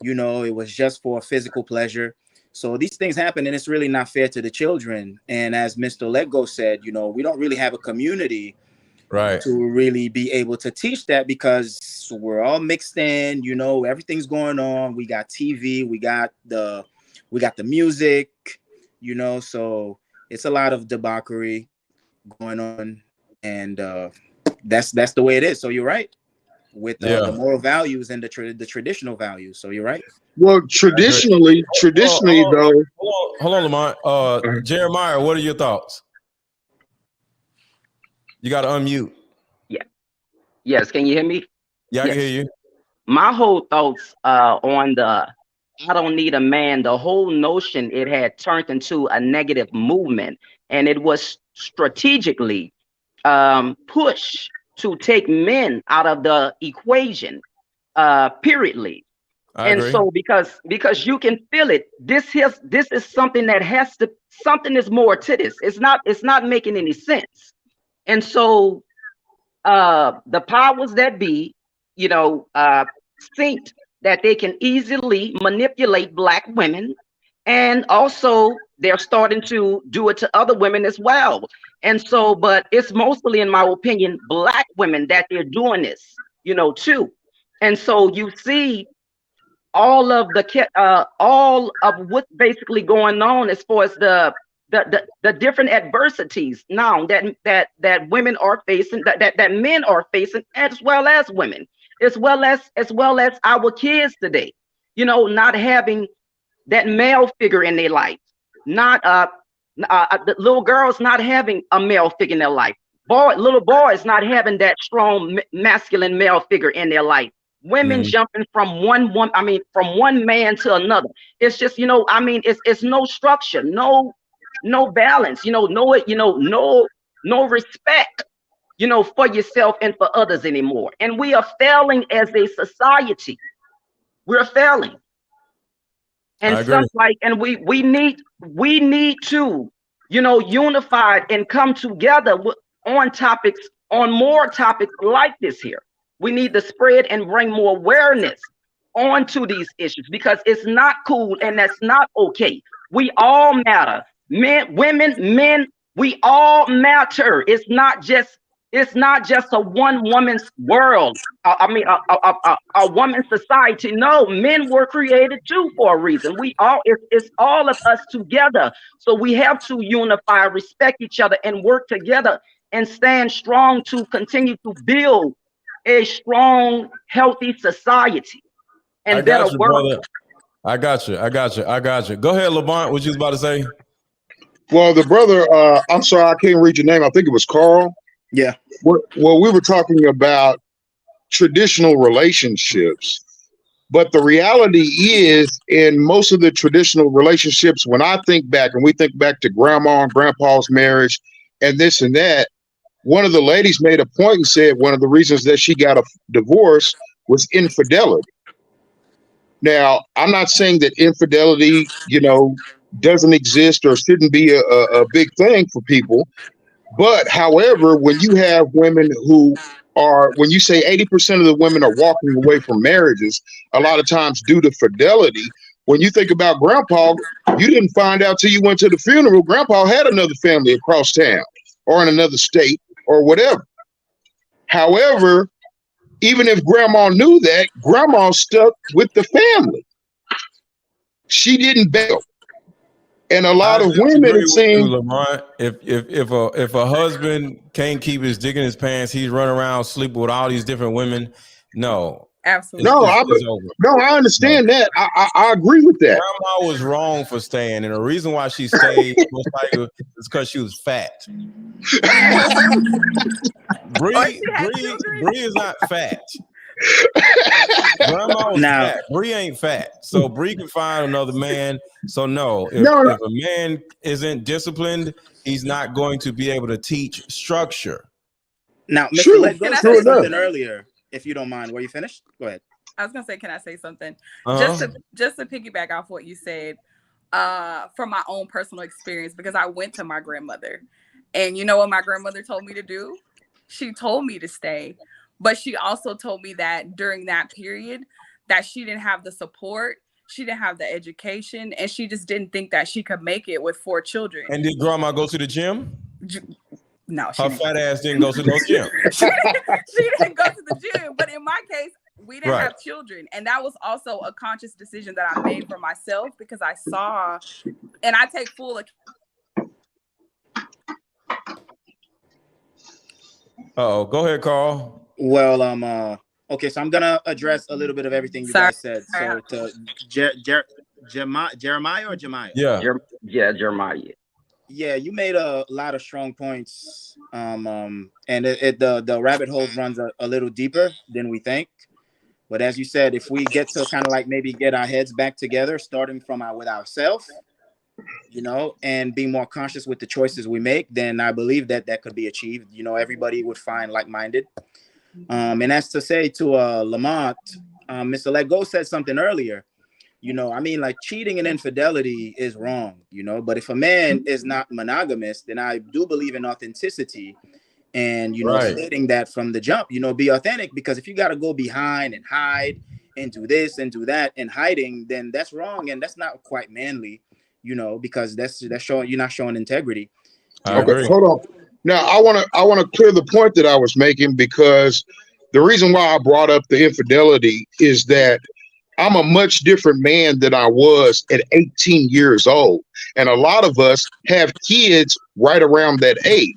it was just for physical pleasure. So these things happen, and it's really not fair to the children. And as MrLetGo said, we don't really have a community to really be able to teach that, because we're all mixed in, everything's going on. We got TV, we got the music, so it's a lot of debauchery going on, and that's the way it is. So you're right with the moral values and the traditional values. So you're right. Well, traditionally, though. Hold on, Lamont. Jeremiah, what are your thoughts? You got to unmute. Yeah. Yes. Can you hear me? Yeah, I can hear you. My whole thoughts on the I don't need a man, the whole notion, it had turned into a negative movement, and it was strategically pushed to take men out of the equation, periodly. And so because you can feel it, this is something that something is more to this. It's not making any sense. And so the powers that be, think that they can easily manipulate Black women, and also they're starting to do it to other women as well. And so, but it's mostly, in my opinion, Black women that they're doing this, too. And so you see all of what's basically going on as far as the different adversities now that women are facing, that men are facing, as well as women, as well as our kids today, not having that male figure in their life, not the little girls not having a male figure in their life, little boys not having that strong masculine male figure in their life, women jumping from one man to another. It's just, it's no structure, no balance, no respect, for yourself and for others anymore. And we are failing as a society. We're failing. And we need to, unify and come together on more topics like this here. We need to spread and bring more awareness onto these issues, because it's not cool and that's not okay. We all matter. Men, women, men, we all matter. It's not just a one woman's world. A woman's society. No, men were created too for a reason. It's all of us together. So we have to unify, respect each other, and work together and stand strong to continue to build a strong, healthy society and better world. Brother. I got you. Go ahead, Lamont. What you was about to say? Well, the brother, I'm sorry, I can't read your name. I think it was Carl. Yeah. Well, we were talking about traditional relationships, but the reality is, in most of the traditional relationships, when I think back, and we think back to grandma and grandpa's marriage, and this and that. One of the ladies made a point and said one of the reasons that she got a divorce was infidelity. Now, I'm not saying that infidelity, doesn't exist or shouldn't be a big thing for people. But however, when you have women when you say 80% of the women are walking away from marriages, a lot of times due to fidelity, when you think about grandpa, you didn't find out till you went to the funeral. Grandpa had another family across town or in another state or whatever. However, even if grandma knew that, grandma stuck with the family. She didn't bail. And a lot of women, it seems, Lamont, if a husband can't keep his dick in his pants, he's running around sleeping with all these different women. No, absolutely. It's over. No, I understand that. I agree with that. Grandma was wrong for staying, and the reason why she stayed most likely is because she was fat. Bree is not fat. Grandma was fat. Bree ain't fat, so Bree can find another man. So no, if a man isn't disciplined, he's not going to be able to teach structure. Now, Mr. LetGo said something earlier. If you don't mind, were you finished? Go ahead. I was gonna say, can I say something? Just to piggyback off what you said, from my own personal experience, because I went to my grandmother, and you know what my grandmother told me to do? She told me to stay. But she also told me that during that period that she didn't have the support, she didn't have the education, and she just didn't think that she could make it with 4 children. And did grandma go to the gym? No, her fat ass didn't go to no gym. she didn't go to the gym. But in my case, we didn't have children. And that was also a conscious decision that I made for myself because I saw, and I take full Uh-oh, go ahead, Carl. Well, okay, so I'm gonna address a little bit of everything you guys said. So to Jeremiah or Jemiah? Yeah, Jeremiah. Yeah, you made a lot of strong points. And the rabbit hole runs a little deeper than we think. But as you said, if we get to kind of like maybe get our heads back together, starting from with ourselves, and be more conscious with the choices we make, then I believe that could be achieved. Everybody would find like-minded. And as to say to Lamont, Mr. LetGo said something earlier. Like cheating and infidelity is wrong, but if a man is not monogamous, then I do believe in authenticity and, stating that from the jump, be authentic, because if you got to go behind and hide and do this and do that and hiding, then that's wrong. And that's not quite manly, because that's showing you're not showing integrity. Okay, hold on. Now I want to clear the point that I was making, because the reason why I brought up the infidelity is that I'm a much different man than I was at 18 years old. And a lot of us have kids right around that age.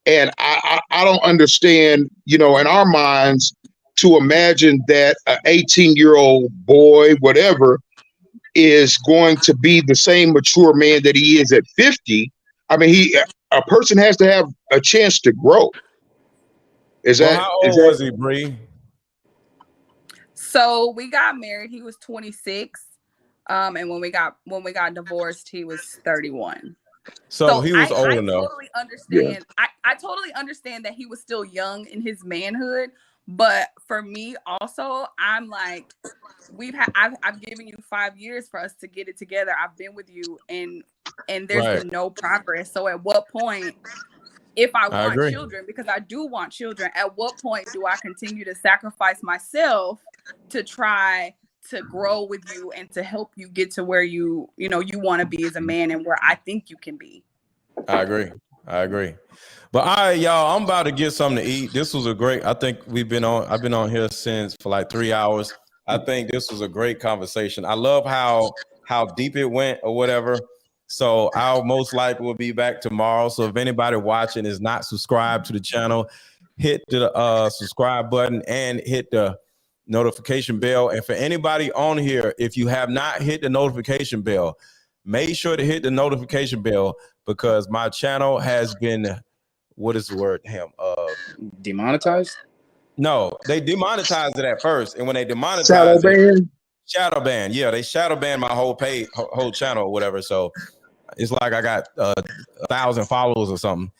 And I don't understand, in our minds, to imagine that an 18-year-old boy, whatever, is going to be the same mature man that he is at 50. I mean, a person has to have a chance to grow. How old was he, Bree? So we got married. He was 26. And when we got divorced, he was 31. So he was old enough. Totally understand. Yeah. I totally understand that he was still young in his manhood. But for me also, I'm like, I've given you 5 years for us to get it together. I've been with you and there's been no progress. So at what point, if I want children, because I do want children, at what point do I continue to sacrifice myself to try to grow with you and to help you get to where you want to be as a man and where I think you can be? I agree. But all right, y'all, I'm about to get something to eat. This was I think I've been on here for like 3 hours. I think this was a great conversation. I love how deep it went or whatever. So I'll most likely will be back tomorrow. So if anybody watching is not subscribed to the channel, hit the subscribe button and hit the notification bell. And for anybody on here, if you have not hit the notification bell, make sure to hit the notification bell, because my channel has been, what is the word? Demonetized? No, they demonetized it at first. And when they demonetized shadow ban. Yeah, they shadow banned my whole page, whole channel or whatever. So It's like I got 1,000 followers or something.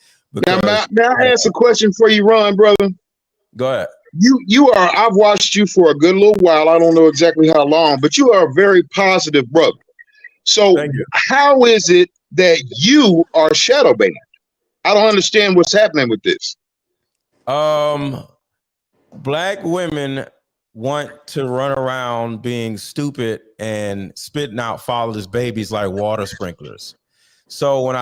Now, may I ask a question for you, Ron, brother? Go ahead. You are. I've watched you for a good little while. I don't know exactly how long, but you are a very positive brother. So how is it that you are shadow banned? I don't understand what's happening with this. Black women want to run around being stupid and spitting out fatherless babies like water sprinklers. So when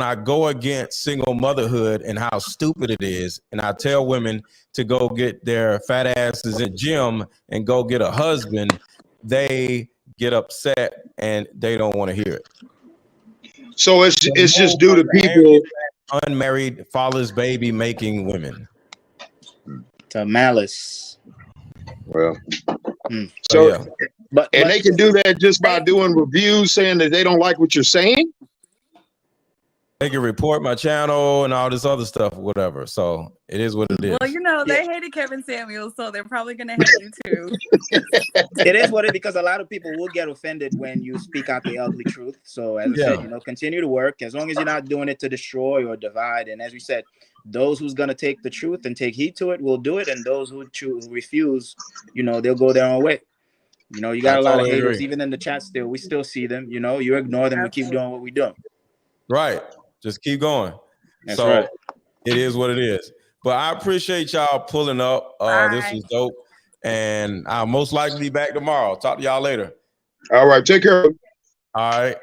I go against single motherhood and how stupid it is, and I tell women to go get their fat asses in the gym and go get a husband, they get upset and they don't want to hear it. So it's just due to people unmarried fatherless baby making women. To malice. Well, so yeah. But they can do that just by doing reviews saying that they don't like what you're saying. They can report my channel and all this other stuff, whatever. So it is what it is. Well, you know, they hated Kevin Samuels, so they're probably gonna hate you too. It is what it is, because a lot of people will get offended when you speak out the ugly truth. So as I said, you know, continue to work as long as you're not doing it to destroy or divide. And as we said, those who's gonna take the truth and take heed to it will do it, and those who refuse, you know, they'll go their own way. You know, you got a lot of haters, even in the chat still. We still see them, you know, you ignore them, we keep doing what we do. Right. Just keep going. That's so right. It is what it is. But I appreciate y'all pulling up. This was dope. And I'll most likely be back tomorrow. Talk to y'all later. All right. Take care. All right.